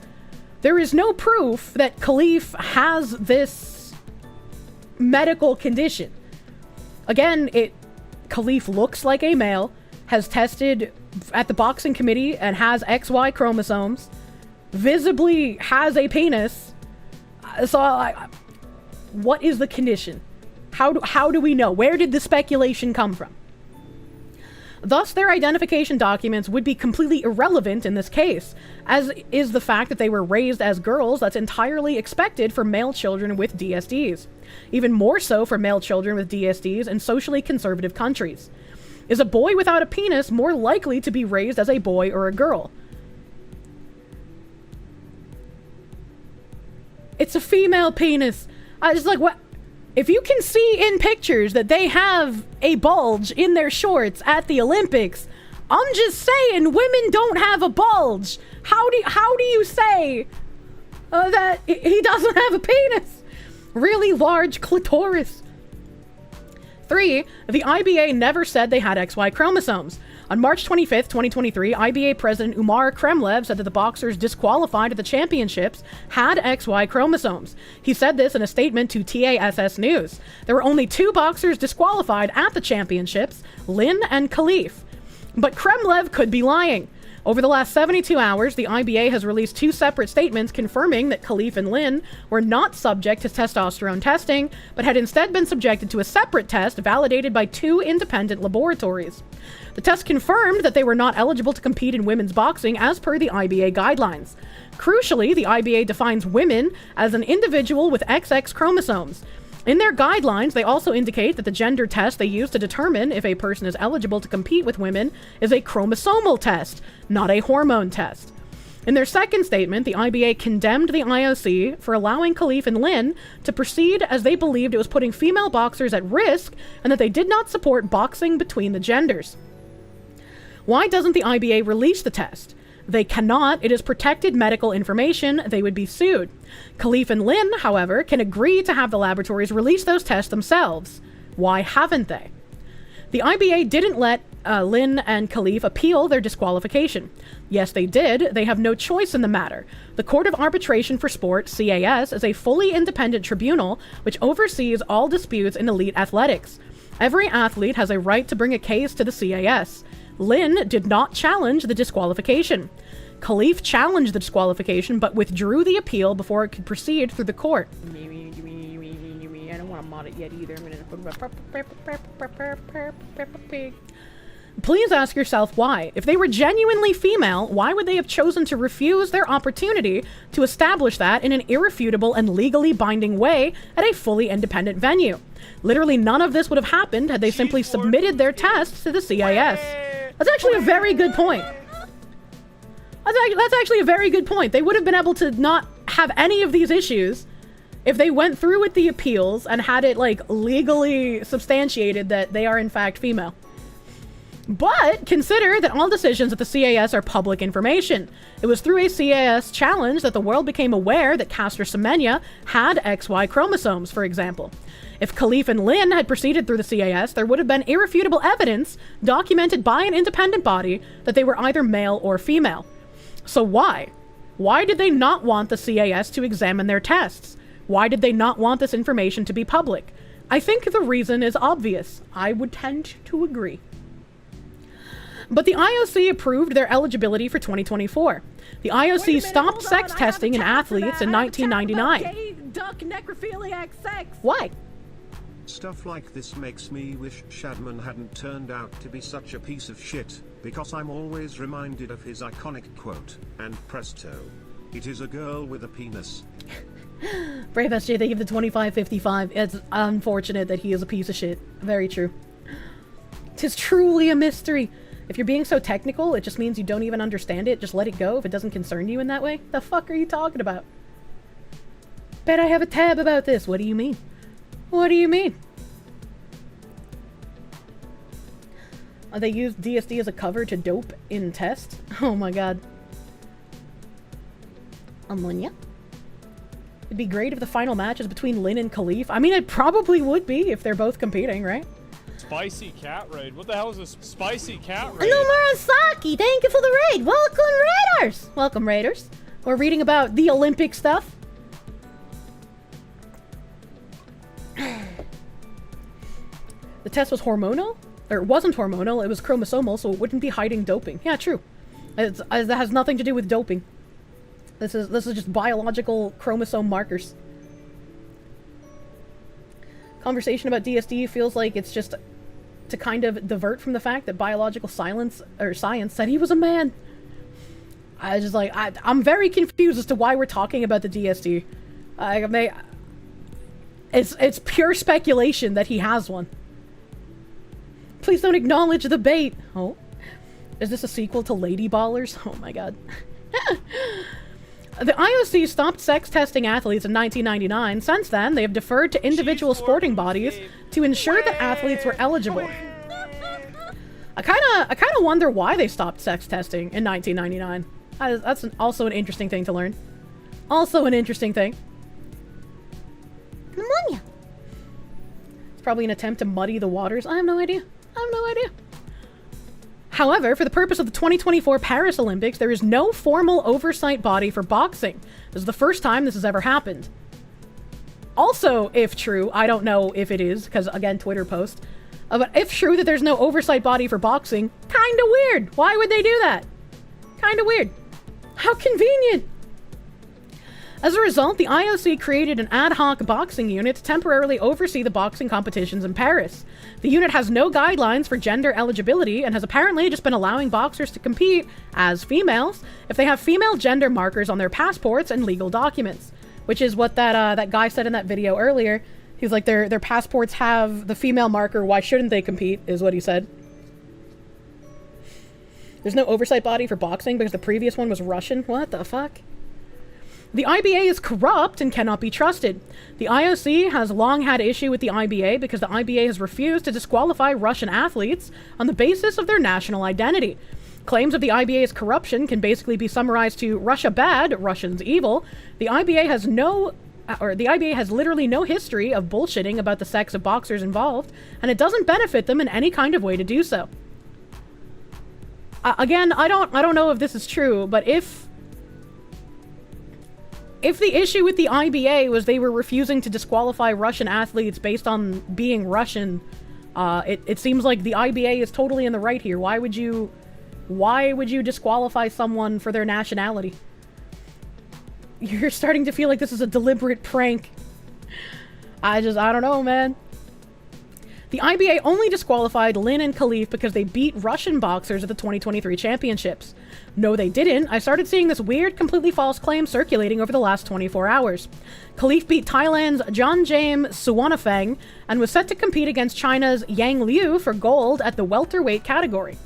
no proof that Khalif has this medical condition. Again, Khalif looks like a male, has tested at the boxing committee and has XY chromosomes, visibly has a penis. So, what is the condition? How do we know? Where did the speculation come from? Thus, their identification documents would be completely irrelevant in this case, as is the fact that they were raised as girls. That's entirely expected for male children with DSDs. Even more so for male children with DSDs in socially conservative countries. Is a boy without a penis more likely to be raised as a boy or a girl? It's a female penis. I just like, what? If you can see in pictures that they have a bulge in their shorts at the Olympics, I'm just saying women don't have a bulge. How do you say that he doesn't have a penis? Really large clitoris. 3. The IBA never said they had XY chromosomes. On March 25th, 2023, IBA President Umar Kremlev said that the boxers disqualified at the championships had XY chromosomes. He said this in a statement to TASS News. There were only 2 boxers disqualified at the championships, Lin and Khalif. But Kremlev could be lying. Over the last 72 hours, the IBA has released 2 separate statements confirming that Khalif and Lin were not subject to testosterone testing, but had instead been subjected to a separate test validated by 2 independent laboratories. The test confirmed that they were not eligible to compete in women's boxing as per the IBA guidelines. Crucially, the IBA defines women as an individual with XX chromosomes. In their guidelines, they also indicate that the gender test they use to determine if a person is eligible to compete with women is a chromosomal test, not a hormone test. In their second statement, the IBA condemned the IOC for allowing Khalif and Lin to proceed as they believed it was putting female boxers at risk and that they did not support boxing between the genders. Why doesn't the IBA release the test? They cannot. It is protected medical information. They would be sued. Khalif and Lin, however, can agree to have the laboratories release those tests themselves. Why haven't they? The IBA didn't let Lin and Khalif appeal their disqualification. Yes, they did. They have no choice in the matter. The Court of Arbitration for Sport, CAS, is a fully independent tribunal which oversees all disputes in elite athletics. Every athlete has a right to bring a case to the CAS. Lin did not challenge the disqualification. Khalif challenged the disqualification but withdrew the appeal before it could proceed through the court. I don't want to mod it yet either. Please ask yourself why. If they were genuinely female, why would they have chosen to refuse their opportunity to establish that in an irrefutable and legally binding way at a fully independent venue? Literally none of this would have happened had they simply submitted their tests to the CIS. That's actually a very good point. That's actually a very good point. They would have been able to not have any of these issues if they went through with the appeals and had it, like, legally substantiated that they are in fact female. But consider that all decisions at the CAS are public information. It was through a CAS challenge that the world became aware that Caster Semenya had XY chromosomes, for example. If Khalif and Lin had proceeded through the CAS, there would have been irrefutable evidence documented by an independent body that they were either male or female. So why? Why did they not want the CAS to examine their tests? Why did they not want this information to be public? I think the reason is obvious. I would tend to agree. But the IOC approved their eligibility for 2024. The IOC stopped sex testing in athletes in 1999. Gay, duck, necrophiliac sex. Why? Stuff like this makes me wish Shadman hadn't turned out to be such a piece of shit, because I'm always reminded of his iconic quote, and presto, it is a girl with a penis. Brave SJ, they give the 2555. It's unfortunate that he is a piece of shit. Very true. 'Tis truly a mystery. If you're being so technical, it just means you don't even understand it. Just let it go if it doesn't concern you in that way. The fuck are you talking about? Bet I have a tab about this. What do you mean? What do you mean? They used DSD as a cover to dope in test? Oh my god. Ammonia? It'd be great if the final match is between Lin and Khalif. I mean, it probably would be if they're both competing, right? Spicy cat raid. What the hell is this spicy cat raid? Hello, Murasaki. Thank you for the raid. Welcome, Raiders. Welcome, Raiders. We're reading about the Olympic stuff. The test was hormonal? Or it wasn't hormonal, it was chromosomal, so it wouldn't be hiding doping. Yeah, true. That has nothing to do with doping. This is just biological chromosome markers. Conversation about DSD feels like it's just to kind of divert from the fact that biological science said he was a man. I'm very confused as to why we're talking about the DSD. It's pure speculation that he has one. Please don't acknowledge the bait. Oh, is this a sequel to Lady Ballers? Oh my god. The IOC stopped sex testing athletes in 1999. Since then, they have deferred to individual sporting bodies to ensure that athletes were eligible. I kind of wonder why they stopped sex testing in 1999. That's also an interesting thing to learn. Also an interesting thing. Pneumonia. It's probably an attempt to muddy the waters. I have no idea. However, for the purpose of the 2024 Paris Olympics, there is no formal oversight body for boxing. This is the first time this has ever happened. Also, if true, I don't know if it is, because again, Twitter post. But if true that there's no oversight body for boxing, kinda weird. Why would they do that? Kinda weird. How convenient. As a result, the IOC created an ad hoc boxing unit to temporarily oversee the boxing competitions in Paris. The unit has no guidelines for gender eligibility and has apparently just been allowing boxers to compete as females if they have female gender markers on their passports and legal documents, which is what that guy said in that video earlier. He's like, their passports have the female marker, why shouldn't they compete, is what he said. There's no oversight body for boxing because the previous one was Russian? What the fuck? The IBA is corrupt and cannot be trusted. The IOC has long had issue with the IBA because the IBA has refused to disqualify Russian athletes on the basis of their national identity. Claims of the IBA's corruption can basically be summarized to Russia bad, Russians evil. The IBA has literally no history of bullshitting about the sex of boxers involved, and it doesn't benefit them in any kind of way to do so. Again, I don't know if this is true, but if the issue with the IBA was they were refusing to disqualify Russian athletes based on being Russian, it seems like the IBA is totally in the right here. Why would you disqualify someone for their nationality? You're starting to feel like this is a deliberate prank. I don't know, man. The IBA only disqualified Lin and Khalif because they beat Russian boxers at the 2023 championships. No, they didn't. I started seeing this weird, completely false claim circulating over the last 24 hours. Khalif beat Thailand's Janjames Suwanafeng and was set to compete against China's Yang Liu for gold at the welterweight category.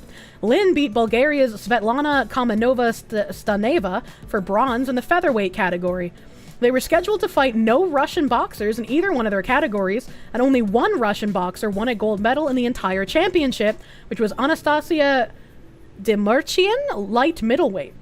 Lynn beat Bulgaria's Svetlana Kamenova-Staneva for bronze in the featherweight category. They were scheduled to fight no Russian boxers in either one of their categories, and only one Russian boxer won a gold medal in the entire championship, which was Anastasia Demirchian, light middleweight.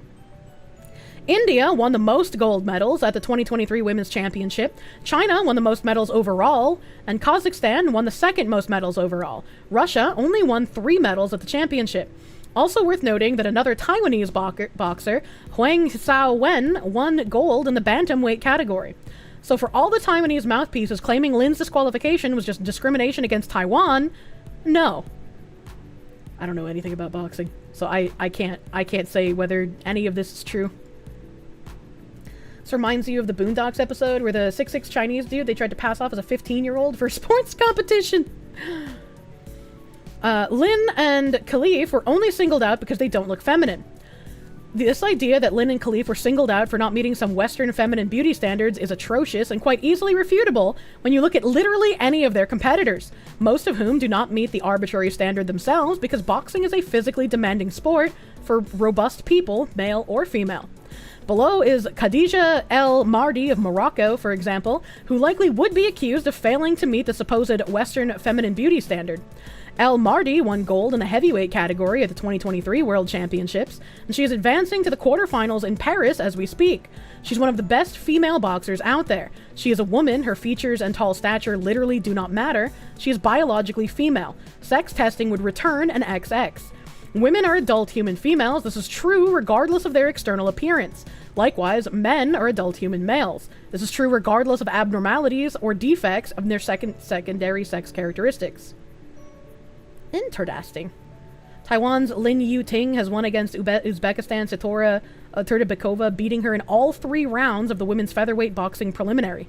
India won the most gold medals at the 2023 Women's Championship. China won the most medals overall, and Kazakhstan won the second most medals overall. Russia only won 3 medals at the championship. Also worth noting that another Taiwanese boxer, Huang Xiaowen, won gold in the bantamweight category. So for all the Taiwanese mouthpieces claiming Lin's disqualification was just discrimination against Taiwan, no. I don't know anything about boxing, so I can't say whether any of this is true. This reminds you of the Boondocks episode where the 6'6" Chinese dude they tried to pass off as a 15-year-old for a sports competition. Lin and Khalif were only singled out because they don't look feminine. This idea that Lin and Khalif were singled out for not meeting some Western feminine beauty standards is atrocious and quite easily refutable when you look at literally any of their competitors, most of whom do not meet the arbitrary standard themselves because boxing is a physically demanding sport for robust people, male or female. Below is Khadija El Mardi of Morocco, for example, who likely would be accused of failing to meet the supposed Western feminine beauty standard. El Mardi won gold in the heavyweight category at the 2023 World Championships, and she is advancing to the quarterfinals in Paris as we speak. She's one of the best female boxers out there. She is a woman, her features and tall stature literally do not matter. She is biologically female. Sex testing would return an XX. Women are adult human females. This is true regardless of their external appearance. Likewise, men are adult human males. This is true regardless of abnormalities or defects of their secondary sex characteristics. Interesting. Taiwan's Lin Yuting has won against Uzbekistan's Sitora Turdibekova, beating her in all 3 rounds of the women's featherweight boxing preliminary.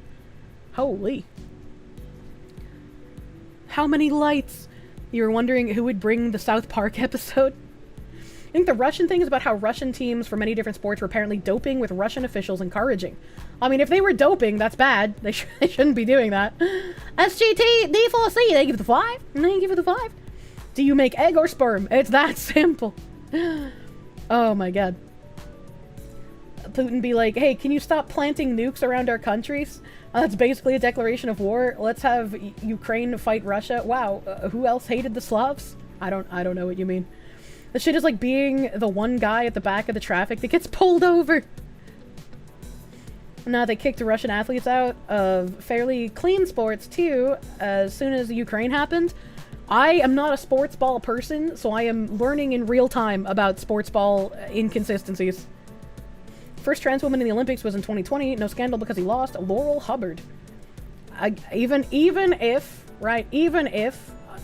Holy. How many lights? You were wondering who would bring the South Park episode? I think the Russian thing is about how Russian teams for many different sports were apparently doping with Russian officials encouraging. I mean, if they were doping, that's bad. They shouldn't be doing that. SGT D4C, they give it the 5. They give it the 5. Do you make egg or sperm? It's that simple. Oh my god. Putin be like, hey, can you stop planting nukes around our countries? That's basically a declaration of war. Let's have Ukraine fight Russia. Wow, who else hated the Slavs? I don't know what you mean. This shit is like being the one guy at the back of the traffic that gets pulled over. Now they kicked the Russian athletes out of fairly clean sports too as soon as the Ukraine happened. I am not a sports ball person, so I am learning in real time about sports ball inconsistencies. First trans woman in the Olympics was in 2020. No scandal because he lost. Laurel Hubbard. Even if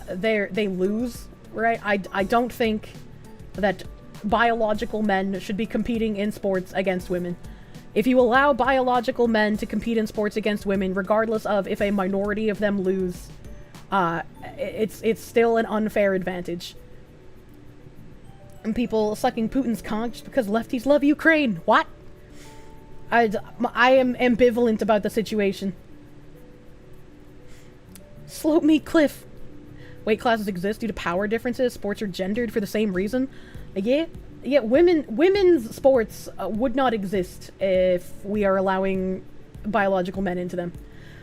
they lose, right? I don't think that biological men should be competing in sports against women. If you allow biological men to compete in sports against women, regardless of if a minority of them lose, it's still an unfair advantage. And people sucking Putin's cock just because lefties love Ukraine. What? I am ambivalent about the situation. Slope me, Cliff. Weight classes exist due to power differences. Sports are gendered for the same reason. Yeah, women's sports would not exist if we are allowing biological men into them.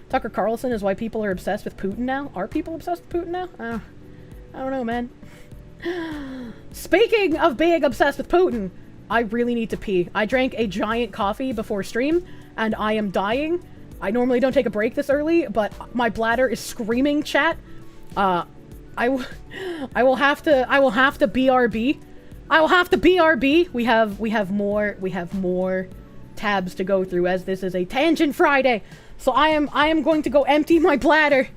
Tucker Carlson is why people are obsessed with Putin now. Are people obsessed with Putin now? I don't know, man. Speaking of being obsessed with Putin, I really need to pee. I drank a giant coffee before stream, and I am dying. I normally don't take a break this early, but my bladder is screaming, chat. I will have to BRB. I will have to BRB. We have more tabs to go through as this is a Tangent Friday. So I am going to go empty my bladder.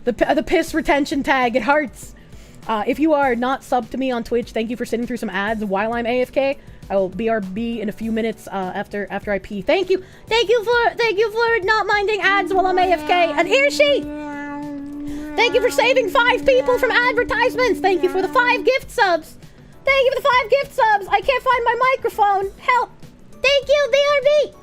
The piss retention tag, it hurts. If you are not subbed to me on Twitch, thank you for sitting through some ads while I'm AFK. I will BRB in a few minutes after I pee. Thank you for not minding ads while I'm AFK. And here she. Thank you for saving 5 people from advertisements. Thank you for the 5 gift subs. Thank you for the 5 gift subs. I can't find my microphone. Help. Thank you, BRB.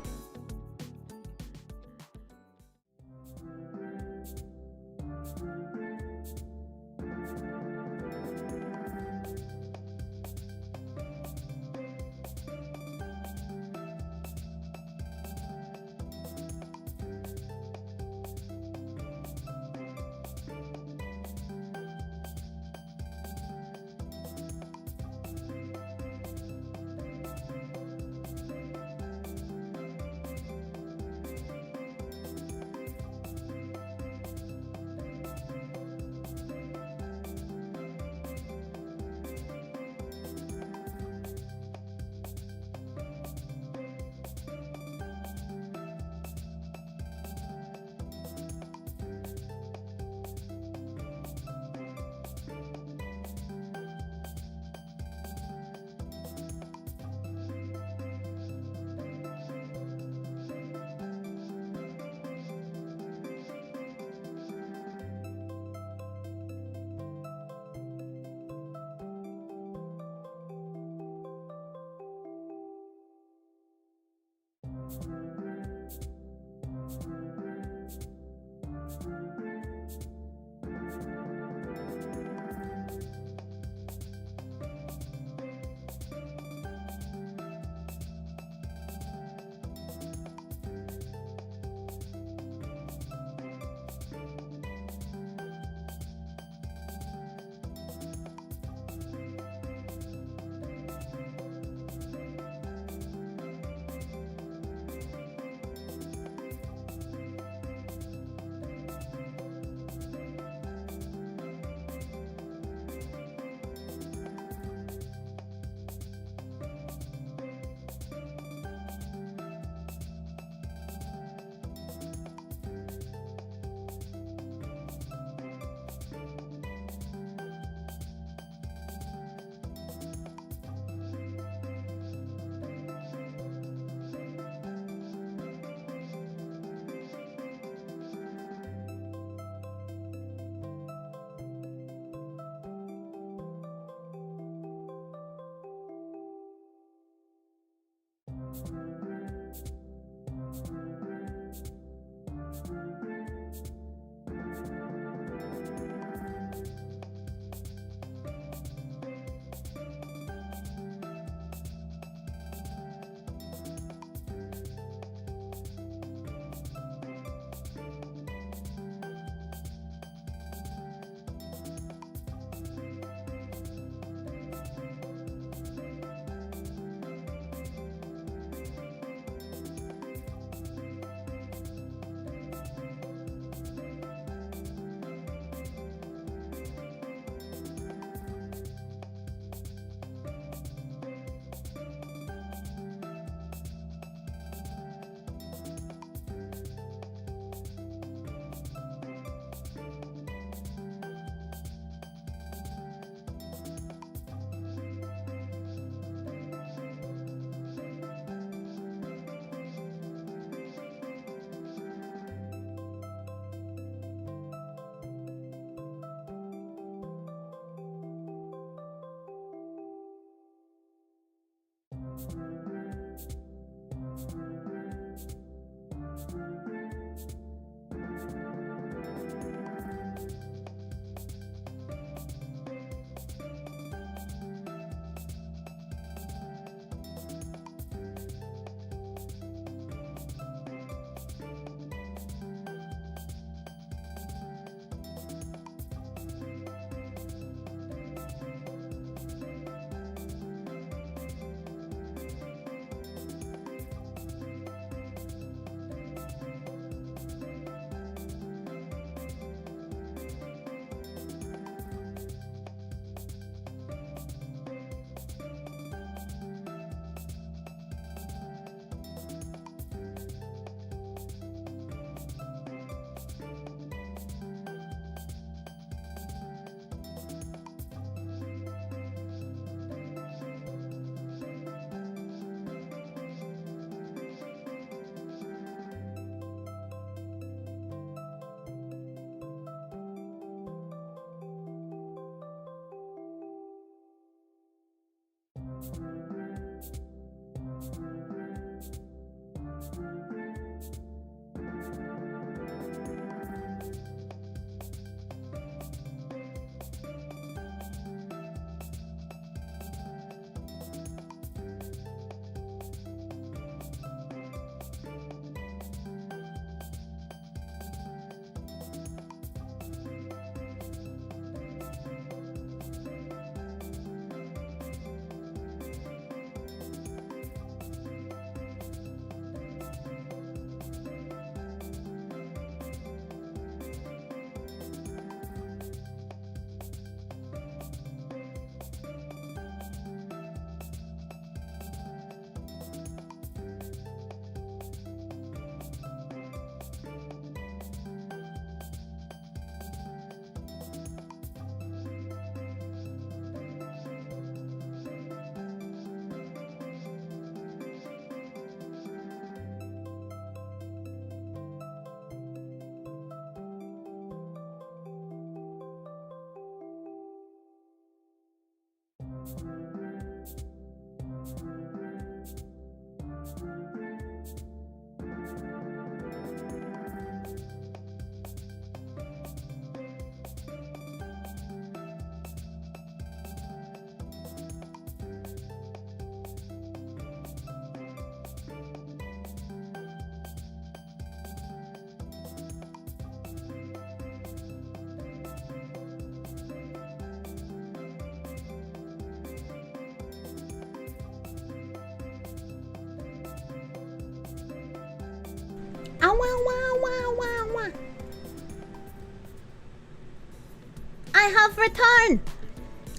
I have returned.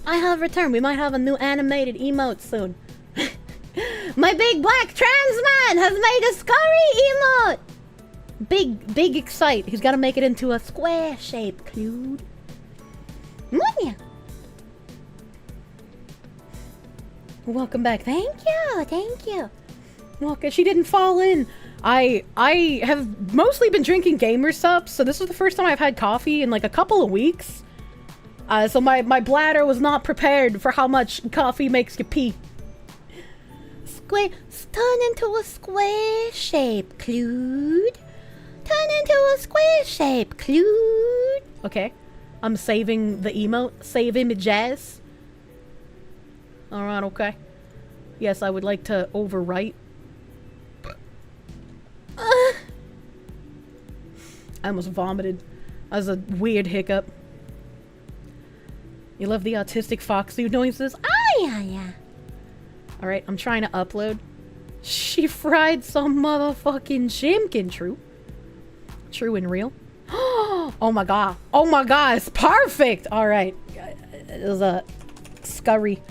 I have returned. We might have a new animated emote soon. My big black trans man has made a scurry emote. Big excite. He's got to make it into a square shape, dude. Yeah. Welcome back. Thank you. Welcome. She didn't fall in. I have mostly been drinking gamer subs, so this was the first time I've had coffee in like a couple of weeks. So my bladder was not prepared for how much coffee makes you pee. Turn into a square shape, Clued. Turn into a square shape, Clued. Okay. I'm saving the emote. Save images. Alright, okay. Yes, I would like to overwrite. I almost vomited. That was a weird hiccup. You love the autistic fox dude noises? Ah, yeah. Alright, I'm trying to upload. She fried some motherfucking chimkin. True. True and real. Oh my god. Oh my god, it's perfect! Alright. It was a scurry.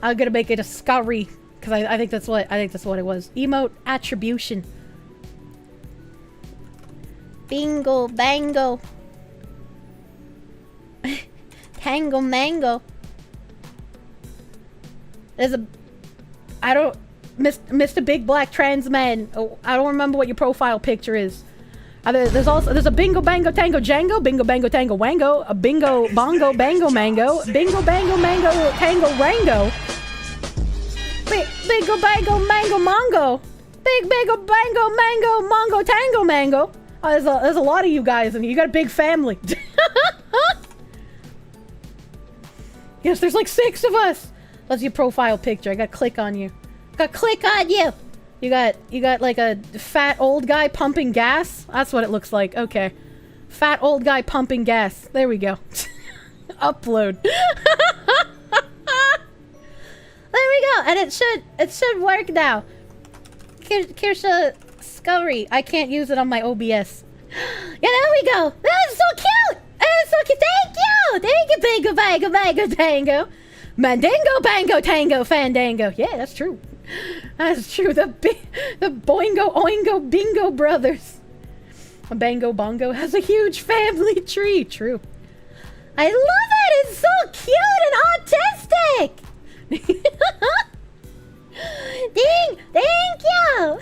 I'm gonna make it a scurry. Because I think that's what it was. Emote attribution. Bingo bango. Tango mango. There's a... I don't... Mr. Big Black Trans Man. Oh, I don't remember what your profile picture is. There's a bingo bango tango jango, bingo bango tango wango, a bingo bongo bango mango, bingo bango mango tango rango, bingo bango mango mongo, bingo bango mango mongo tango mango. There's a lot of you guys, and you got a big family. Yes, there's like 6 of us. That's your profile picture. I gotta click on you. You got like a fat old guy pumping gas? That's what it looks like. Okay. Fat old guy pumping gas. There we go. Upload. There we go. And it should work now. Kirsche Scurry. I can't use it on my OBS. Yeah, there we go. That's so cute. That's so cute. Thank you. Thank you, Bango Bango Bango Tango. Mandingo Bango Tango Fandango. Yeah, that's true. That's true. The Boingo Oingo Bingo brothers. Bango Bongo has a huge family tree. True. I love it. It's so cute and autistic. Thank you.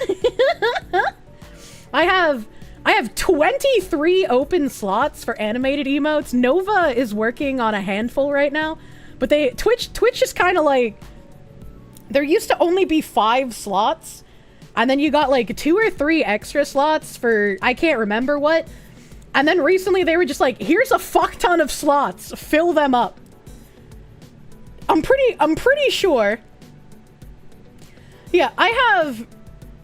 I have 23 open slots for animated emotes. Nova is working on a handful right now, but Twitch is kind of like, there used to only be 5 slots, and then you got like 2 or 3 extra slots for I can't remember what, and then recently they were just like, here's a fuck ton of slots, fill them up. I'm pretty sure. Yeah, I have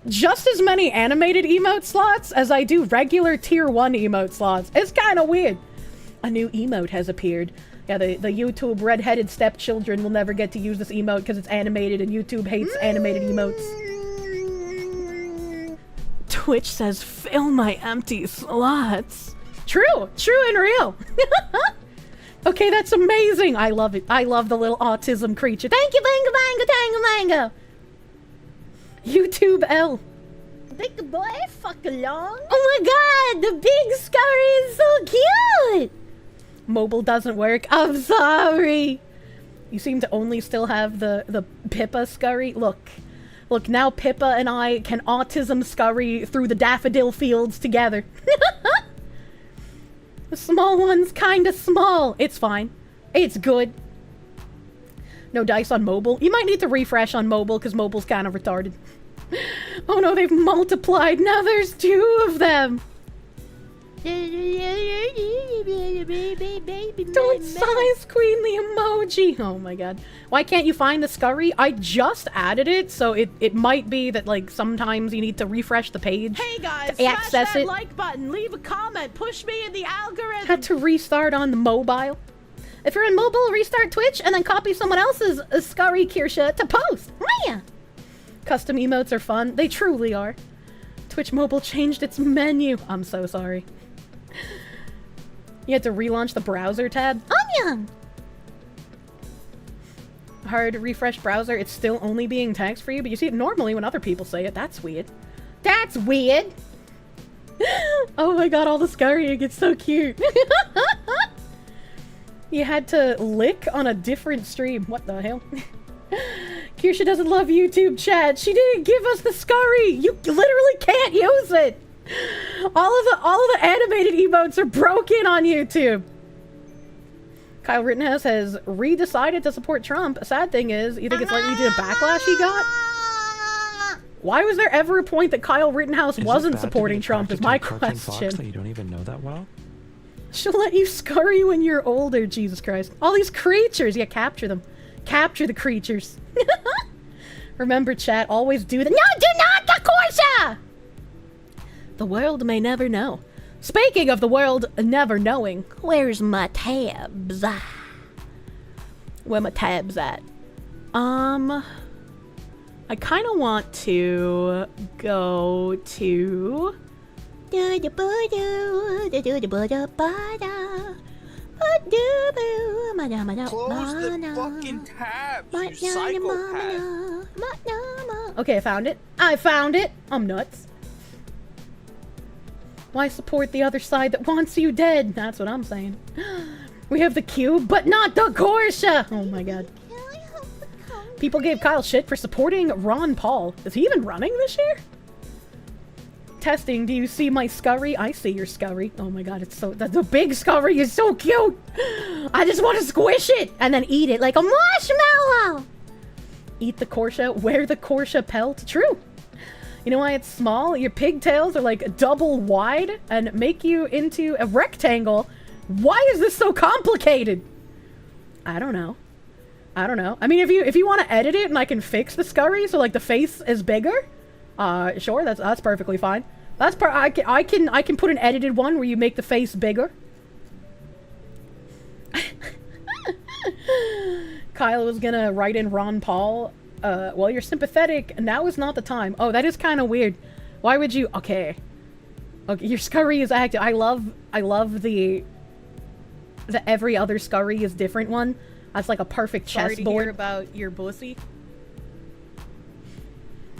just as many animated emote slots as I do regular tier 1 emote slots. It's kind of weird. A new emote has appeared. Yeah, the YouTube redheaded stepchildren will never get to use this emote because it's animated and YouTube hates animated emotes. Twitch says, fill my empty slots. True and real. Okay, that's amazing. I love it. I love the little autism creature. Thank you, Bango Bango Tango Mango. YouTube L. Big boy, fuck along. Oh my god, the big scurry is so cute. Mobile doesn't work. I'm sorry. You seem to only still have the Pippa scurry. Look, now Pippa and I can autism scurry through the daffodil fields together. The small one's kinda small. It's fine. It's good. No dice on mobile. You might need to refresh on mobile because mobile's kind of retarded. Oh no, they've multiplied. Now there's 2 of them. Don't size queenly emoji. Oh my god. Why can't you find the scurry? I just added it, so it might be that like sometimes you need to refresh the page. Hey guys, to access smash that it. like button, leave a comment, push me in the algorithm. Had to restart on the mobile. If you're in mobile, restart Twitch and then copy someone else's scurry Kirsche to post. Yeah. Custom emotes are fun. They truly are. Twitch Mobile changed its menu. I'm so sorry. You had to relaunch the browser tab. Onion! Hard refresh browser. It's still only being text for you, but you see it normally when other people say it. That's weird. That's weird! Oh my god, all the scurrying. It's so cute. You had to lick on a different stream. What the hell? Kirsche doesn't love YouTube chat. She didn't give us the scurry. You literally can't use it. All of the animated emotes are broken on YouTube. Kyle Rittenhouse has redecided to support Trump. A sad thing is, you think it's likely due to backlash he got? Why was there ever a point that Kyle Rittenhouse wasn't supporting Trump is my question. Fox that you don't even know that well? She'll let you scurry when you're older, Jesus Christ. All these creatures, yeah, capture them. Capture the creatures. Remember, chat, always do the— No, do not, the Kirsche! The world may never know. Speaking of the world never knowing, where's my tabs? Where my tabs at? I kind of want to go to... Close the fucking tabs, you psychopath. Okay, I found it. I found it. I'm nuts. Why support the other side that wants you dead? That's what I'm saying. We have the cube, but not the Kirsche! Oh my god. People gave Kyle shit for supporting Ron Paul. Is he even running this year? Testing, do you see my scurry? I see your scurry. Oh my god, it's so— the big scurry is so cute! I just want to squish it! And then eat it like a marshmallow! Eat the Kirsche, wear the Kirsche pelt. True. You know why it's small? Your pigtails are like double wide and make you into a rectangle. Why is this so complicated? I don't know. I don't know. I mean, if you want to edit it and I can fix the scurry so like the face is bigger, sure, that's perfectly fine. I can put an edited one where you make the face bigger. Kyle was gonna write in Ron Paul. Well, you're sympathetic. Now is not the time. Oh, that is kind of weird. Why would you? Okay, your scurry is active. I love the every other scurry is different one. That's like a perfect chessboard. Sorry to hear about your pussy.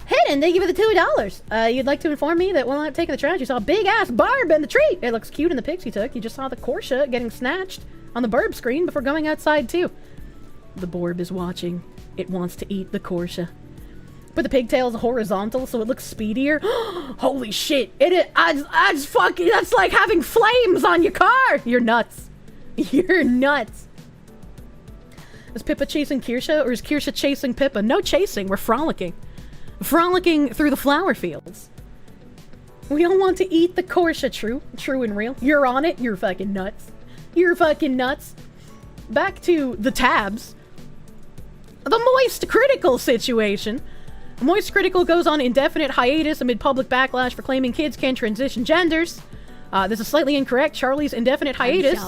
Hidden, thank you for the $2. You'd like to inform me that while I'm taking the trash, you saw a big-ass barb in the tree. It looks cute in the pics you took. You just saw the Kirsche getting snatched on the burb screen before going outside, too. The borb is watching. It wants to eat the Kirsche. But the pigtail's horizontal, so it looks speedier. Holy shit. That's like having flames on your car. You're nuts. You're nuts. Is Pippa chasing Kirsche, or is Kirsche chasing Pippa? No chasing, we're frolicking. Frolicking through the flower fields. We all want to eat the Kirsche, true and real. You're on it, you're fucking nuts. You're fucking nuts. Back to the tabs. The Moist Critical situation. Moist Critical goes on indefinite hiatus amid public backlash for claiming kids can transition genders. This is slightly incorrect. Charlie's indefinite hiatus.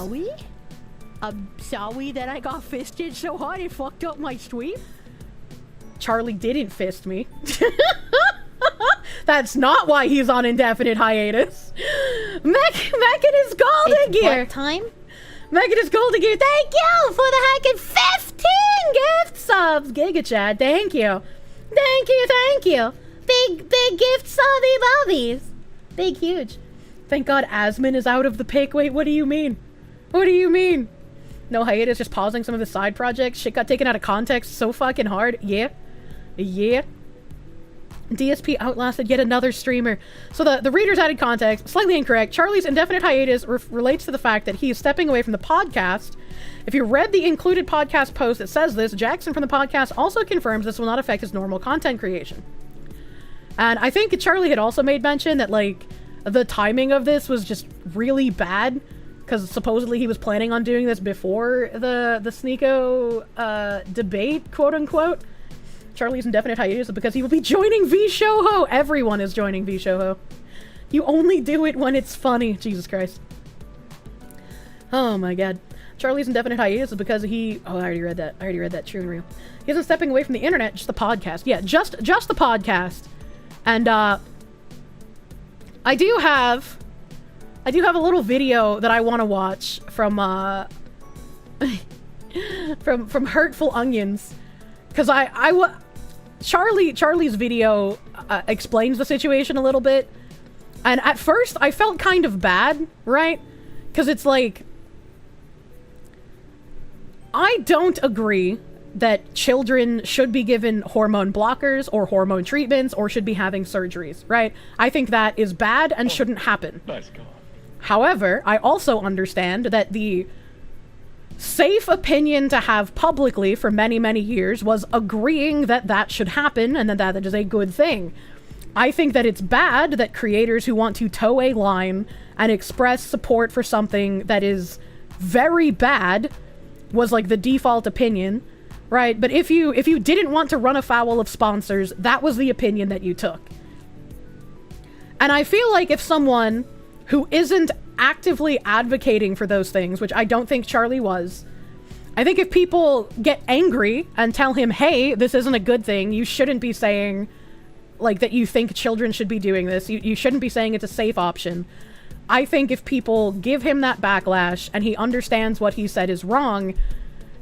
I'm sorry that I got fisted so hard it fucked up my stream. Charlie didn't fist me. That's not why he's on indefinite hiatus. Megan is golden gear. What time? Megan is golden gear. Thank you for the heckin' 15 gift subs. Giga Chad, thank you. Thank you, thank you. Big gift subby bubbies. Big, huge. Thank God Asmin is out of the pic. Wait, what do you mean? What do you mean? No hiatus, just pausing some of the side projects. Shit got taken out of context so fucking hard. Yeah. Yeah. DSP outlasted yet another streamer. So the readers added context. Slightly incorrect. Charlie's indefinite hiatus relates to the fact that he is stepping away from the podcast. If you read the included podcast post that says this, Jackson from the podcast also confirms this will not affect his normal content creation. And I think Charlie had also made mention that, like, the timing of this was just really bad. Because supposedly he was planning on doing this before the Sneeko debate, quote-unquote. Charlie's indefinite hiatus is because he will be joining V-Showho. Everyone is joining V-Showho. You only do it when it's funny. Jesus Christ. Oh my god. Charlie's indefinite hiatus is because he... Oh, I already read that. True and real. He isn't stepping away from the internet, just the podcast. Yeah, just the podcast. And, I do have a little video that I want to watch from from Hurtful Onions, because Charlie's video explains the situation a little bit, and at first I felt kind of bad, right? Because it's like, I don't agree that children should be given hormone blockers or hormone treatments or should be having surgeries, right? I think that is bad and shouldn't happen. Nice call. However, I also understand that the safe opinion to have publicly for many, many years was agreeing that that should happen and that that is a good thing. I think that it's bad that creators who want to toe a line and express support for something that is very bad was like the default opinion, right? But if you didn't want to run afoul of sponsors, that was the opinion that you took. And I feel like if someone who isn't actively advocating for those things, which I don't think Charlie was, I think if people get angry and tell him, hey, this isn't a good thing, you shouldn't be saying like that you think children should be doing this, you shouldn't be saying it's a safe option. I think if people give him that backlash and he understands what he said is wrong,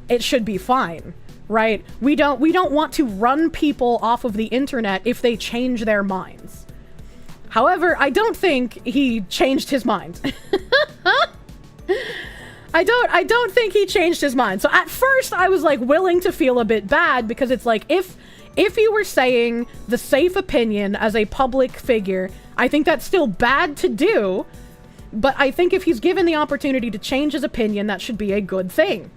it should be fine, right? We don't want to run people off of the internet if they change their minds. However, I don't think he changed his mind. I don't think he changed his mind. So at first I was like willing to feel a bit bad, because it's like, if you were saying the safe opinion as a public figure, I think that's still bad to do, but I think if he's given the opportunity to change his opinion, that should be a good thing.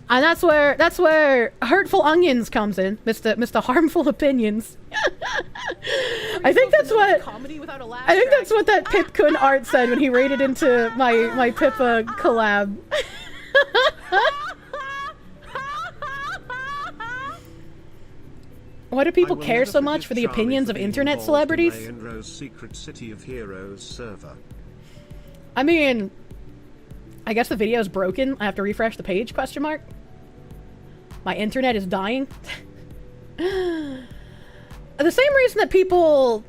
And that's where Hurtful Onions comes in, Mr. Harmful Opinions. I think that's what that Pip-kun art said when he raided into my Pippa collab. Why do people care so much for the opinions of internet celebrities? Secret City of Heroes server. I mean, I guess the video's broken. I have to refresh the page, question mark. My internet is dying. The same reason that people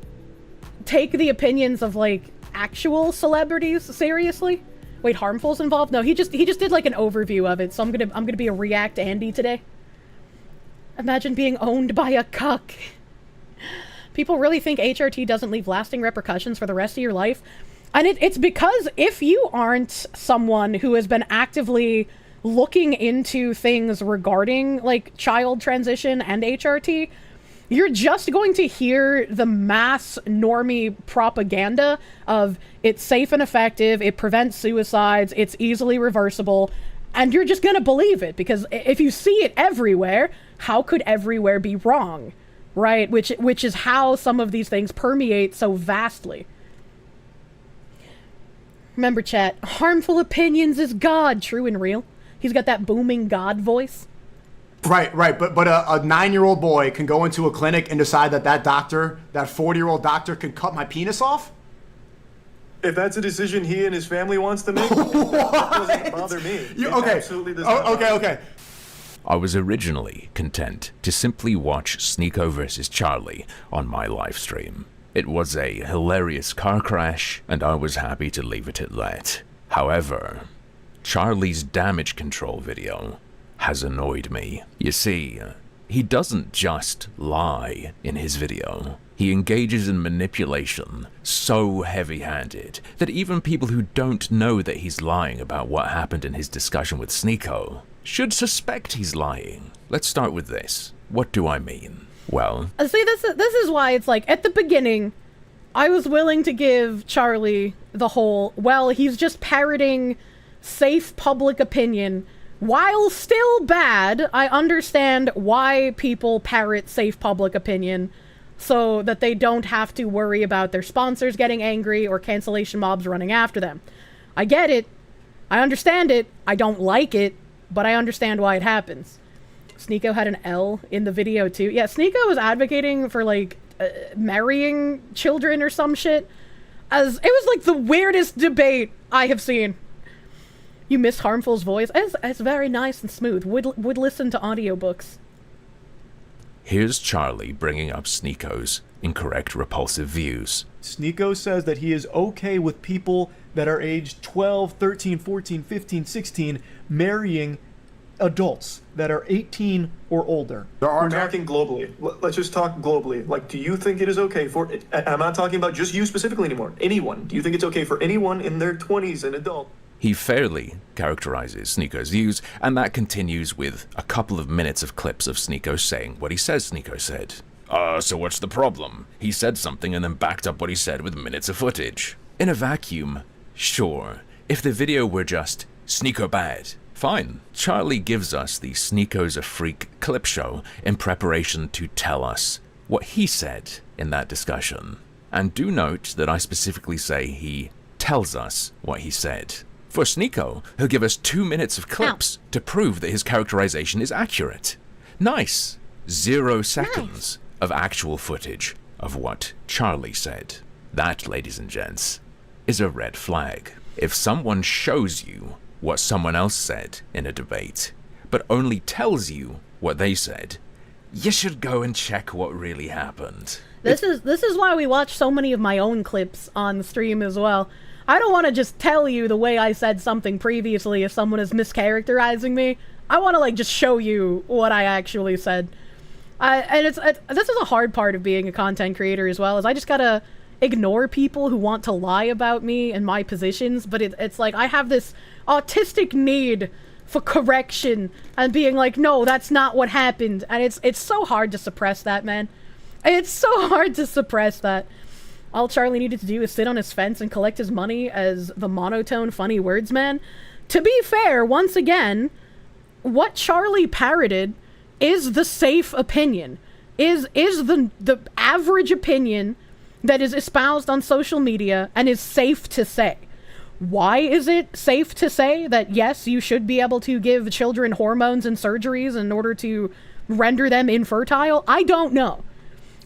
take the opinions of like actual celebrities seriously. Wait, Harmful's involved? No, he just did like an overview of it, so I'm gonna be a React Andy today. Imagine being owned by a cuck. People really think HRT doesn't leave lasting repercussions for the rest of your life. And it's because if you aren't someone who has been actively looking into things regarding like child transition and HRT, you're just going to hear the mass normie propaganda of it's safe and effective, it prevents suicides, it's easily reversible, and you're just gonna believe it, because if you see it everywhere, how could everywhere be wrong, right? Which is how some of these things permeate so vastly. Remember, chat, Harmful Opinions is God, true and real. He's got that booming God voice. Right. But a 9-year-old boy can go into a clinic and decide that doctor, that 40-year-old doctor, can cut my penis off? If that's a decision he and his family wants to make, it doesn't bother me. Absolutely does not bother me. Okay. I was originally content to simply watch Sneeko vs. Charlie on my live stream. It was a hilarious car crash, and I was happy to leave it at that. However, Charlie's damage control video has annoyed me. You see, he doesn't just lie in his video. He engages in manipulation so heavy-handed that even people who don't know that he's lying about what happened in his discussion with Sneeko should suspect he's lying. Let's start with this. What do I mean? Well, see, this is why it's like, at the beginning, I was willing to give Charlie the whole, well, he's just parroting safe public opinion. While still bad, I understand why people parrot safe public opinion, so that they don't have to worry about their sponsors getting angry or cancellation mobs running after them. I get it. I understand it. I don't like it, but I understand why it happens. Sneeko had an L in the video too. Yeah, Sneeko was advocating for like marrying children or some shit. As it was like the weirdest debate I have seen. You missed Harmful's voice. It's very nice and smooth. Would listen to audiobooks. Here's Charlie bringing up Sneako's incorrect repulsive views. Sneako says that he is okay with people that are aged 12, 13, 14, 15, 16 marrying adults that are 18 or older. We're talking globally. Let's just talk globally. Like, do you think it is okay for, I'm not talking about just you specifically anymore, anyone. Do you think it's okay for anyone in their 20s, an adult? He fairly characterizes Sneako's views, and that continues with a couple of minutes of clips of Sneako saying what he says Sneako said. So what's the problem? He said something and then backed up what he said with minutes of footage. In a vacuum, sure. If the video were just Sneako bad, fine. Charlie gives us the Sneako's a Freak clip show in preparation to tell us what he said in that discussion. And do note that I specifically say he tells us what he said. For Sneako, he'll give us 2 minutes of clips to prove that his characterization is accurate. Nice. 0 seconds of actual footage of what Charlie said. That, ladies and gents, is a red flag. If someone shows you what someone else said in a debate, but only tells you what they said, you should go and check what really happened. This is why we watch so many of my own clips on the stream as well. I don't want to just tell you the way I said something previously if someone is mischaracterizing me. I want to like just show you what I actually said. And this is a hard part of being a content creator as well, is I just gotta ignore people who want to lie about me and my positions, but it's like I have this autistic need for correction and being like, no, that's not what happened. And it's so hard to suppress that, man. It's so hard to suppress that. All Charlie needed to do is sit on his fence and collect his money as the monotone funny words man. To be fair, once again, what Charlie parroted is the safe opinion, is the average opinion that is espoused on social media and is safe to say. Why is it safe to say that, yes, you should be able to give children hormones and surgeries in order to render them infertile? I don't know.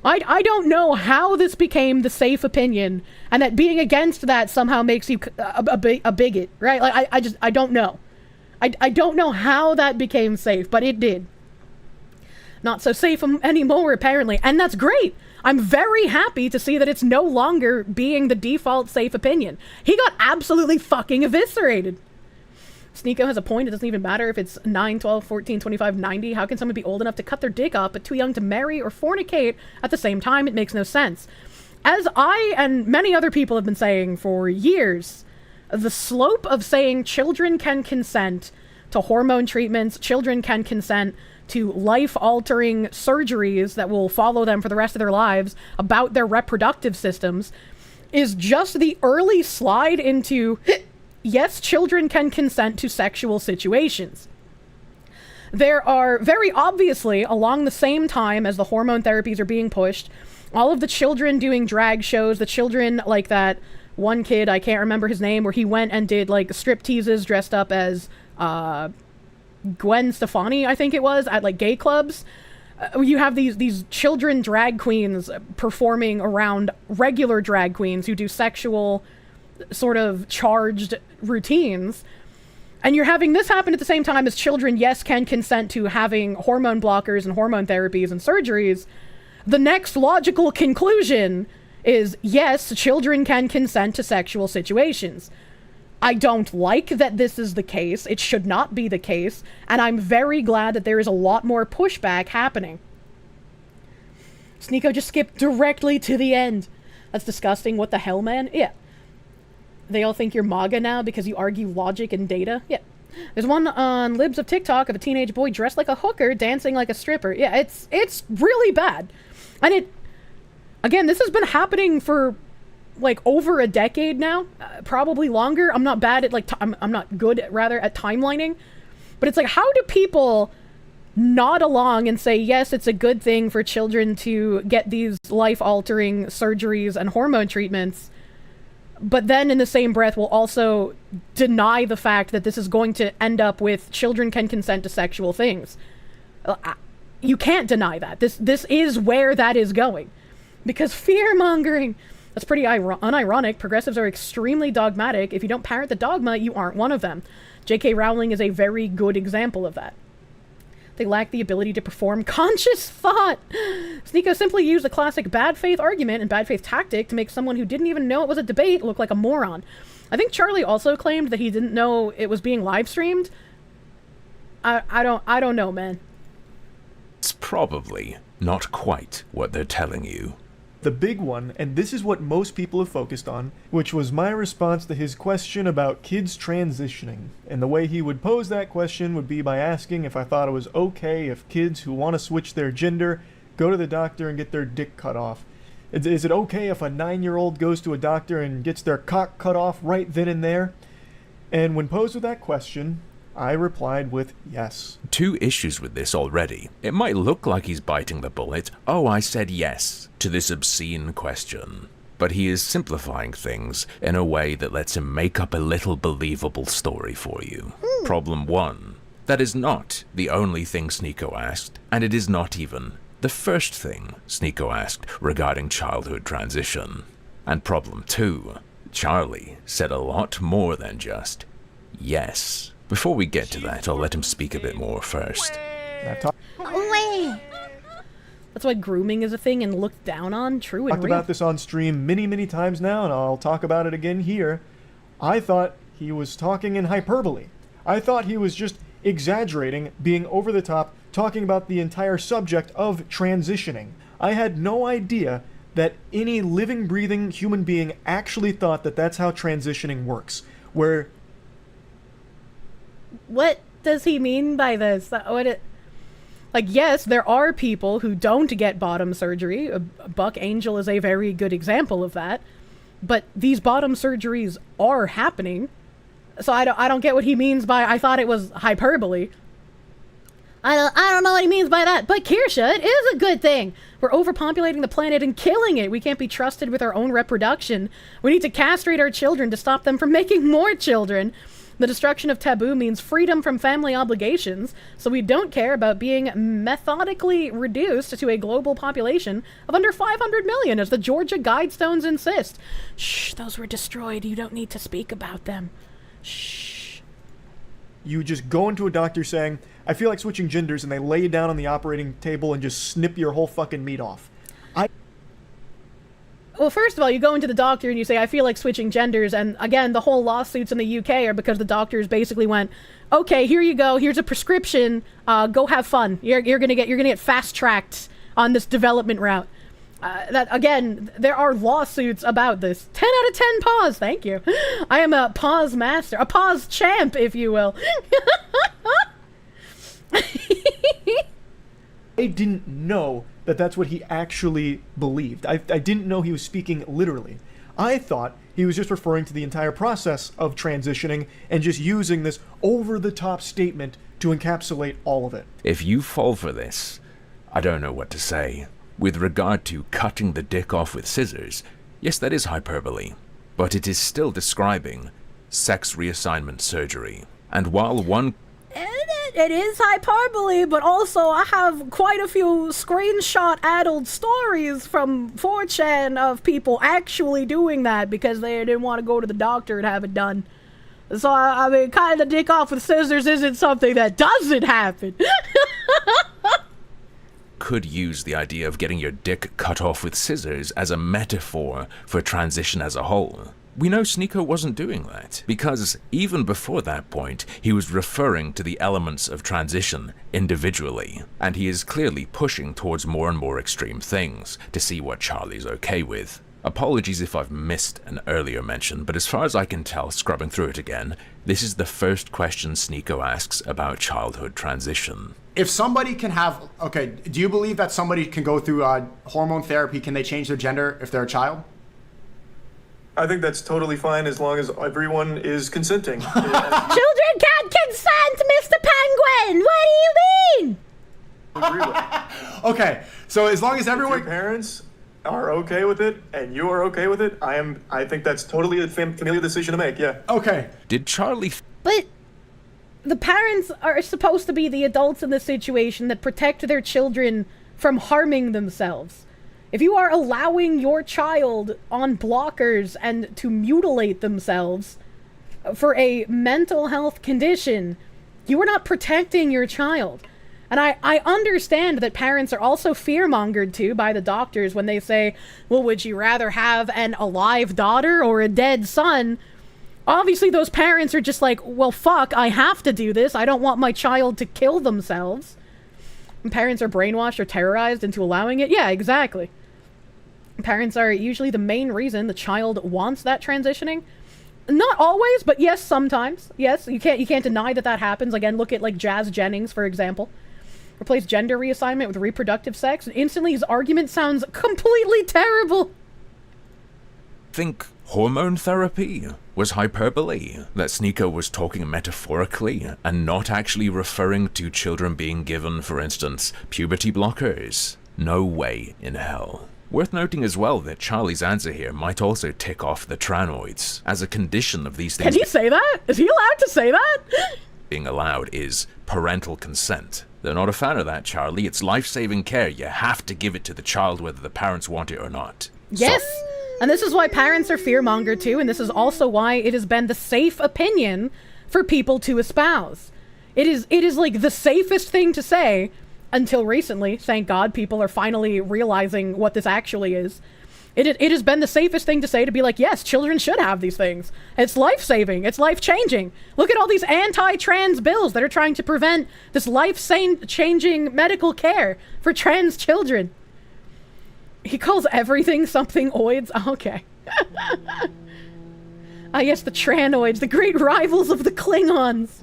I don't know how this became the safe opinion, and that being against that somehow makes you a bigot, right? Like, I don't know. I don't know how that became safe, but it did. Not so safe anymore, apparently, and that's great. I'm very happy to see that it's no longer being the default safe opinion. He got absolutely fucking eviscerated. Sneako has a point. It doesn't even matter if it's 9, 12, 14, 25, 90. How can someone be old enough to cut their dick off but too young to marry or fornicate at the same time? It makes no sense. As I and many other people have been saying for years, the slope of saying children can consent to hormone treatments, children can consent to life-altering surgeries that will follow them for the rest of their lives about their reproductive systems, is just the early slide into, yes, children can consent to sexual situations. There are, very obviously, along the same time as the hormone therapies are being pushed, all of the children doing drag shows, the children like that one kid, I can't remember his name, where he went and did like strip teases dressed up as Gwen Stefani, I think it was, at like gay clubs. You have these children drag queens performing around regular drag queens who do sexual sort of charged routines. And you're having this happen at the same time as children, yes, can consent to having hormone blockers and hormone therapies and surgeries. The next logical conclusion is, yes, children can consent to sexual situations. I don't like that this is the case. It should not be the case. And I'm very glad that there is a lot more pushback happening. Sneako just skipped directly to the end. That's disgusting. What the hell, man? Yeah. They all think you're MAGA now because you argue logic and data? Yeah. There's one on Libs of TikTok of a teenage boy dressed like a hooker dancing like a stripper. Yeah, it's really bad. And it... Again, this has been happening for like over a decade now, probably longer. I'm not bad at like, I'm not good rather at timelining, but it's like, how do people nod along and say, yes, it's a good thing for children to get these life-altering surgeries and hormone treatments, but then in the same breath will also deny the fact that this is going to end up with children can consent to sexual things? You can't deny that. This is where that is going. Because fear-mongering, that's pretty unironic. Progressives are extremely dogmatic. If you don't parrot the dogma, you aren't one of them. J.K. Rowling is a very good example of that. They lack the ability to perform conscious thought. Sneeko simply used a classic bad faith argument and bad faith tactic to make someone who didn't even know it was a debate look like a moron. I think Charlie also claimed that he didn't know it was being live streamed. I don't know, man. It's probably not quite what they're telling you. The big one, and this is what most people have focused on, which was my response to his question about kids transitioning. And the way he would pose that question would be by asking if I thought it was okay if kids who want to switch their gender go to the doctor and get their dick cut off. Is it okay if a 9-year-old goes to a doctor and gets their cock cut off right then and there? And when posed with that question, I replied with yes. 2 issues with this already. It might look like he's biting the bullet, oh I said yes, to this obscene question. But he is simplifying things in a way that lets him make up a little believable story for you. Problem 1. That is not the only thing Sneeko asked, and it is not even the first thing Sneeko asked regarding childhood transition. And problem 2. Charlie said a lot more than just yes. Before we get to that, I'll let him speak a bit more first. That's why grooming is a thing and looked down on. True and Talked real. about this on stream many times now, and I'll talk about it again here. I thought he was talking in hyperbole. I thought he was just exaggerating, being over the top, talking about the entire subject of transitioning. I had no idea that any living, breathing human being actually thought that that's how transitioning works. Where... What does he mean by this? Like, yes, there are people who don't get bottom surgery. Buck Angel is a very good example of that. But these bottom surgeries are happening. So I don't get what he means by, I thought it was hyperbole. I don't know what he means by that. But Kirsche, it is a good thing. We're overpopulating the planet and killing it. We can't be trusted with our own reproduction. We need to castrate our children to stop them from making more children. The destruction of taboo means freedom from family obligations, so we don't care about being methodically reduced to a global population of under 500 million, as the Georgia Guidestones insist. Shh, those were destroyed. You don't need to speak about them. Shh. You just go into a doctor saying, I feel like switching genders, and they lay you down on the operating table and just snip your whole fucking meat off. Well, first of all, you go into the doctor and you say, I feel like switching genders, and again, the whole lawsuits in the UK are because the doctors basically went, okay, here you go, here's a prescription, go have fun. You're gonna get fast-tracked on this development route. That again, there are lawsuits about this. 10 out of 10 pause, thank you. I am a pause master, a pause champ, if you will. I didn't know that that's what he actually believed. I didn't know he was speaking literally. I thought he was just referring to the entire process of transitioning and just using this over-the-top statement to encapsulate all of it. If you fall for this, I don't know what to say. With regard to cutting the dick off with scissors, yes, that is hyperbole, but it is still describing sex reassignment surgery. And while one... It is hyperbole, but also I have quite a few screenshot-addled stories from 4chan of people actually doing that because they didn't want to go to the doctor and have it done. So, I mean, cutting the dick off with scissors isn't something that doesn't happen. Could use the idea of getting your dick cut off with scissors as a metaphor for transition as a whole. We know Sneeko wasn't doing that, because even before that point, he was referring to the elements of transition individually, and he is clearly pushing towards more and more extreme things to see what Charlie's okay with. Apologies if I've missed an earlier mention, but as far as I can tell, scrubbing through it again, this is the first question Sneeko asks about childhood transition. If somebody can have, okay, do you believe that somebody can go through hormone therapy? Can they change their gender if they're a child? I think that's totally fine as long as everyone is consenting. Children can't consent, Mr. Penguin! What do you mean? Okay, so as long as everyone... If your parents are okay with it, and you are okay with it, I think that's totally a familial decision to make, yeah. Okay. Did Charlie... But the parents are supposed to be the adults in the situation that protect their children from harming themselves. If you are allowing your child on blockers and to mutilate themselves for a mental health condition, you are not protecting your child. And I understand that parents are also fear-mongered too by the doctors when they say, well, would you rather have an alive daughter or a dead son? Obviously, those parents are just like, well, fuck, I have to do this. I don't want my child to kill themselves. And parents are brainwashed or terrorized into allowing it. Yeah, exactly. Parents are usually the main reason the child wants that transitioning. Not always, but yes, sometimes. Yes, you can't deny that happens. Again, look at like Jazz Jennings, for example. Replace gender reassignment with reproductive sex, and instantly his argument sounds completely terrible. Think hormone therapy was hyperbole, that Sneeko was talking metaphorically and not actually referring to children being given, for instance, puberty blockers. No way in hell. Worth noting as well that Charlie's answer here might also tick off the tranoids as a condition of these things. Can he say that? Is he allowed to say that? Being allowed is parental consent. They're not a fan of that, Charlie. It's life-saving care. You have to give it to the child whether the parents want it or not. Yes! And this is why parents are fear-mongered too, and this is also why it has been the safe opinion for people to espouse. It is like the safest thing to say until recently. Thank God people are finally realizing what this actually is. It has been the safest thing to say, to be like, yes, children should have these things. It's life-saving. It's life-changing. Look at all these anti-trans bills that are trying to prevent this life-changing medical care for trans children. He calls everything something oids. Okay. Yes, the tranoids, the great rivals of the Klingons.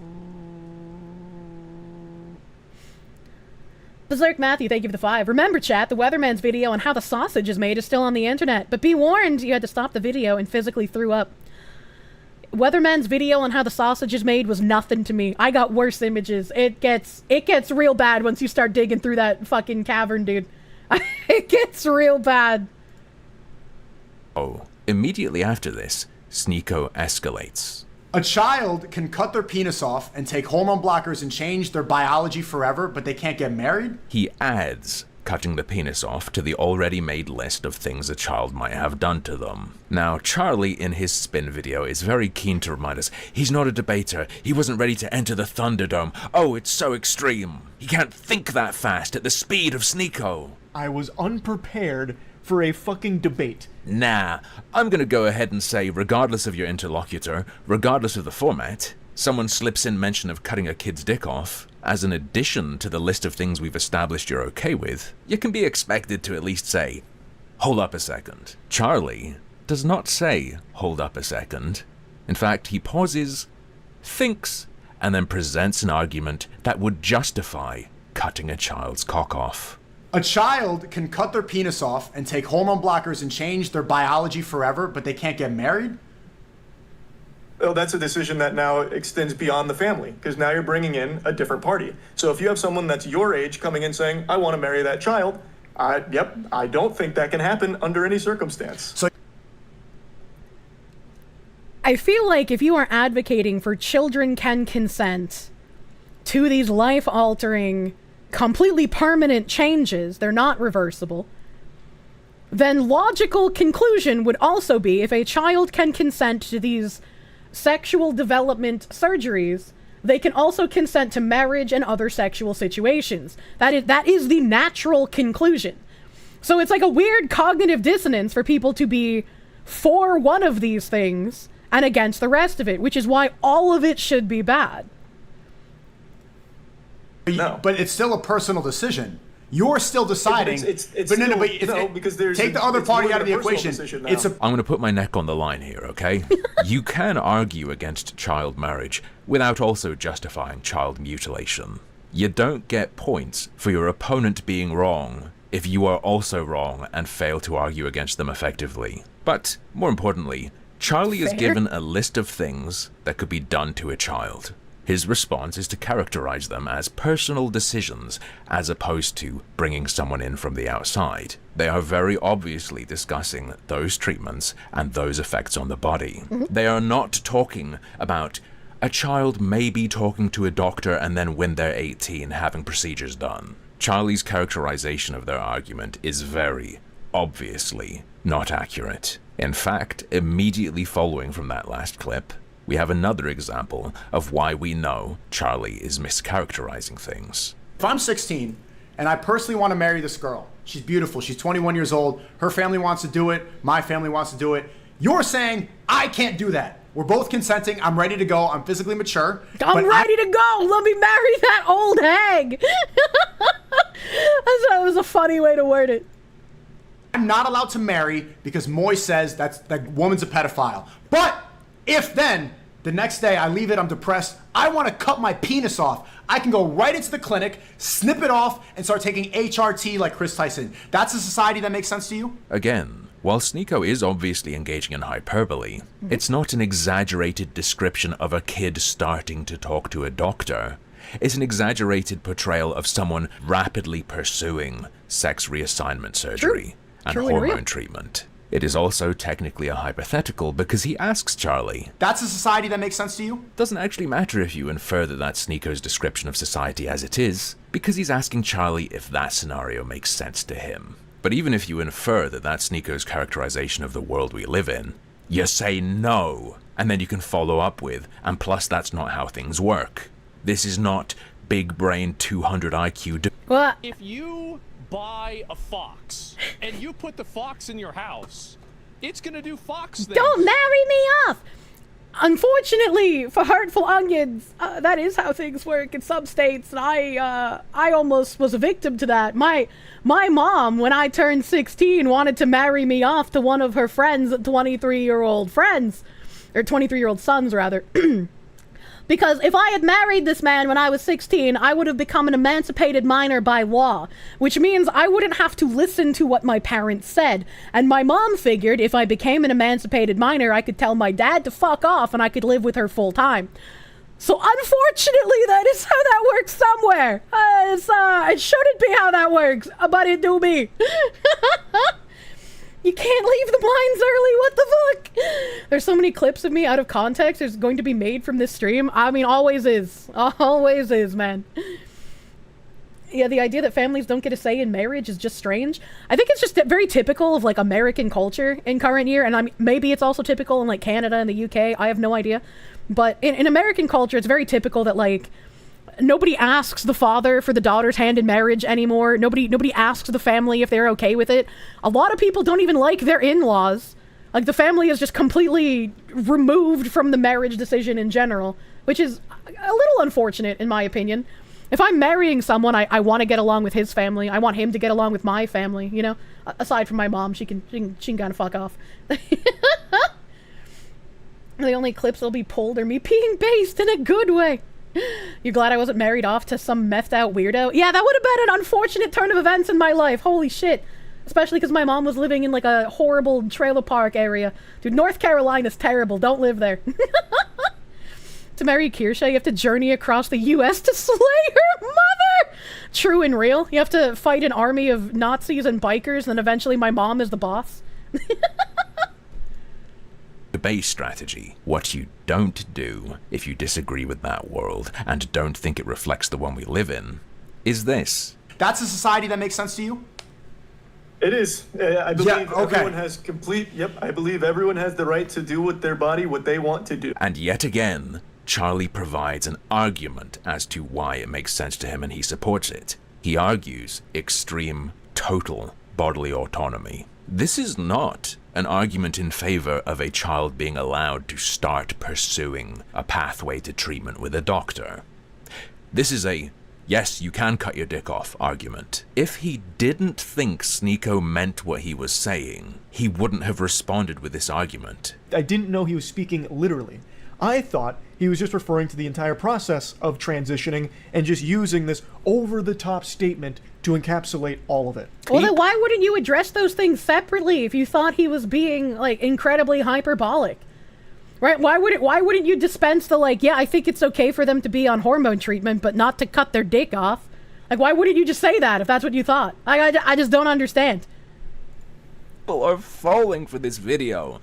Berserk Matthew, thank you for the 5. Remember, chat, the Weatherman's video on how the sausage is made is still on the internet, but be warned, you had to stop the video and physically threw up. Weatherman's video on how the sausage is made was nothing to me. I got worse images. It gets real bad once you start digging through that fucking cavern, dude. It gets real bad. Oh, immediately after this, Sneeko escalates. A child can cut their penis off and take hormone blockers and change their biology forever, but they can't get married? He adds cutting the penis off to the already made list of things a child might have done to them. Now, Charlie, in his spin video, is very keen to remind us he's not a debater. He wasn't ready to enter the Thunderdome. Oh, it's so extreme. He can't think that fast at the speed of Sneeko. I was unprepared for a fucking debate. Nah, I'm gonna go ahead and say, regardless of your interlocutor, regardless of the format, someone slips in mention of cutting a kid's dick off, as an addition to the list of things we've established you're okay with, you can be expected to at least say, hold up a second. Charlie does not say, hold up a second. In fact, he pauses, thinks, and then presents an argument that would justify cutting a child's cock off. A child can cut their penis off and take hormone blockers and change their biology forever, but they can't get married? Well, that's a decision that now extends beyond the family, because now you're bringing in a different party. So if you have someone that's your age coming in saying, I want to marry that child, I don't think that can happen under any circumstance. So I feel like if you are advocating for children can consent to these life-altering, completely permanent changes, they're not reversible, then logical conclusion would also be if a child can consent to these sexual development surgeries, they can also consent to marriage and other sexual situations. That is the natural conclusion. So it's like a weird cognitive dissonance for people to be for one of these things and against the rest of it, which is why all of it should be bad. No. But it's still a personal decision. You're still deciding. Because there's take the other party out of the equation. I'm going to put my neck on the line here, okay? You can argue against child marriage without also justifying child mutilation. You don't get points for your opponent being wrong if you are also wrong and fail to argue against them effectively. But, more importantly, Charlie is given a list of things that could be done to a child. His response is to characterize them as personal decisions, as opposed to bringing someone in from the outside. They are very obviously discussing those treatments and those effects on the body. They are not talking about a child maybe talking to a doctor and then when they're 18 having procedures done. Charlie's characterization of their argument is very obviously not accurate. In fact, immediately following from that last clip, we have another example of why we know Charlie is mischaracterizing things. If I'm 16 and I personally want to marry this girl, she's beautiful, she's 21 years old, her family wants to do it, my family wants to do it, you're saying I can't do that. We're both consenting, I'm ready to go, I'm physically mature. I'm ready to go! Let me marry that old hag! That was a funny way to word it. I'm not allowed to marry because Moy says that woman's a pedophile. But if then, the next day I leave it, I'm depressed, I want to cut my penis off, I can go right into the clinic, snip it off, and start taking HRT like Chris Tyson. That's a society that makes sense to you? Again, while Sneeko is obviously engaging in hyperbole, it's not an exaggerated description of a kid starting to talk to a doctor. It's an exaggerated portrayal of someone rapidly pursuing sex reassignment surgery and hormone treatment. It is also technically a hypothetical because he asks Charlie. That's a society that makes sense to you? Doesn't actually matter if you infer that that's Sneeko's description of society as it is, because he's asking Charlie if that scenario makes sense to him. But even if you infer that that's Sneeko's characterization of the world we live in, you say no, and then you can follow up with, and plus that's not how things work. This is not big brain 200 IQ. What? If you buy a fox and you put the fox in your house, it's gonna do fox things. Don't marry me off! Unfortunately, for Hurtful Onions, that is how things work in some states, and I almost was a victim to that. My mom, when I turned 16, wanted to marry me off to one of her friends' 23-year-old friends, or 23-year-old sons, rather. Because if I had married this man when I was 16, I would have become an emancipated minor by law, which means I wouldn't have to listen to what my parents said. And my mom figured if I became an emancipated minor, I could tell my dad to fuck off and I could live with her full time. So unfortunately, that is how that works somewhere. It shouldn't be how that works, but it do be. You can't leave the blinds early, what the fuck? There's so many clips of me out of context there's going to be made from this stream. I mean, always is. Always is, man. Yeah, the idea that families don't get a say in marriage is just strange. I think it's just very typical of, like, American culture in current year, and I mean, maybe it's also typical in, like, Canada and the UK. I have no idea. But in American culture, it's very typical that, like, nobody asks the father for the daughter's hand in marriage anymore. Nobody asks the family if they're okay with it. A lot of people don't even like their in-laws. Like, the family is just completely removed from the marriage decision in general, which is a little unfortunate, in my opinion. If I'm marrying someone, I want to get along with his family. I want him to get along with my family, you know? Aside from my mom, she can kind of fuck off. The only clips that'll be pulled are me being based in a good way. You glad I wasn't married off to some methed out weirdo? Yeah, that would have been an unfortunate turn of events in my life. Holy shit. Especially because my mom was living in, like, a horrible trailer park area. Dude, North Carolina's terrible. Don't live there. To marry Kirsche, you have to journey across the U.S. to slay her mother! True and real. You have to fight an army of Nazis and bikers, and then eventually my mom is the boss. Debate strategy. What you don't do if you disagree with that world and don't think it reflects the one we live in is this. That's a society that makes sense to you? It is. I believe okay. Everyone has I believe everyone has the right to do with their body what they want to do. And yet again, Charlie provides an argument as to why it makes sense to him and he supports it. He argues extreme, total bodily autonomy. This is not an argument in favor of a child being allowed to start pursuing a pathway to treatment with a doctor. This is a yes, you can cut your dick off argument. If he didn't think Sneeko meant what he was saying, he wouldn't have responded with this argument. I didn't know he was speaking literally. I thought he was just referring to the entire process of transitioning and just using this over-the-top statement to encapsulate all of it. Well, then why wouldn't you address those things separately if you thought he was being, like, incredibly hyperbolic? Right? Why wouldn't you dispense the, like, yeah, I think it's okay for them to be on hormone treatment, but not to cut their dick off? Like, why wouldn't you just say that if that's what you thought? I just don't understand. People are falling for this video.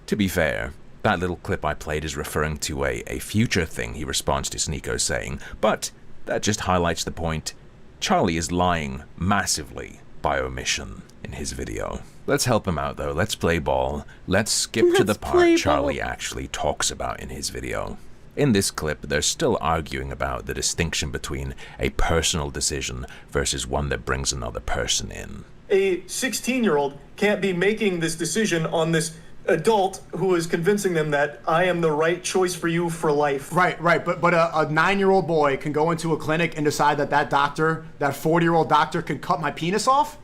To be fair, that little clip I played is referring to a future thing he responds to Sneeko saying, but that just highlights the point. Charlie is lying massively by omission in his video. Let's help him out though. Let's play ball. Let's skip to the part Charlie actually talks about in his video. In this clip, they're still arguing about the distinction between a personal decision versus one that brings another person in. A 16-year-old can't be making this decision on this adult who is convincing them that I am the right choice for you for life. Right. But a 9-year-old boy can go into a clinic and decide that doctor, that 40-year-old doctor, can cut my penis off?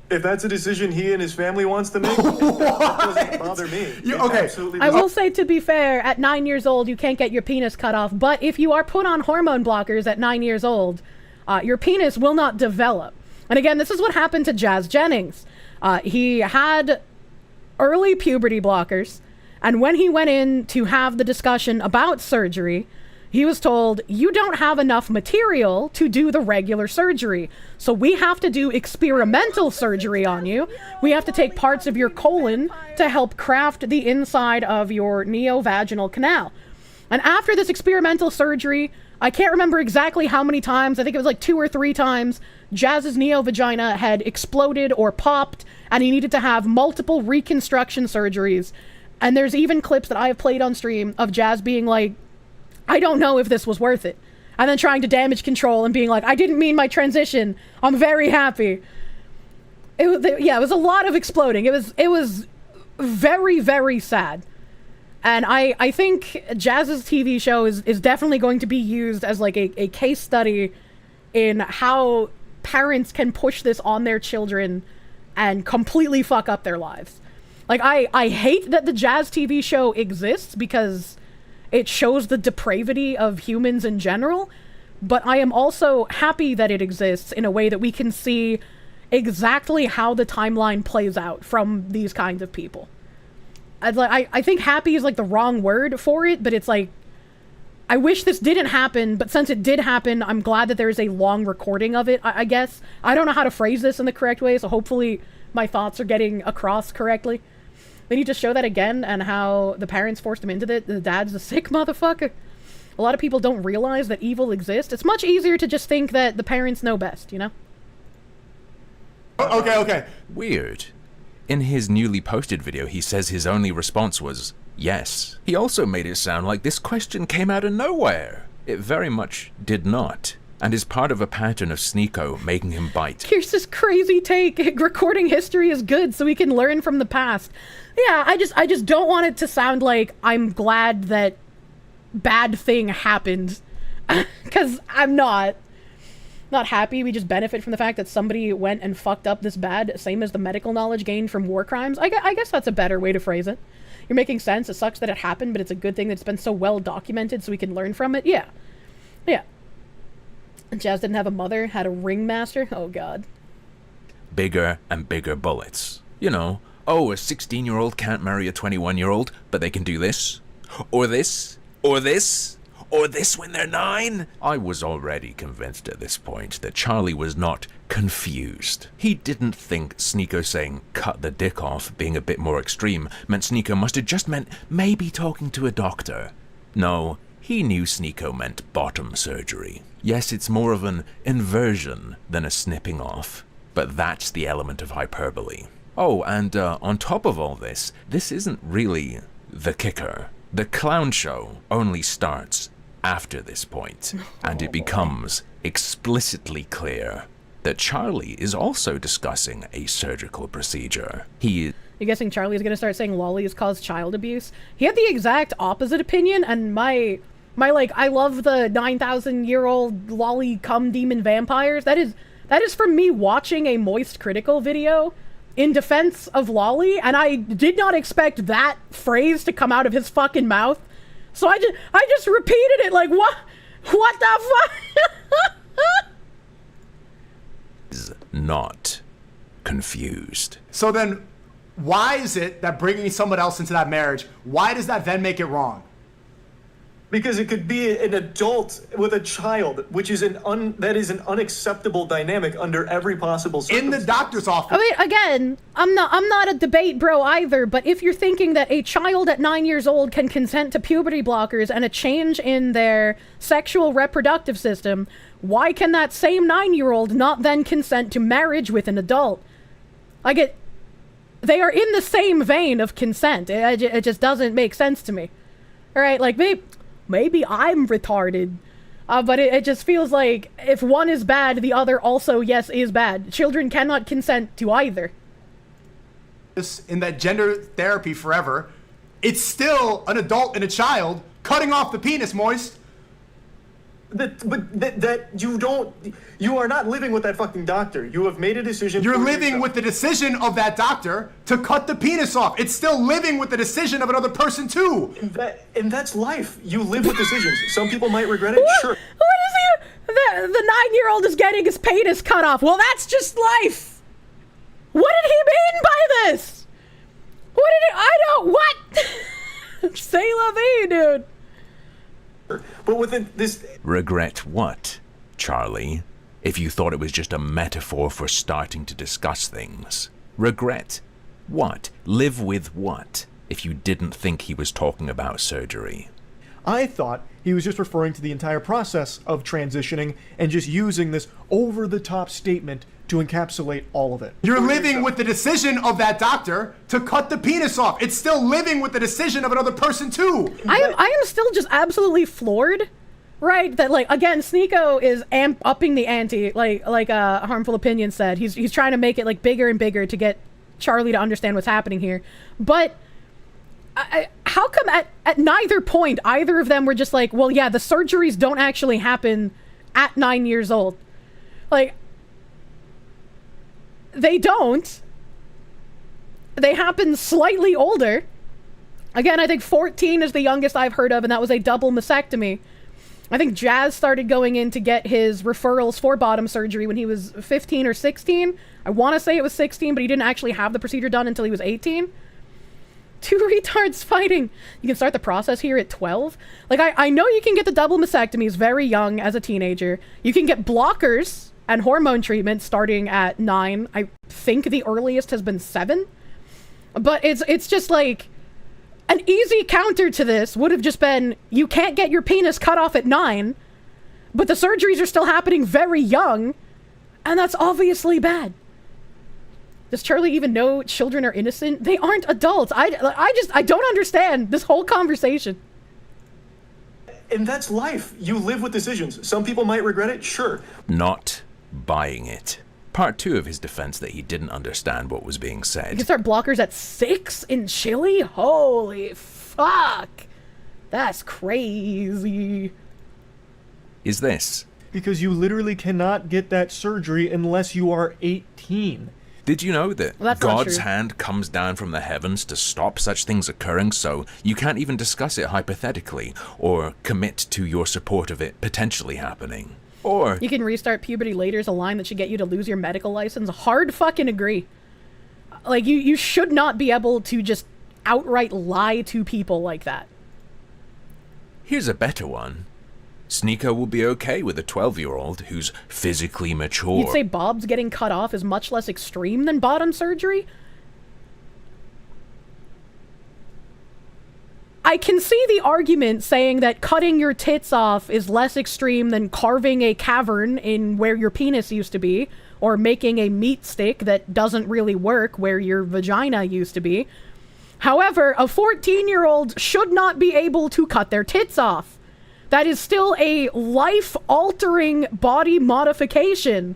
If that's a decision he and his family wants to make, that doesn't bother me. I will say, to be fair, at 9 years old, you can't get your penis cut off. But if you are put on hormone blockers at 9 years old, your penis will not develop. And again, this is what happened to Jazz Jennings. He had early puberty blockers, and when he went in to have the discussion about surgery, he was told, you don't have enough material to do the regular surgery, so we have to do experimental surgery on you. We have to take parts of your colon to help craft the inside of your neovaginal canal. And after this experimental surgery, I can't remember exactly how many times, I think it was like 2 or 3 times, Jazz's neovagina had exploded or popped, and he needed to have multiple reconstruction surgeries. And there's even clips that I have played on stream of Jazz being like, I don't know if this was worth it. And then trying to damage control and being like, I didn't mean my transition. I'm very happy. It was a lot of exploding. It was very, very sad. And I think Jazz's TV show is definitely going to be used as like a case study in how parents can push this on their children and completely fuck up their lives. Like, I hate that the Jazz TV show exists because it shows the depravity of humans in general, but I am also happy that it exists in a way that we can see exactly how the timeline plays out from these kinds of people. I think happy is like the wrong word for it, but it's like, I wish this didn't happen, but since it did happen, I'm glad that there is a long recording of it, I guess. I don't know how to phrase this in the correct way, so hopefully my thoughts are getting across correctly. They need to show that again, and how the parents forced him into it. The dad's a sick motherfucker. A lot of people don't realize that evil exists. It's much easier to just think that the parents know best, you know? Okay. Weird. In his newly posted video, he says his only response was yes. He also made it sound like this question came out of nowhere. It very much did not, and is part of a pattern of Sneeko making him bite. Here's this crazy take. Recording history is good so we can learn from the past. Yeah, I just don't want it to sound like I'm glad that bad thing happened. Because I'm not happy. We just benefit from the fact that somebody went and fucked up this bad, same as the medical knowledge gained from war crimes. I guess that's a better way to phrase it. You're making sense. It sucks that it happened, but it's a good thing that it's been so well documented so we can learn from it. Yeah. Jazz didn't have a mother, had a ringmaster. Oh, God. Bigger and bigger bullets. You know, oh, a 16-year-old can't marry a 21-year-old, but they can do this, or this, or this, or this when they're 9. I was already convinced at this point that Charlie was not confused. He didn't think Sneeko saying cut the dick off being a bit more extreme meant Sneeko must have just meant maybe talking to a doctor. No, he knew Sneeko meant bottom surgery. Yes, it's more of an inversion than a snipping off, but that's the element of hyperbole. Oh, and on top of all this isn't really the kicker. The clown show only starts after this point, and it becomes explicitly clear that Charlie is also discussing a surgical procedure. You guessing Charlie's gonna start saying lollies cause child abuse? He had the exact opposite opinion, and my like, I love the 9,000-year-old lolly cum demon vampires. That is from me watching a Moist Critical video in defense of lolly, and I did not expect that phrase to come out of his fucking mouth. So I just repeated it like, what the fuck? Is not confused. So then, why is it that bringing someone else into that marriage, why does that then make it wrong? Because it could be an adult with a child, which is that is an unacceptable dynamic under every possible circumstance. In the doctor's office. I mean, again, I'm not a debate bro either, but if you're thinking that a child at 9 years old can consent to puberty blockers and a change in their sexual reproductive system, why can that same 9-year-old not then consent to marriage with an adult? They are in the same vein of consent. It just doesn't make sense to me. All right, like, maybe I'm retarded. But it just feels like if one is bad, the other also, yes, is bad. Children cannot consent to either. In that gender therapy forever, it's still an adult and a child cutting off the penis, Moist. You are not living with that fucking doctor. You have made a decision. You're living with the decision of that doctor to cut the penis off. It's still living with the decision of another person too. And that's life. You live with decisions. Some people might regret it, sure. What is he? The 9-year-old is getting his penis cut off. Well, that's just life. What did he mean by this? What? Say la vie, dude. But within this... Regret what, Charlie? If you thought it was just a metaphor for starting to discuss things. Regret what? Live with what? If you didn't think he was talking about surgery. I thought he was just referring to the entire process of transitioning and just using this over-the-top statement to encapsulate all of it. You're living with the decision of that doctor to cut the penis off. It's still living with the decision of another person too. I am still just absolutely floored, right? That, like, again, Sneeko is upping the ante, like Harmful Opinion said. He's trying to make it like bigger and bigger to get Charlie to understand what's happening here. But how come at neither point either of them were just like, well, yeah, the surgeries don't actually happen at 9 years old. Like, they don't. They happen slightly older. Again, I think 14 is the youngest I've heard of, and that was a double mastectomy. I think Jazz started going in to get his referrals for bottom surgery when he was 15 or 16. I want to say it was 16, but he didn't actually have the procedure done until he was 18. 2 retards fighting. You can start the process here at 12. Like, I know you can get the double mastectomies very young as a teenager. You can get blockers and hormone treatment starting at 9. I think the earliest has been 7. But it's just like, an easy counter to this would have just been, you can't get your penis cut off at 9, but the surgeries are still happening very young, and that's obviously bad. Does Charlie even know children are innocent? They aren't adults. I don't understand this whole conversation. And that's life. You live with decisions. Some people might regret it, sure. Not buying it. Part 2 of his defense that he didn't understand what was being said. You can start blockers at 6 in Chile? Holy fuck. That's crazy. Is this? Because you literally cannot get that surgery unless you are 18. Did you know that Well, God's hand comes down from the heavens to stop such things occurring, so you can't even discuss it hypothetically or commit to your support of it potentially happening? Or you can restart puberty later is a line that should get you to lose your medical license. Hard fucking agree. Like, you should not be able to just outright lie to people like that. here's a better one. Sneeko will be okay with a 12-year-old who's physically mature. You'd say Bob's getting cut off is much less extreme than bottom surgery? I can see the argument saying that cutting your tits off is less extreme than carving a cavern in where your penis used to be, or making a meat stick that doesn't really work where your vagina used to be. However, a 14-year-old should not be able to cut their tits off. That is still a life-altering body modification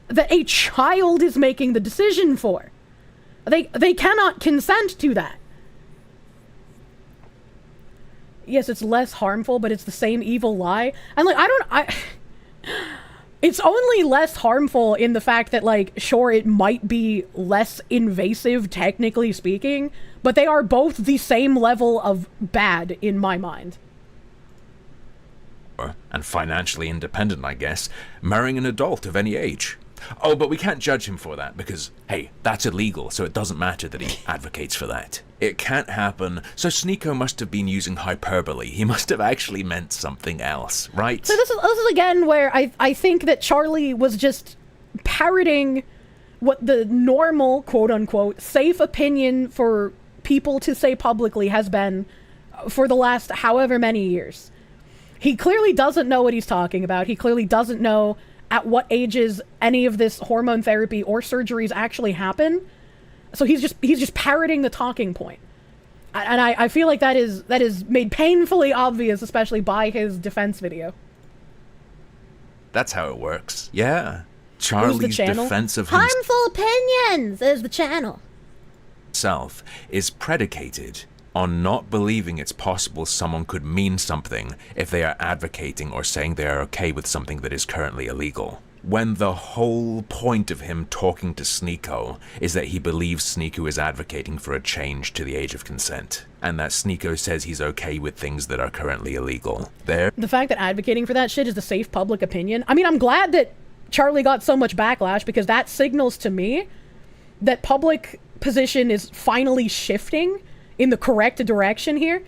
that a child is making the decision for. They cannot consent to that. Yes, it's less harmful, but it's the same evil lie. And, like, it's only less harmful in the fact that, like, sure, it might be less invasive, technically speaking, but they are both the same level of bad in my mind. And financially independent, I guess, marrying an adult of any age. Oh, but we can't judge him for that because, hey, that's illegal, so it doesn't matter that he advocates for that. It can't happen, so Sneeko must have been using hyperbole. He must have actually meant something else, right? So this is again where I think that Charlie was just parroting what the normal, quote-unquote, safe opinion for people to say publicly has been for the last however many years. He clearly doesn't know what he's talking about. He clearly doesn't know at what ages any of this hormone therapy or surgeries actually happen. So he's just parroting the talking point. And I feel like that is made painfully obvious, especially by his defense video. That's how it works. Yeah. Charlie's defense of Harmful Opinions is the channel. himself is predicated on not believing it's possible someone could mean something if they are advocating or saying they are okay with something that is currently illegal. When the whole point of him talking to Sneeko is that he believes Sneeko is advocating for a change to the age of consent, and that Sneeko says he's okay with things that are currently illegal. The fact that advocating for that shit is the safe public opinion. I mean, I'm glad that Charlie got so much backlash, because that signals to me that public position is finally shifting in the correct direction here.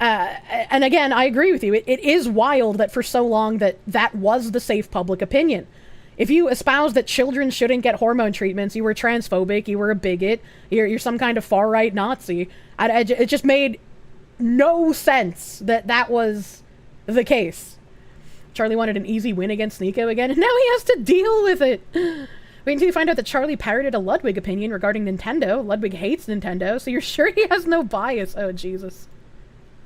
And again, I agree with you. It is wild that for so long that was the safe public opinion. If you espouse that children shouldn't get hormone treatments, you were transphobic, you were a bigot, you're some kind of far-right Nazi. It just made no sense that was the case. Charlie wanted an easy win against Sneeko again, and now he has to deal with it. Wait until you find out that Charlie parroted a Ludwig opinion regarding Nintendo. Ludwig hates Nintendo, so you're sure he has no bias. Oh, Jesus.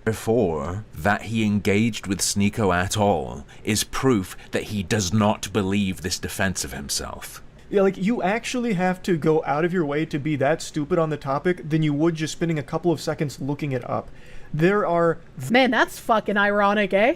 Therefore, that he engaged with Sneeko at all is proof that he does not believe this defense of himself. Yeah, like, you actually have to go out of your way to be that stupid on the topic than you would just spending a couple of seconds looking it up. There are... Man, that's fucking ironic, eh?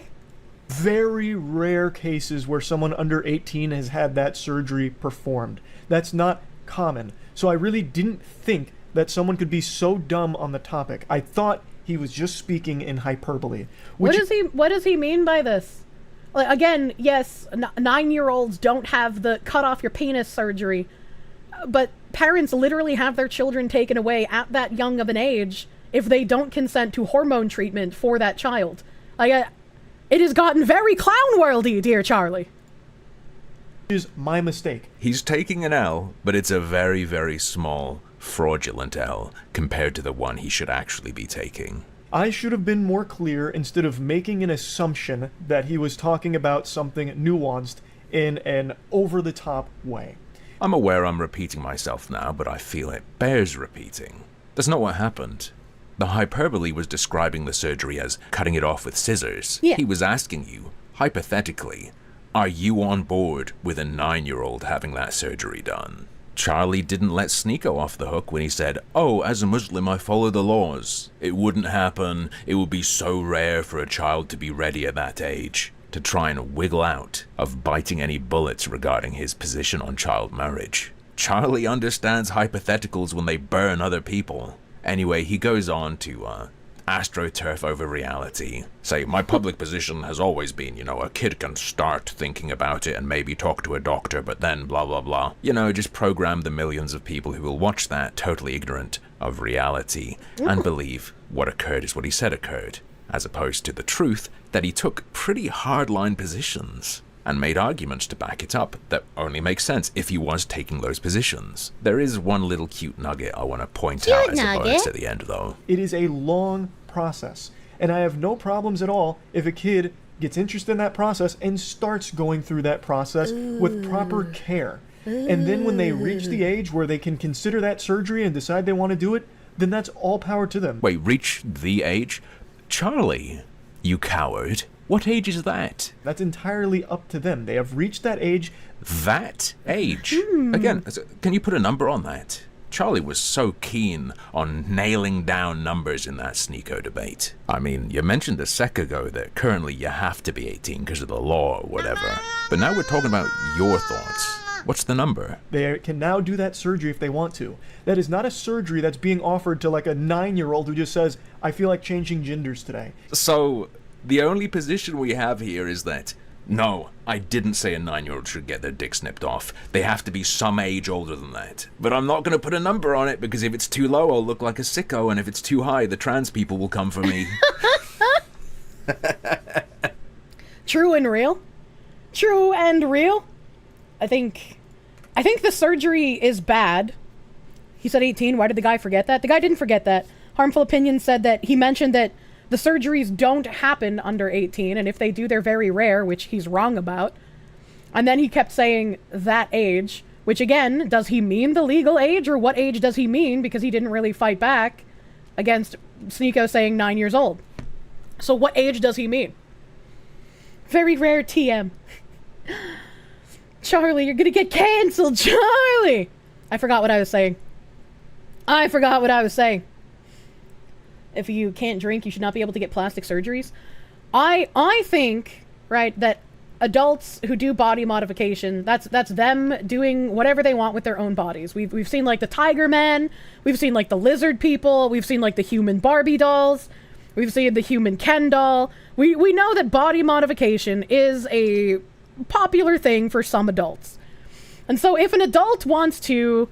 Very rare cases where someone under 18 has had that surgery performed. That's not common. So I really didn't think that someone could be so dumb on the topic. I thought he was just speaking in hyperbole. What does he mean by this? Like, again, yes, 9-year-olds don't have the cut off your penis surgery, but parents literally have their children taken away at that young of an age if they don't consent to hormone treatment for that child. Like, it has gotten very clown worldy, dear Charlie. Is my mistake. He's taking an L, but it's a very, very small, fraudulent L compared to the one he should actually be taking. I should have been more clear instead of making an assumption that he was talking about something nuanced in an over-the-top way. I'm aware I'm repeating myself now, but I feel it bears repeating. That's not what happened. The hyperbole was describing the surgery as cutting it off with scissors. Yeah. He was asking you, hypothetically, are you on board with a 9-year-old having that surgery done? Charlie didn't let Sneeko off the hook when he said, oh, as a Muslim I follow the laws. It wouldn't happen. It would be so rare for a child to be ready at that age. To try and wiggle out of biting any bullets regarding his position on child marriage. Charlie understands hypotheticals when they burn other people. Anyway, he goes on to astroturf over reality. Say, my public position has always been, you know, a kid can start thinking about it and maybe talk to a doctor, but then blah blah blah. You know, just program the millions of people who will watch that totally ignorant of reality and believe what occurred is what he said occurred, as opposed to the truth that he took pretty hardline positions and made arguments to back it up that only make sense if he was taking those positions. There is one little cute nugget I want to point out as a bonus at the end, though. It is a long process, and I have no problems at all if a kid gets interested in that process and starts going through that process with proper care. And then when they reach the age where they can consider that surgery and decide they want to do it, then that's all power to them. Wait, reach the age? Charlie, you coward. What age is that? That's entirely up to them. They have reached that age. That age? Again, can you put a number on that? Charlie was so keen on nailing down numbers in that Sneeko debate. I mean, you mentioned a sec ago that currently you have to be 18 because of the law or whatever. But now we're talking about your thoughts. What's the number? They can now do that surgery if they want to. That is not a surgery that's being offered to like a 9-year-old who just says, I feel like changing genders today. So the only position we have here is that, no, I didn't say a 9-year-old should get their dick snipped off. They have to be some age older than that. But I'm not going to put a number on it because if it's too low, I'll look like a sicko, and if it's too high, the trans people will come for me. True and real. True and real. I think the surgery is bad. He said 18. Why did the guy forget that? The guy didn't forget that. Harmful Opinion said that he mentioned that the surgeries don't happen under 18, and if they do, they're very rare, which he's wrong about. And then he kept saying that age, which again, does he mean the legal age, or what age does he mean? Because he didn't really fight back against Sneeko saying 9 years old. So what age does he mean? Very rare TM. Charlie, you're gonna get canceled, Charlie! I forgot what I was saying. If you can't drink, you should not be able to get plastic surgeries. I think, right, that adults who do body modification, that's them doing whatever they want with their own bodies. We've seen like the Tiger Man, we've seen like the lizard people, we've seen like the human Barbie dolls, we've seen the human Ken doll. We know that body modification is a popular thing for some adults. And so if an adult wants to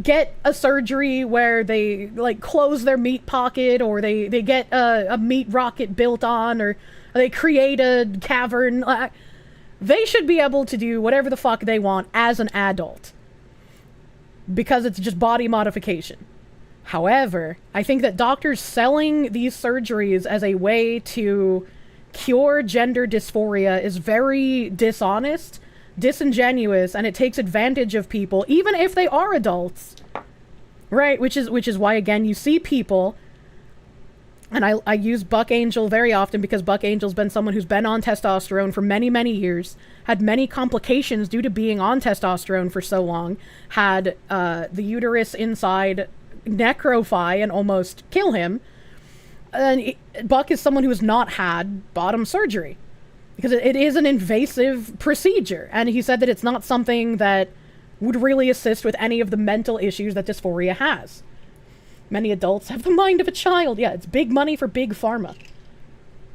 get a surgery where they like close their meat pocket, or they get a meat rocket built on, or they create a cavern, they should be able to do whatever the fuck they want as an adult, because it's just body modification. However, I think that doctors selling these surgeries as a way to cure gender dysphoria is very dishonest, disingenuous, and it takes advantage of people, even if they are adults, right? Which is why, again, you see people, and I use Buck Angel very often because Buck Angel's been someone who's been on testosterone for many, many years, had many complications due to being on testosterone for so long, had the uterus inside necrophy and almost kill him. And Buck is someone who has not had bottom surgery, because it is an invasive procedure, and he said that it's not something that would really assist with any of the mental issues that dysphoria has. Many adults have the mind of a child. Yeah, it's big money for big pharma.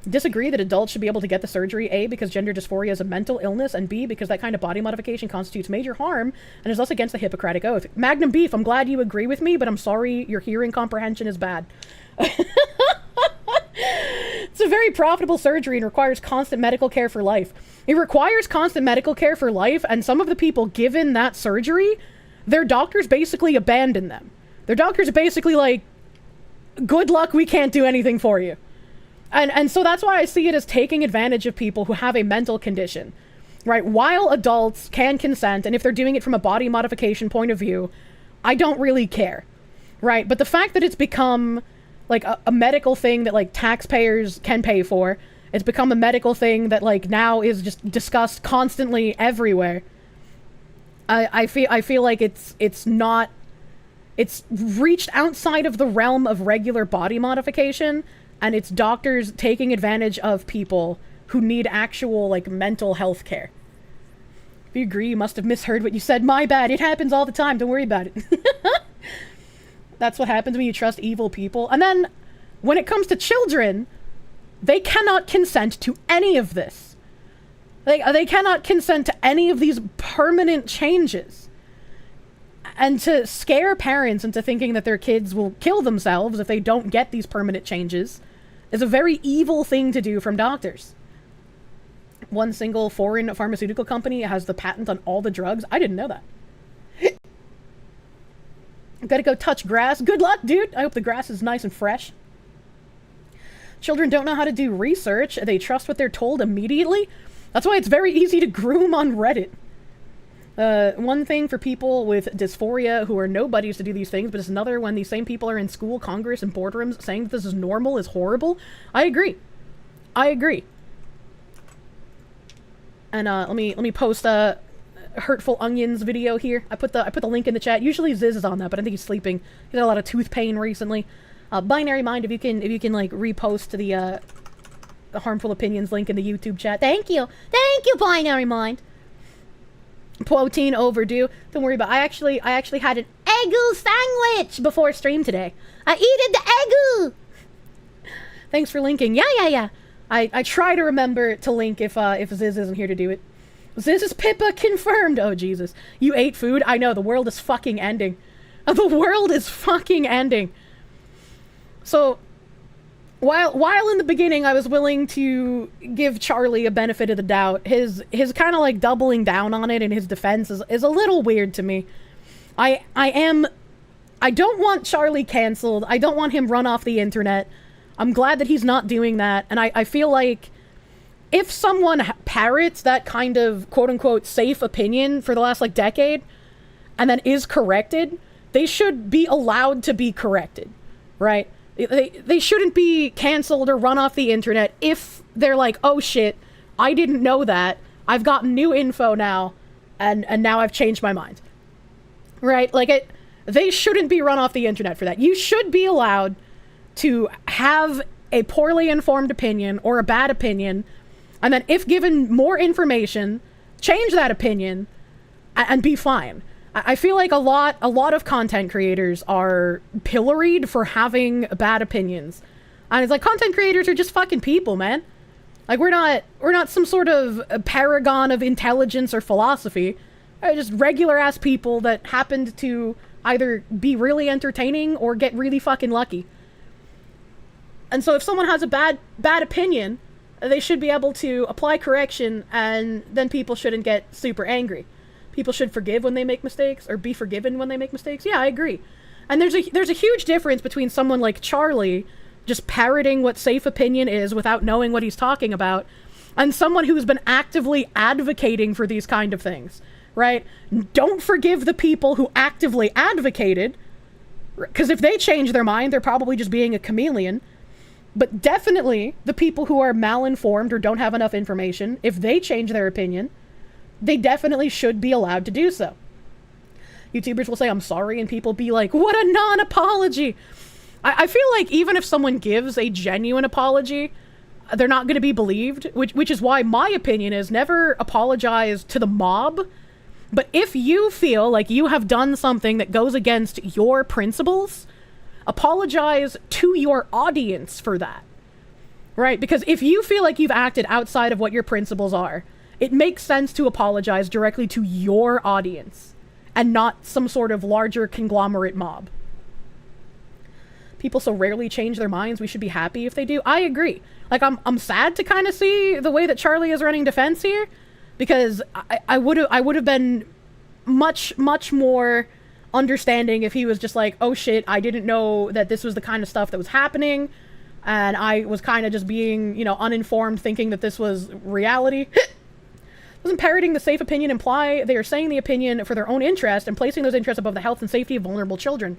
Disagree that adults should be able to get the surgery, A, because gender dysphoria is a mental illness, and B, because that kind of body modification constitutes major harm and is thus against the Hippocratic Oath. Magnum Beef, I'm glad you agree with me, but I'm sorry your hearing comprehension is bad. It's a very profitable surgery and requires constant medical care for life. It requires constant medical care for life, and some of the people given that surgery, their doctors basically abandon them. Their doctors are basically like, good luck, we can't do anything for you. And so that's why I see it as taking advantage of people who have a mental condition, right? While adults can consent, and if they're doing it from a body modification point of view, I don't really care, right? But the fact that it's become like a medical thing that like taxpayers can pay for, it's become a medical thing that like now is just discussed constantly everywhere. I feel like it's reached outside of the realm of regular body modification, and it's doctors taking advantage of people who need actual like mental health care. If you agree, you must have misheard what you said. My bad. It happens all the time. Don't worry about it. That's what happens when you trust evil people. And then, when it comes to children, they cannot consent to any of this. They cannot consent to any of these permanent changes. And to scare parents into thinking that their kids will kill themselves if they don't get these permanent changes is a very evil thing to do from doctors. One single foreign pharmaceutical company has the patent on all the drugs. I didn't know that. Gotta go touch grass. Good luck, dude. I hope the grass is nice and fresh. Children don't know how to do research. They trust what they're told immediately. That's why it's very easy to groom on Reddit. One thing for people with dysphoria who are nobodies to do these things, but it's another when these same people are in school, Congress, and boardrooms saying that this is normal is horrible. I agree. And let me post a Hurtful Onions video here. I put the link in the chat. Usually Ziz is on that, but I think he's sleeping. He's had a lot of tooth pain recently. Binary Mind, if you can like repost to the Harmful Opinions link in the YouTube chat. Thank you, Binary Mind. Protein overdue. Don't worry about it. I actually had an egg sandwich before stream today. I eated the egg. Thanks for linking. Yeah. I try to remember to link if Ziz isn't here to do it. This is Pippa confirmed. Oh, Jesus. You ate food? I know, the world is fucking ending. The world is fucking ending. So, while in the beginning I was willing to give Charlie a benefit of the doubt, his kind of like doubling down on it in his defense is a little weird to me. I don't want Charlie canceled. I don't want him run off the internet. I'm glad that he's not doing that, and I feel like if someone parrots that kind of quote-unquote safe opinion for the last like decade and then is corrected, they should be allowed to be corrected, right? They shouldn't be canceled or run off the internet if they're like, oh shit, I didn't know that. I've gotten new info now, and now I've changed my mind. Right? Like, they shouldn't be run off the internet for that. You should be allowed to have a poorly informed opinion or a bad opinion, and then if given more information, change that opinion and be fine. I feel like a lot of content creators are pilloried for having bad opinions. And it's like, content creators are just fucking people, man. Like, we're not some sort of paragon of intelligence or philosophy. They're just regular ass people that happened to either be really entertaining or get really fucking lucky. And so if someone has a bad opinion, they should be able to apply correction, and then people shouldn't get super angry. People should forgive when they make mistakes, or be forgiven when they make mistakes. Yeah, I agree. And there's a huge difference between someone like Charlie just parroting what safe opinion is without knowing what he's talking about, and someone who's been actively advocating for these kind of things, right? Don't forgive the people who actively advocated, because if they change their mind, they're probably just being a chameleon. But definitely the people who are malinformed or don't have enough information, if they change their opinion, they definitely should be allowed to do so. YouTubers will say, I'm sorry, and people be like, what a non-apology. I feel like even if someone gives a genuine apology, they're not going to be believed, which is why my opinion is never apologize to the mob. But if you feel like you have done something that goes against your principles, apologize to your audience for that. Right? Because if you feel like you've acted outside of what your principles are, it makes sense to apologize directly to your audience and not some sort of larger conglomerate mob. People so rarely change their minds, we should be happy if they do. I agree. Like, I'm sad to kind of see the way that Charlie is running defense here, because I would have been much more understanding if he was just like, oh shit, I didn't know that this was the kind of stuff that was happening, and I was kind of just being, uninformed, thinking that this was reality. Doesn't parroting the safe opinion imply they are saying the opinion for their own interest and placing those interests above the health and safety of vulnerable children?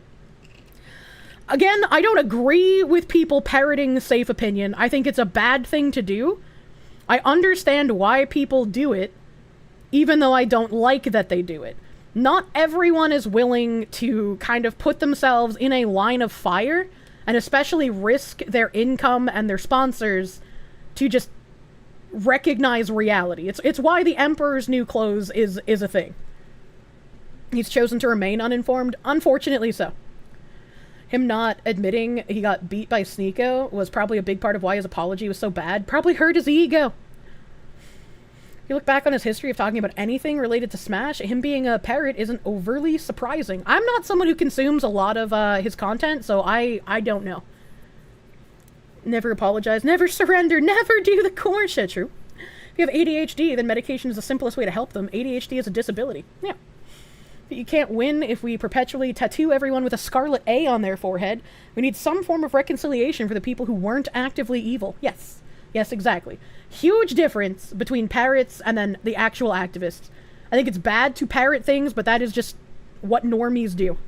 Again, I don't agree with people parroting the safe opinion. I think it's a bad thing to do. I understand why people do it, even though I don't like that they do it. Not everyone is willing to kind of put themselves in a line of fire, and especially risk their income and their sponsors to just recognize reality. It's why the Emperor's New Clothes is a thing. He's chosen to remain uninformed, unfortunately so. Him not admitting he got beat by Sneeko was probably a big part of why his apology was so bad. Probably hurt his ego. If you look back on his history of talking about anything related to Smash, him being a parrot isn't overly surprising. I'm not someone who consumes a lot of his content, so I don't know. Never apologize, never surrender, never do the Kirsche. True. If you have ADHD, then medication is the simplest way to help them. ADHD is a disability. Yeah. But you can't win if we perpetually tattoo everyone with a scarlet A on their forehead. We need some form of reconciliation for the people who weren't actively evil. Yes. Yes, exactly. Huge difference between parrots and then the actual activists. I think it's bad to parrot things, but that is just what normies do.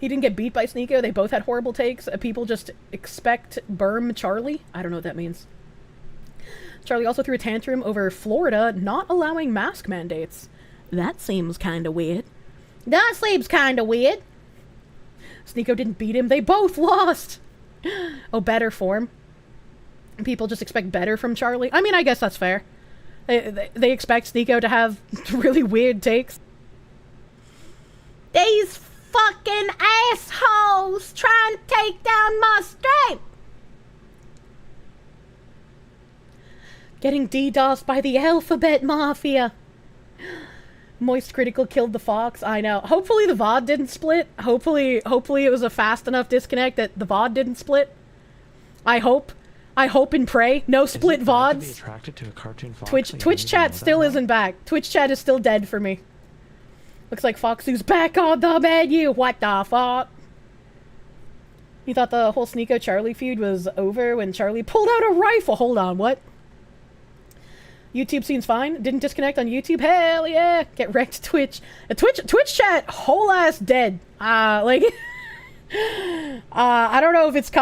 He didn't get beat by Sneeko. They both had horrible takes. People just expect Berm Charlie. I don't know what that means. Charlie also threw a tantrum over Florida not allowing mask mandates. That seems kinda weird. That seems kinda weird. Sneeko didn't beat him. They both lost. Oh, better form. People just expect better from Charlie. I mean, I guess that's fair. They expect Sneeko to have really weird takes. These fucking assholes trying to take down my stream. Getting DDoSed by the Alphabet Mafia. Moist Critical killed the Fox. I know. Hopefully the VoD didn't split. Hopefully it was a fast enough disconnect that the VoD didn't split. I hope and pray. No split VoDs. Attracted to a cartoon fox Twitch chat still isn't back. Twitch chat is still dead for me. Looks like Foxu's back on the menu. What the fuck? You thought the whole Sneeko Charlie feud was over when Charlie pulled out a rifle. Hold on, what? YouTube seems fine. Didn't disconnect on YouTube. Hell yeah. Get wrecked Twitch. Twitch chat, whole ass dead. I don't know if it's